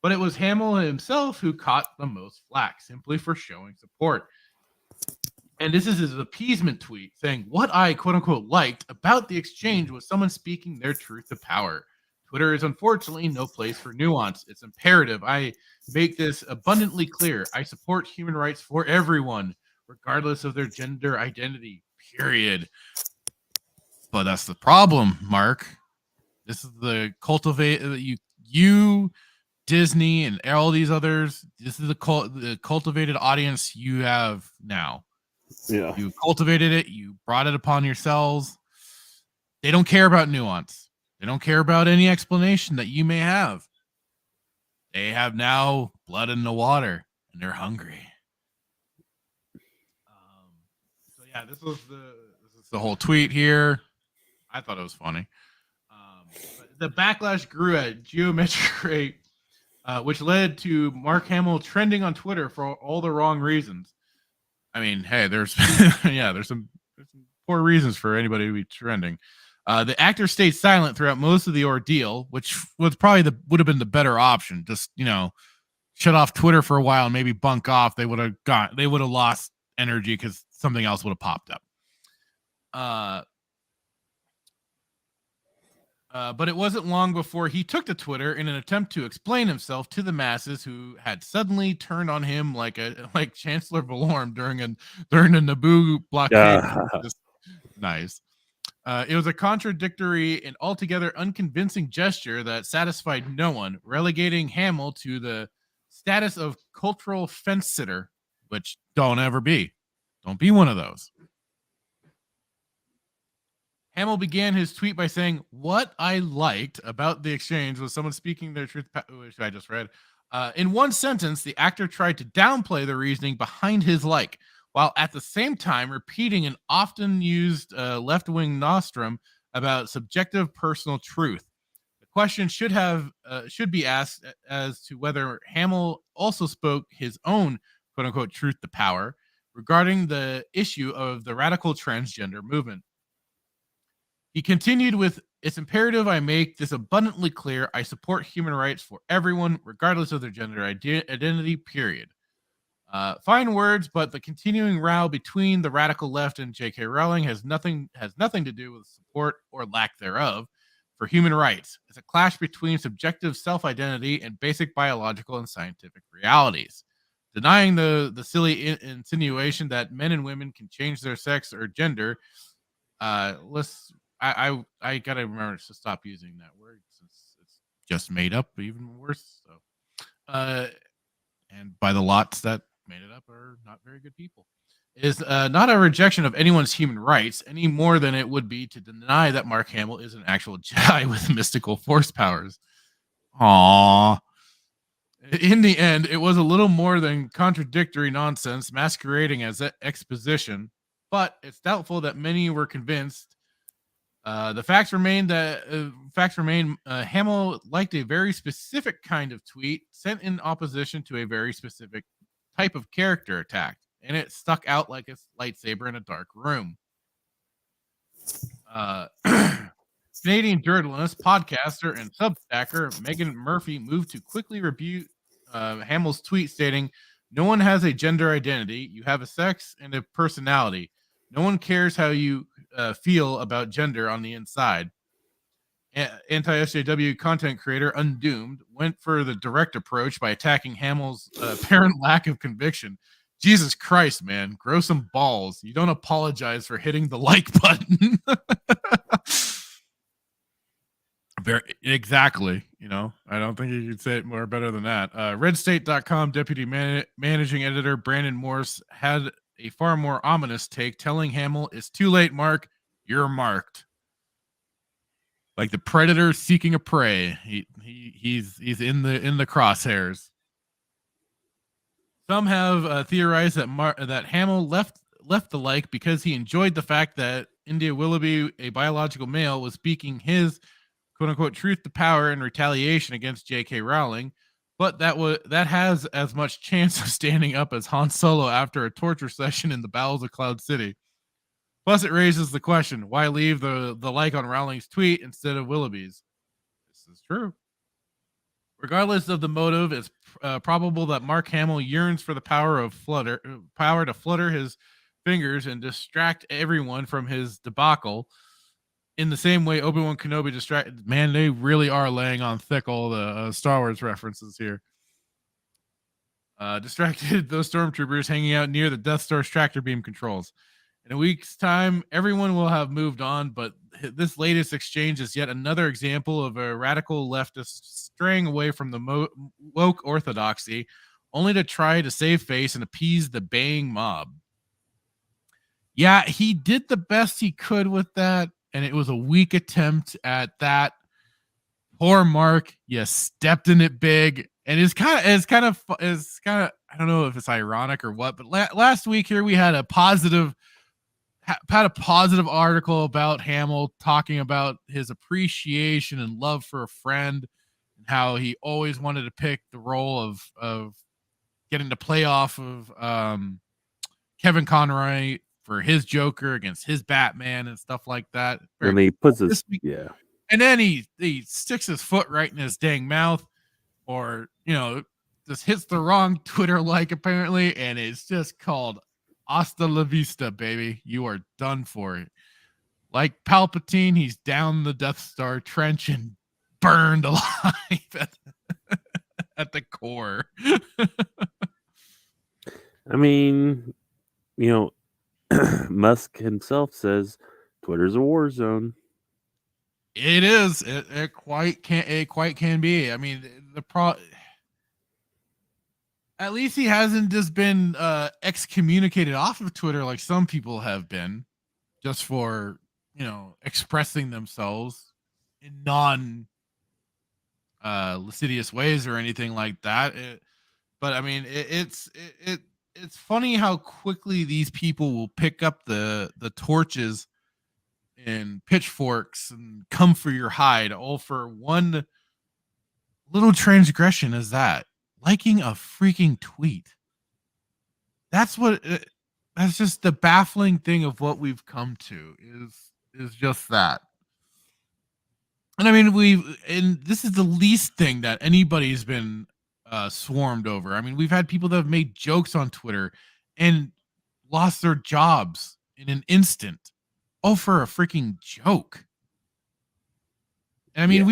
But it was Hamill himself who caught the most flack, simply for showing support. And this is his appeasement tweet, saying, "What I quote-unquote liked about the exchange was someone speaking their truth to power. Twitter is unfortunately no place for nuance. It's imperative I make this abundantly clear. I support human rights for everyone, regardless of their gender identity, period." But that's the problem, Mark. This is the you Disney and all these others. This is the cultivated audience you have now. Yeah. You cultivated it. You brought it upon yourselves. They don't care about nuance. They don't care about any explanation that you may have. They have now blood in the water, and they're hungry. So yeah, this is the whole tweet here. I thought it was funny. The backlash grew at geometric rate, which led to Mark Hamill trending on Twitter for all the wrong reasons. I mean, hey, there's some poor reasons for anybody to be trending. The actor stayed silent throughout most of the ordeal, which was probably would have been the better option. Just, shut off Twitter for a while and maybe bunk off. They would have lost energy because something else would have popped up. But it wasn't long before he took to Twitter in an attempt to explain himself to the masses who had suddenly turned on him like Chancellor Valorum during the Naboo blockade. Nice. It was a contradictory and altogether unconvincing gesture that satisfied no one, relegating Hamill to the status of cultural fence sitter, which don't ever be. Don't be one of those. Hamill began his tweet by saying, "What I liked about the exchange was someone speaking their truth," which I just read. In one sentence, the actor tried to downplay the reasoning behind his like, while at the same time repeating an often used left-wing nostrum about subjective personal truth. The question should be asked as to whether Hamill also spoke his own quote-unquote truth to power regarding the issue of the radical transgender movement. He continued with, "It's imperative I make this abundantly clear. I support human rights for everyone, regardless of their gender identity, period." Fine words, but the continuing row between the radical left and J.K. Rowling has nothing to do with support or lack thereof for human rights. It's a clash between subjective self-identity and basic biological and scientific realities. Denying the silly insinuation that men and women can change their sex or gender. I gotta remember to stop using that word since it's just made up, even worse. So, and by the lots that made it up are not very good people. Is not a rejection of anyone's human rights any more than it would be to deny that Mark Hamill is an actual Jedi with mystical force powers. Aww. In the end, it was a little more than contradictory nonsense masquerading as exposition, but it's doubtful that many were convinced. The facts remain Hamill liked a very specific kind of tweet sent in opposition to a very specific type of character attack, and it stuck out like a lightsaber in a dark room. Canadian journalist, podcaster, and Substacker Megan Murphy moved to quickly rebuke Hamill's tweet, stating, "No one has a gender identity. You have a sex and a personality. No one cares how you feel about gender on the inside." Anti-SJW content creator Undoomed went for the direct approach by attacking Hamill's apparent lack of conviction. Jesus Christ, man, grow some balls. You don't apologize for hitting the like button. Exactly. You know, I don't think you could say it more better than that. RedState.com deputy managing editor Brandon Morse had a far more ominous take, telling Hamill, "It's too late, Mark. You're marked." Like the predator seeking a prey. He's in the crosshairs. Some have theorized that Hamill left the like because he enjoyed the fact that India Willoughby, a biological male, was speaking his quote-unquote truth to power in retaliation against J.K. Rowling, but that has as much chance of standing up as Han Solo after a torture session in the bowels of Cloud City. Plus, it raises the question, why leave the like on Rowling's tweet instead of Willoughby's? This is true. Regardless of the motive, it's probable that Mark Hamill yearns for the power to flutter his fingers and distract everyone from his debacle. In the same way Obi-Wan Kenobi distracted. Man, they really are laying on thick all the Star Wars references here. Distracted those stormtroopers hanging out near the Death Star's tractor beam controls. In a week's time, everyone will have moved on, but this latest exchange is yet another example of a radical leftist straying away from the woke orthodoxy, only to try to save face and appease the baying mob. Yeah, he did the best he could with that, and it was a weak attempt at that. Poor Mark, you stepped in it big, and it's kind of I don't know if it's ironic or what, but last week here we had a positive article about Hamill talking about his appreciation and love for a friend, and how he always wanted to pick the role of getting to play off of Kevin Conroy for his Joker against his Batman and stuff like that. And he puts his and then he sticks his foot right in his dang mouth, or just hits the wrong Twitter like apparently, and it's just called "Hasta la vista, baby. You are done for it." like Palpatine, he's down the Death Star trench and burned alive at the core. I mean, Musk himself says Twitter's a war zone. It is. It quite can be. I mean, at least he hasn't just been excommunicated off of Twitter like some people have been, just for expressing themselves in non lascivious ways or anything like that. But I mean, it's funny how quickly these people will pick up the torches and pitchforks and come for your hide, all for one little transgression as that liking a freaking tweet. That's just the baffling thing of what we've come to is just that. And I mean, and this is the least thing that anybody's been swarmed over. I mean, we've had people that have made jokes on Twitter and lost their jobs in an instant. Oh, for a freaking joke. And I mean,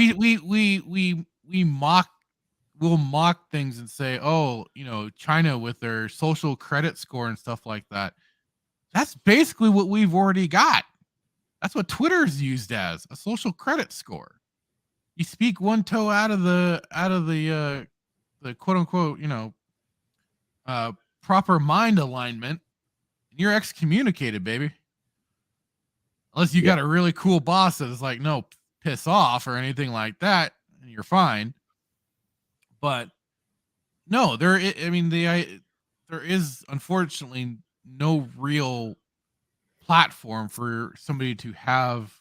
we'll mock things and say, oh, China with their social credit score and stuff like that. That's basically what we've already got. That's what Twitter's used as, a social credit score. You speak one toe out of the quote unquote, proper mind alignment, and you're excommunicated, baby. Unless you got a really cool boss that is like, no, piss off or anything like that, and you're fine. But no, there is unfortunately no real platform for somebody to have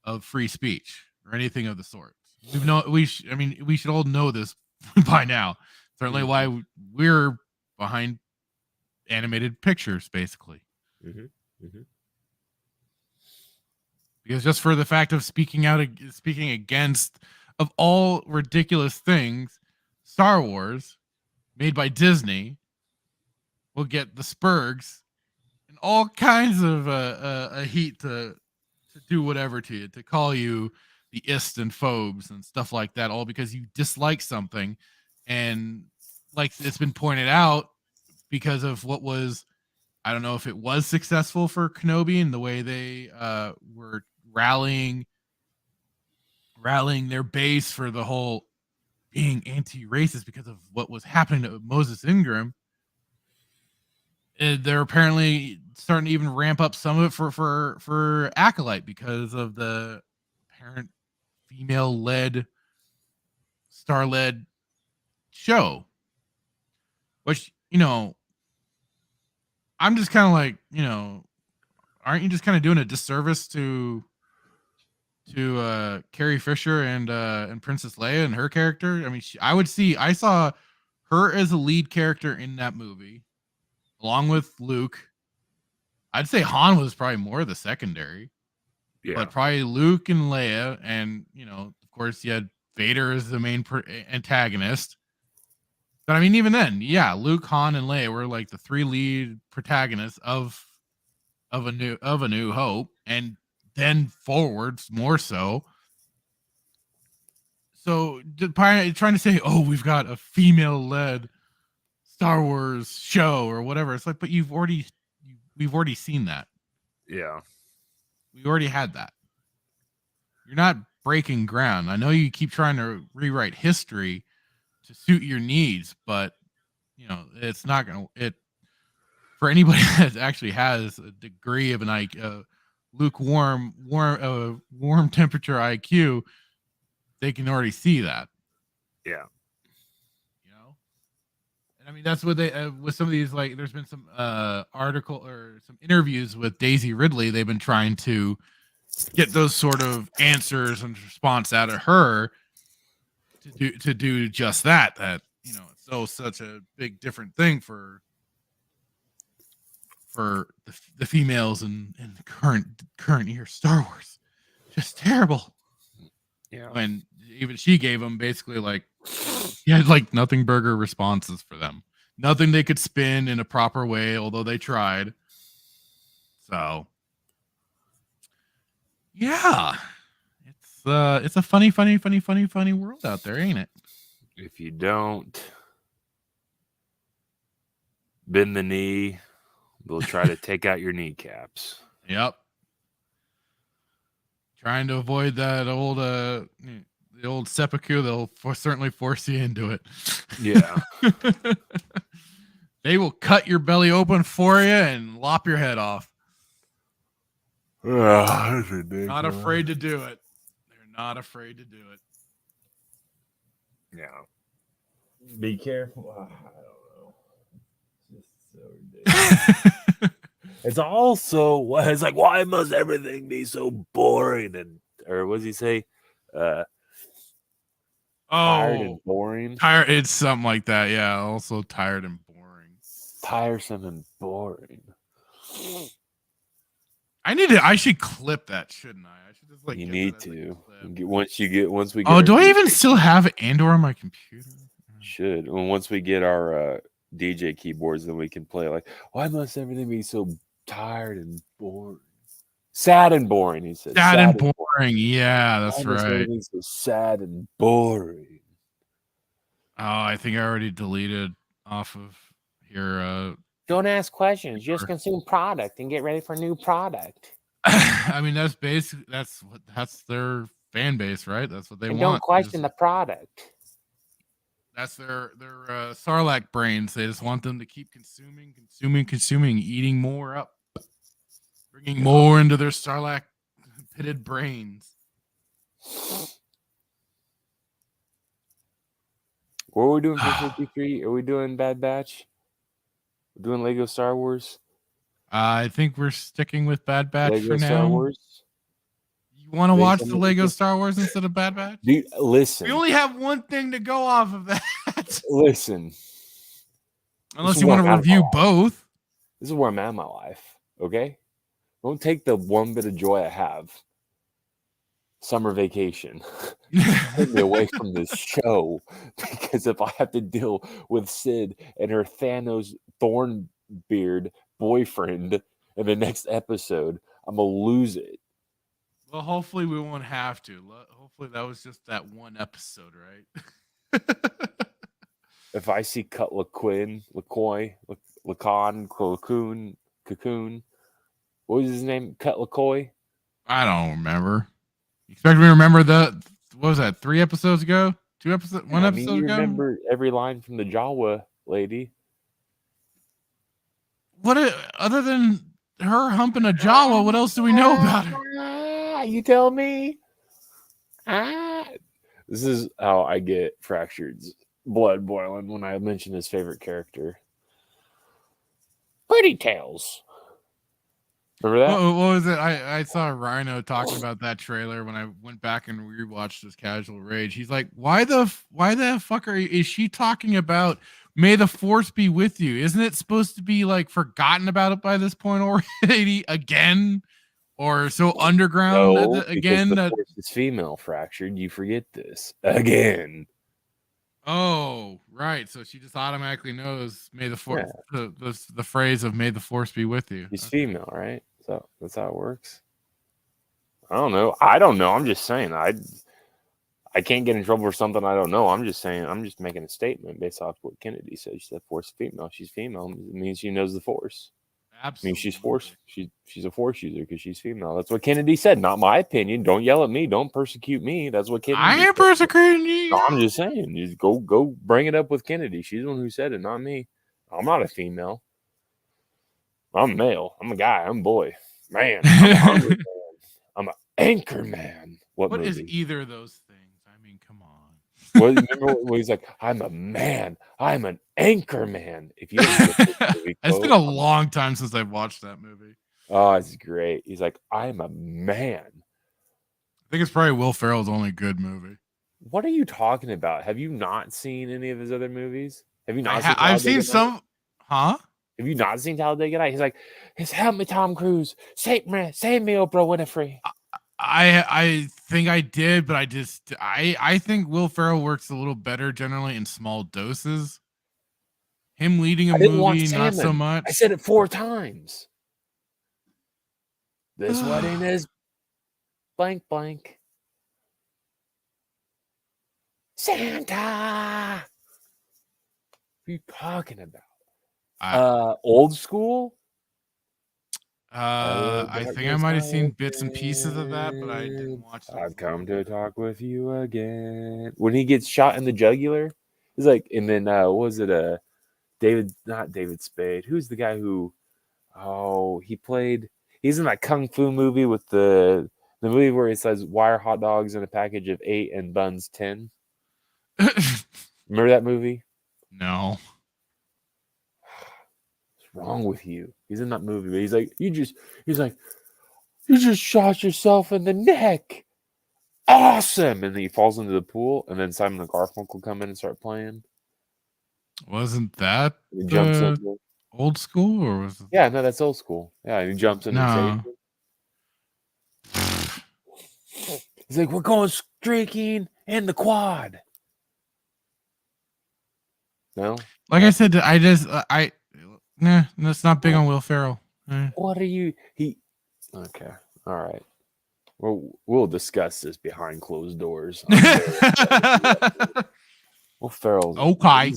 of free speech or anything of the sort. We should all know this by now. Certainly why we're behind animated pictures, basically. Because just for the fact of speaking against, of all ridiculous things, Star Wars, made by Disney, will get the Spurgs and all kinds of heat to do whatever to you, to call you the ist and phobes and stuff like that, all because you dislike something. And like it's been pointed out, because of what was, I don't know if it was successful for Kenobi and the way they were rallying their base for the whole being anti-racist because of what was happening to Moses Ingram. They're apparently starting to even ramp up some of it for Acolyte because of the apparent female-led, star-led show. Which, I'm just kind of like, aren't you just kind of doing a disservice to Carrie Fisher and Princess Leia and her character? I mean, I saw her as a lead character in that movie, along with Luke. I'd say Han was probably more the secondary, but probably Luke and Leia, and of course you had Vader as the main antagonist. But I mean, even then, Luke, Han, and Leia were like the three lead protagonists of a New Hope, and then forwards more so. So trying to say, oh, we've got a female-led Star Wars show or whatever. It's like, but we've already seen that. Yeah. We already had that. You're not breaking ground. I know you keep trying to rewrite history to suit your needs, but it's not going to, for anybody that actually has a degree of an lukewarm, warm temperature IQ, they can already see that. Yeah. And I mean, that's what they, with some of these, like, there's been some article or some interviews with Daisy Ridley. They've been trying to get those sort of answers and response out of her to do just that. That it's such a big different thing for the females in the current year Star Wars. Just terrible. Yeah. When even she gave them basically like, he had like nothing burger responses for them. Nothing they could spin in a proper way, although they tried. So Yeah. It's a funny world out there, ain't it? If you don't bend the knee, they'll try to take out your kneecaps. Yep. Trying to avoid that the old seppuku, they'll certainly force you into it. Yeah. They will cut your belly open for you and lop your head off. That's ridiculous. Not afraid to do it. They're not afraid to do it. Yeah. Be careful. I don't know. It's just so ridiculous. It's also, it's like, why must everything be so boring? Or what does he say? Tired and boring. It's something like that. Yeah. Also tired and boring. Tiresome and boring. I should clip that, shouldn't I? I should just you need to. Once we get. Oh, do I even still have Andor on my computer? Should. And once we get our DJ keyboards, then we can play like, why must everything be so tired and boring? Sad and boring, he said. Sad and boring. Yeah, that's why must right. everything so sad and boring. Oh, I think I already deleted off of here. Don't ask questions. Just consume product and get ready for new product. I mean, that's their fan base, right? That's what they want. Don't question the product. That's their Sarlacc brains. They just want them to keep consuming, eating more up, bringing more into their Sarlacc pitted brains. What are we doing for 53? Are we doing Bad Batch? We're doing Lego Star Wars? I think we're sticking with Bad Batch Lego for now. Star Wars? You want to watch the Lego Star Wars instead of Bad Batch? Dude, listen. We only have one thing to go off of that. Listen. Unless you want to review both. This is where I'm at in my life, okay? Don't take the one bit of joy I have. Summer vacation. Take me away from this show. Because if I have to deal with Sid and her Thanos Thornbeard boyfriend in the next episode, I'm going to lose it. Well, hopefully we won't have to. Hopefully that was just that one episode, right? If I see Cut Cocoon, what was his name? Cut LaCoy? I don't remember. You expect me to remember what was that, 3 episodes ago? 2 episodes? One episode you ago? remember every line from the Jawa lady. Other than her humping a Jawa, what else do we know about her? You tell me. This is how I get Fractured's blood boiling when I mention his favorite character. Pretty Tails. Remember that? What was it? I saw Rhino talking about that trailer when I went back and rewatched this Casual Rage. He's like, why the fuck is she talking about May the Force be with you? Isn't it supposed to be like forgotten about it by this point already again? Or so underground again? The Force is female, Fractured. You forget this again. Oh, right. So she just automatically knows May the Force, the phrase of May the Force be with you. She's female, right? So that's how it works. I don't know. I'm just saying. I can't get in trouble for something I don't know. I'm just saying. I'm just making a statement based off what Kennedy said. She said Force female. She's female. It means she knows the Force. Absolutely. I mean, she's Force. She's a Force user because she's female. That's what Kennedy said. Not my opinion. Don't yell at me. Don't persecute me. That's what Kennedy. I ain't persecuting you. No, I'm just saying. Just go bring it up with Kennedy. She's the one who said it, not me. I'm not a female. I'm male. I'm a guy. I'm a boy. Man. I'm a hungry man. I'm an anchor man. What is either of those things? I mean, come on. Well, remember when he's like, I'm a man. I'm an anchor man. If you It's been a long time since I've watched that movie. Oh, it's great. He's like, I'm a man. I think it's probably Will Ferrell's only good movie. What are you talking about? Have you not seen any of his other movies? Have you not? I've seen some. Huh? Have you not seen Talladega Nights? He's like, help me, Tom Cruise. Save me, Oprah Winfrey. I think I did, but I think Will Ferrell works a little better generally in small doses. Him leading a movie, not so much. I said it 4 times. This wedding is blank blank. Santa. What are you talking about? Old school? I think I might have seen bits and pieces of that, but I didn't watch it. I've come to talk with you again. When he gets shot in the jugular, he's like, and then what was it? Not David Spade. Who's the guy who? Oh, he's in that kung fu movie with the movie where it says wire hot dogs in a package of 8 and buns 10. Remember that movie? No. What's wrong with you? He's in that movie, but he's like, you just shot yourself in the neck. Awesome. And then he falls into the pool, and then Simon and Garfunkel come in and start playing. Wasn't that he jumps in old school, or was it? Yeah, no, that's old school. Yeah, he jumps in and saves him. He's like, we're going streaking in the quad. No? Like I said, that's not big on Will Ferrell. What are you? Okay. All right. We'll discuss this behind closed doors. Will Ferrell's okay.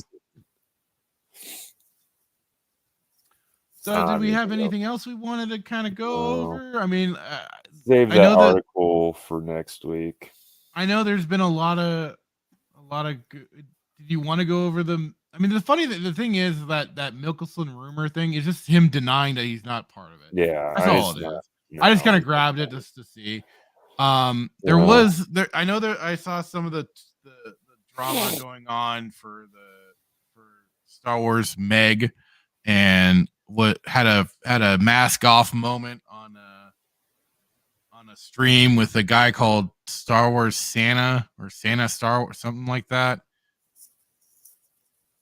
So, did we have anything else we wanted to kind of go over? I mean, save that article for next week. I know there's been a lot of. Did you want to go over them? I mean, the thing is that Mickelson rumor thing is just him denying that he's not part of it. Yeah, that's all it is. I just kind of grabbed it just to see. I know that I saw some of the drama going on for Star Wars Meg, and what had a mask off moment on a stream with a guy called Star Wars Santa or Santa Star Wars, something like that.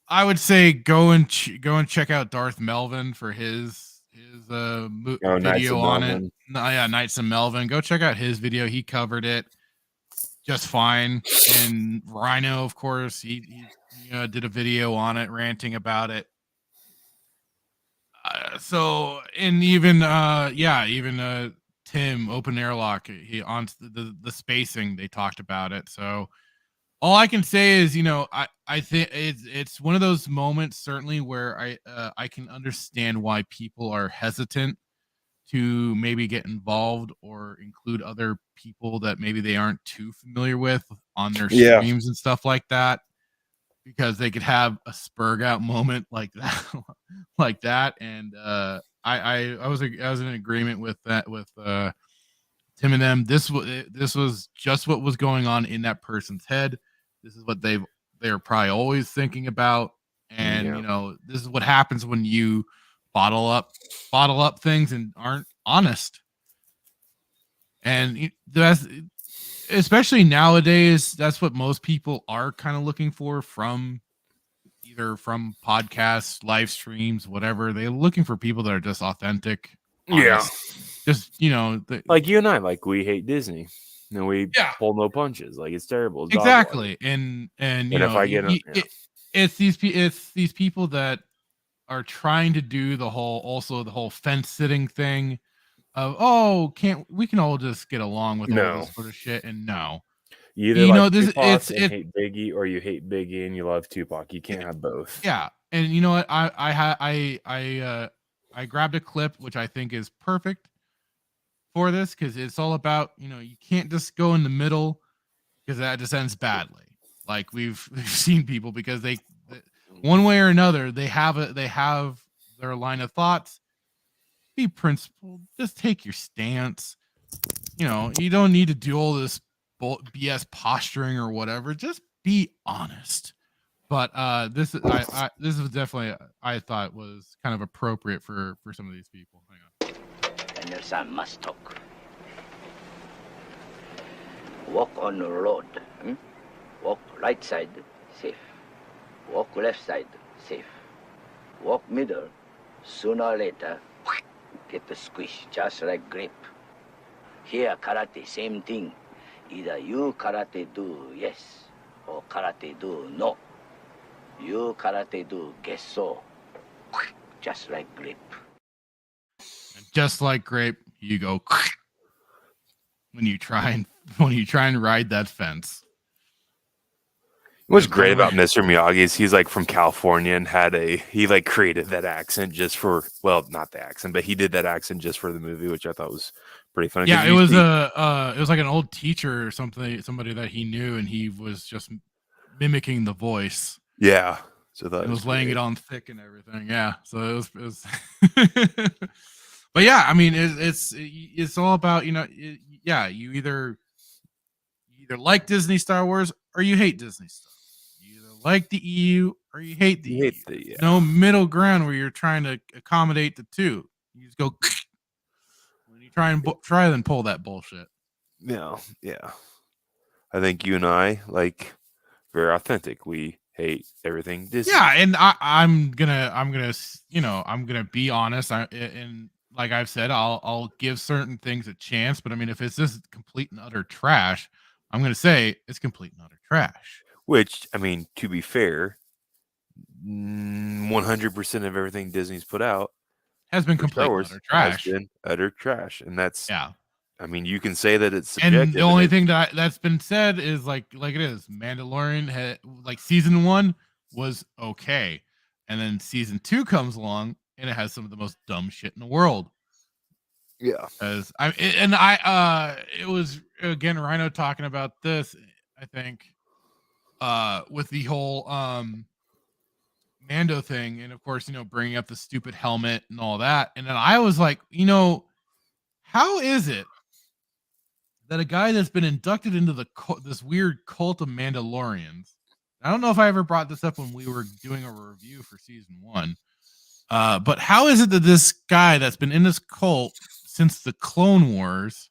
I would say go and check out Darth Melvin for his video on it. Yeah, Knights of Melvin. Go check out his video. He covered it just fine. And Rhino, of course, he did a video on it, ranting about it. Even Tim Open Airlock, he on the spacing, they talked about it. So all I can say is, I think it's one of those moments certainly where I can understand why people are hesitant to maybe get involved or include other people that maybe they aren't too familiar with on their streams and stuff like that, because they could have a spurg out moment like that. And I was in agreement with that with Tim and them. This was just what was going on in that person's head. This is what they're probably always thinking about, and this is what happens when you bottle up things and aren't honest. And that's, especially nowadays, that's what most people are kind of looking for from podcasts, live streams, whatever. They're looking for people that are just authentic. Honest. Just like you and I, like we hate Disney. No, we pull no punches. Like it's terrible. It's exactly. And it's these people that are trying to do the whole fence sitting thing of we can all just get along with all this sort of shit. And no, you either like Tupac and hate Biggie, or you hate Biggie and you love Tupac. You can't have both. Yeah, and you know what? I grabbed a clip which I think is perfect for this, because it's all about, you can't just go in the middle, because that just ends badly. Like we've seen people, because they one way or another they have their line of thoughts. Be principled. Just take your stance. You don't need to do all this BS posturing or whatever. Just be honest. But this was definitely, I thought, was kind of appropriate for some of these people. Hang on. And your son must talk. Walk on the road. Walk right side, safe. Walk left side, safe. Walk middle. Sooner or later, get the squish, just like grape. Here, karate, same thing. Either you karate do yes, or karate do no. You karate do guess so. Just like grape. Just like grape, you go. when you try and ride that fence. What's great about Mr. Miyagi is he's like from California and he like created that accent just for, well, not the accent, but he did that accent just for the movie, which I thought was pretty funny. Yeah, it was like an old teacher or somebody that he knew, and he was just mimicking the voice. Yeah, so that was laying it on thick and everything. Yeah, so it was but yeah, I mean, it's all about, you either like Disney Star Wars or you hate Disney stuff. You either like the EU or you hate the EU. No middle ground where you're trying to accommodate the two. You just go when you try and pull that bullshit. Yeah. I think you and I, like, very authentic. We hate everything Disney. Yeah, and I'm gonna be honest. And like I've said, I'll give certain things a chance. But I mean, if it's just complete and utter trash, I'm gonna say it's complete and utter trash. Which, I mean, to be fair, 100% of everything Disney's put out has been complete and utter trash. Has been utter trash, and that's yeah. I mean, you can say that it's subjective. And the only thing that's been said is like it is. Mandalorian had, like, season 1 was okay, and then season 2 comes along and it has some of the most dumb shit in the world. Yeah, it was again Rhino talking about this. I think with the whole Mando thing, and of course, bringing up the stupid helmet and all that, and then I was like, how is it that a guy that's been inducted into this weird cult of Mandalorians, I don't know if I ever brought this up when we were doing a review for season 1, but how is it that this guy that's been in this cult since the Clone Wars,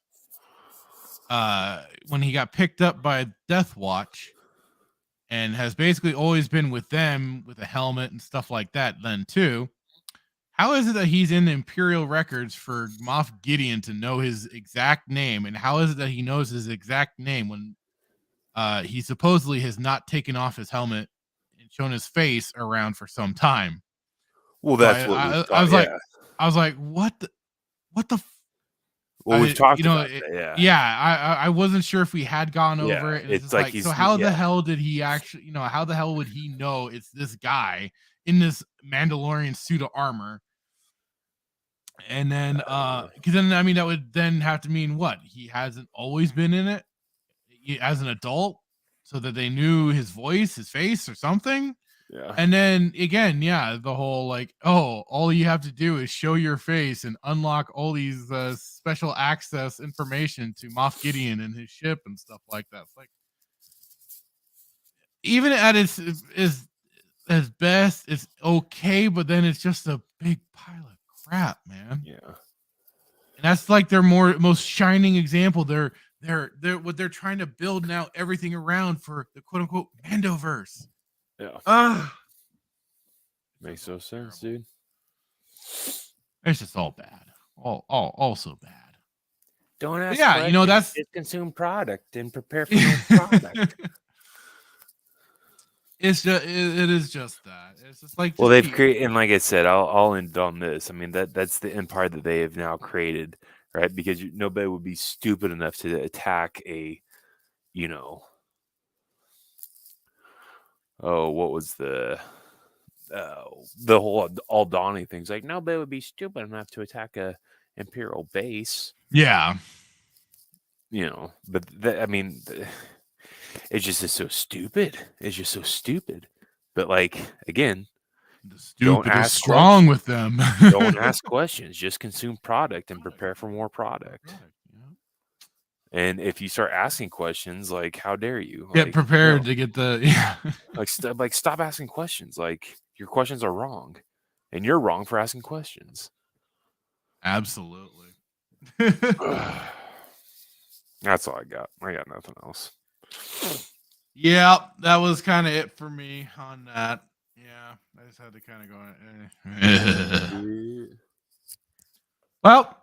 when he got picked up by Death Watch and has basically always been with them with a helmet and stuff like that then too, how is it that he's in the Imperial records for Moff Gideon to know his exact name? And how is it that he knows his exact name when he supposedly has not taken off his helmet and shown his face around for some time? Well, that's I was like, what the well, we've talked about that, I wasn't sure if we had gone over it. And it's like so how the hell did he actually, how the hell would he know it's this guy in this Mandalorian suit of armor? And then because then I mean that would then have to mean what? He hasn't always been in it as an adult, so that they knew his voice, his face, or something. Yeah. And then again, the whole like, oh, all you have to do is show your face and unlock all these special access information to Moff Gideon and his ship and stuff like that. It's like, even at its best, it's okay, but then it's just a big pile of crap, man. Yeah. And that's like their most shining example. They're what they're trying to build now everything around for the quote unquote Mandoverse. Yeah. Makes no sense, dude. It's just all bad. All so bad. Don't ask. Yeah, that's just consume product and prepare for no product. It is just that. It's just like, well, they've created, and like I said, I'll end on this. I mean, that's the empire that they have now created, right? Because nobody would be stupid enough to attack a, what was the whole Aldani things? Like, nobody would be stupid enough to attack a Imperial base. Yeah. But I mean, it just is so stupid. It's just so stupid. But like, again, the stupid is strong with them. Don't ask questions. Just consume product and prepare for more product. And if you start asking questions, like, how dare you? Get prepared to get the stop asking questions. Like, your questions are wrong, and you're wrong for asking questions. Absolutely. That's all I got. I got nothing else. Yeah, that was kind of it for me on that. Yeah, I just had to kind of go. Well,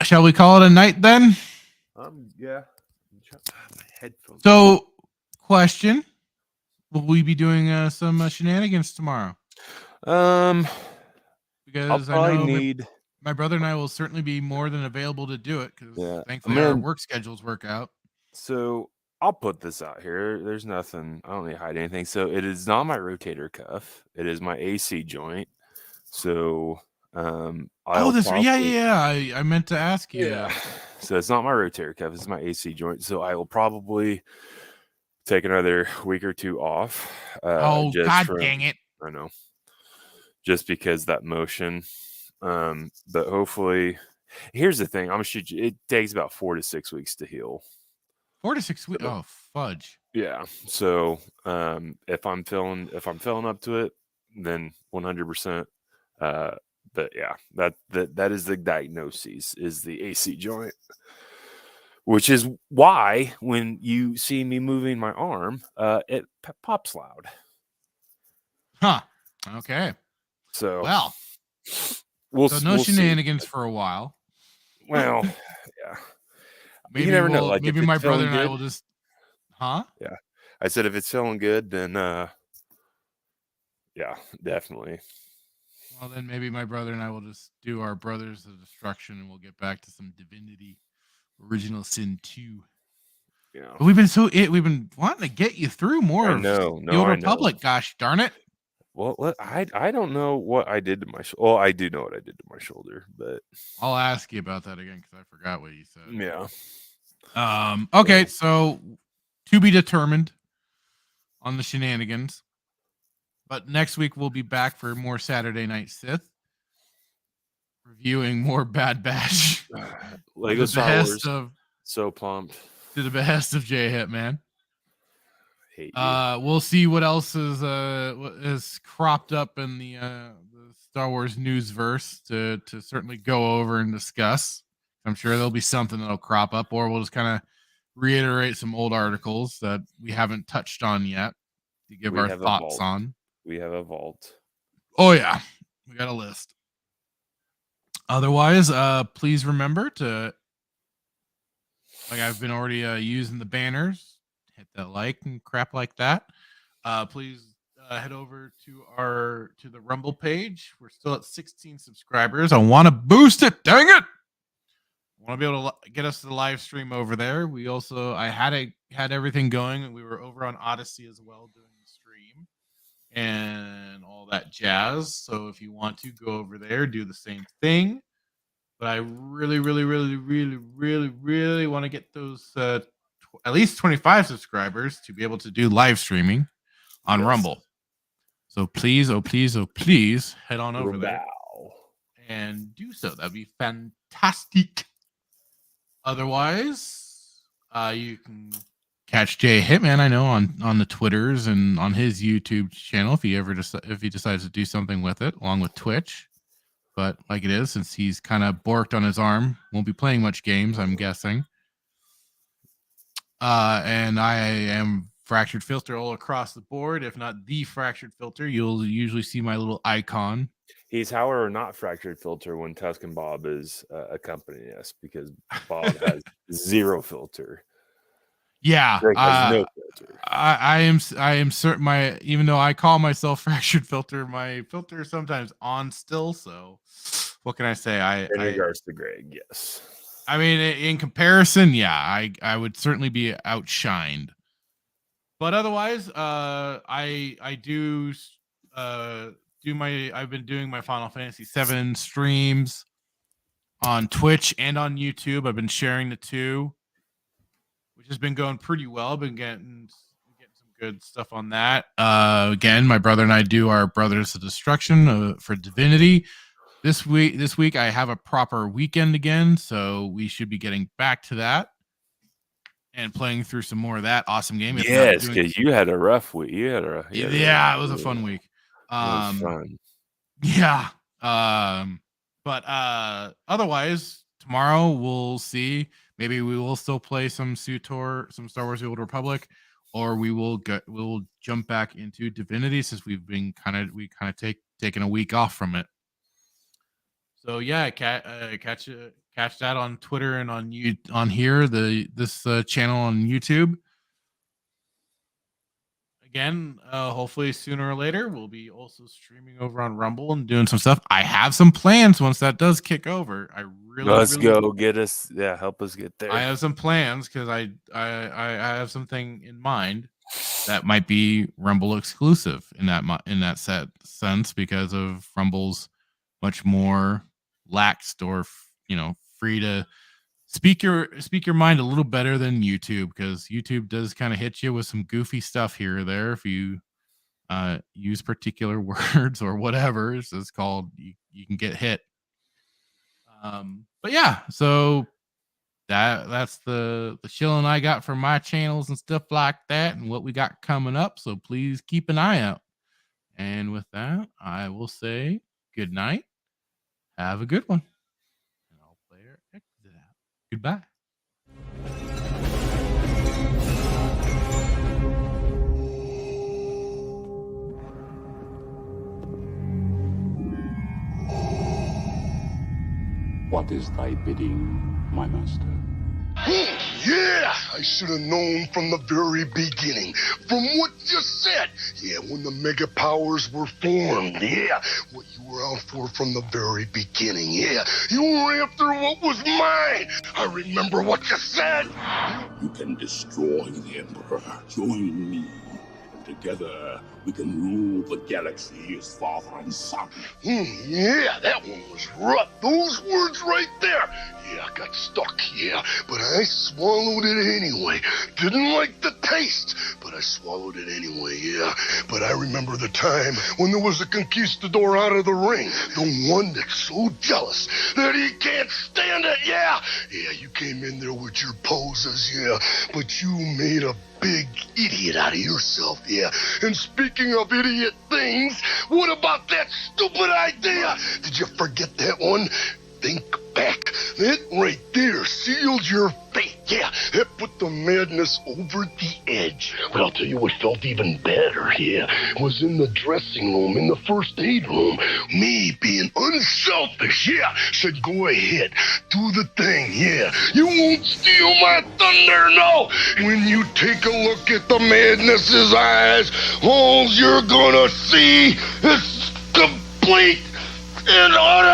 shall we call it a night then? Yeah. My headphones. So, question: will we be doing some shenanigans tomorrow? Because I'll probably need my brother and I will certainly be more than available to do it because thankfully our work schedules work out. So I'll put this out here. There's nothing. I don't need to hide anything. So it is not my rotator cuff. It is my AC joint. So I meant to ask you. Yeah. So it's not my rotator cuff. It's my AC joint. So I will probably take another week or two off. God dang it! I know. Just because that motion. But hopefully, here's the thing. I'm gonna shoot you. It takes about 4 to 6 weeks to heal. 4 to 6 weeks. Oh fudge. Yeah. So if I'm filling up to it, then 100%. But yeah, that is the diagnosis, is the AC joint, which is why when you see me moving my arm, it pops loud. Huh. Okay. So we'll shenanigans see. For a while. Well, yeah. Maybe you never know. Like maybe my brother and I will just. Huh? Yeah. I said if it's feeling good, then yeah, definitely. Well, then maybe my brother and I will just do our Brothers of Destruction, and we'll get back to some Divinity Original Sin 2. Yeah, but we've been wanting to get you through more of the Old Republic. Gosh darn it! Well, I don't know what I did to my shoulder. Well, I do know what I did to my shoulder, but I'll ask you about that again because I forgot what you said. Yeah. Okay, so to be determined on the shenanigans. But next week we'll be back for more Saturday Night Sith, reviewing more Bad Batch. Lego Star Wars. So pumped. To the behest of J Hitman. Hate you. We'll see what else is cropped up in the Star Wars newsverse to certainly go over and discuss. I'm sure there'll be something that'll crop up, or we'll just kind of reiterate some old articles that we haven't touched on yet to give our thoughts on. We have a vault. Oh yeah, we got a list. Otherwise, please remember to, like I've been already using the banners, hit that like and crap like that. Please head over to the Rumble page. We're still at 16 subscribers. I want to boost it. Dang it! I want to be able to get us to the live stream over there. We also I had everything going, and we were over on Odyssey as well doing the stream and all that jazz. So if you want to go over there, do the same thing. But I really want to get those at least 25 subscribers to be able to do live streaming on Rumble. So please, oh please, head on over there and do so. That'd be fantastic. Otherwise, you can catch Jay Hitman, I know, on the Twitters and on his YouTube channel if he decides to do something with it, along with Twitch. But like it is, since he's kind of borked on his arm, won't be playing much games, I'm guessing. And I am Fractured Filter all across the board. If not the Fractured Filter, you'll usually see my little icon. He's, however, not Fractured Filter when Tuscan Bob is accompanying us, because Bob has zero filter. Yeah, no filter. I am certain even though I call myself Fractured Filter, my filter is sometimes on still. So what can I say? In regards to Greg, yes. I mean, in comparison, yeah, I would certainly be outshined. But otherwise, I do I've been doing my Final Fantasy VII streams on Twitch and on YouTube. I've been sharing the two, which has been going pretty well. I've been getting some good stuff on that. Again, my brother and I do our Brothers of Destruction for Divinity. This week I have a proper weekend again, so we should be getting back to that and playing through some more of that awesome game. Yes, because you had a rough week. It was a fun week. It was fun. Yeah. But otherwise, tomorrow we'll see. Maybe we will still play some SWTOR, some Star Wars: The Old Republic, or we'll jump back into Divinity since we've been taking a week off from it. So yeah, catch that on Twitter and on this channel on YouTube. again, hopefully sooner or later, we'll be also streaming over on Rumble and doing some stuff. I have some plans once that does kick over. Let's go get us. Yeah, help us get there. I have some plans because I have something in mind that might be Rumble exclusive in that sense because of Rumble's much more laxed or free to speak your mind a little better than YouTube, because YouTube does kind of hit you with some goofy stuff here or there if you use particular words or whatever it's called. You can get hit. But yeah, so that's the chilling I got for my channels and stuff like that, and what we got coming up. So please keep an eye out. And with that, I will say good night. Have a good one. And I'll play our exit out. Goodbye. What is thy bidding, my master? Yeah, I should have known from the very beginning. From what you said. Yeah, when the mega powers were formed. Yeah, what you were out for from the very beginning. Yeah, you were after what was mine. I remember what you said. You can destroy the Emperor. Join me. Together, we can rule the galaxy as father and son. Yeah, that one was rough. Those words right there. Yeah, I got stuck, yeah, but I swallowed it anyway. Didn't like the taste, but I swallowed it anyway, yeah. But I remember the time when there was a conquistador out of the ring, the one that's so jealous that he can't stand it, yeah. Yeah, you came in there with your poses, yeah, but you made a big idiot out of yourself, yeah. And speaking of idiot things, what about that stupid idea? Did you forget that one? Think back. That right there sealed your fate. Yeah, that put the madness over the edge. But I'll tell you what felt even better, yeah, was in the dressing room, in the first aid room. Me being unselfish, yeah, said go ahead, do the thing, yeah. You won't steal my thunder, no. When you take a look at the madness's eyes, all you're gonna see is complete and utter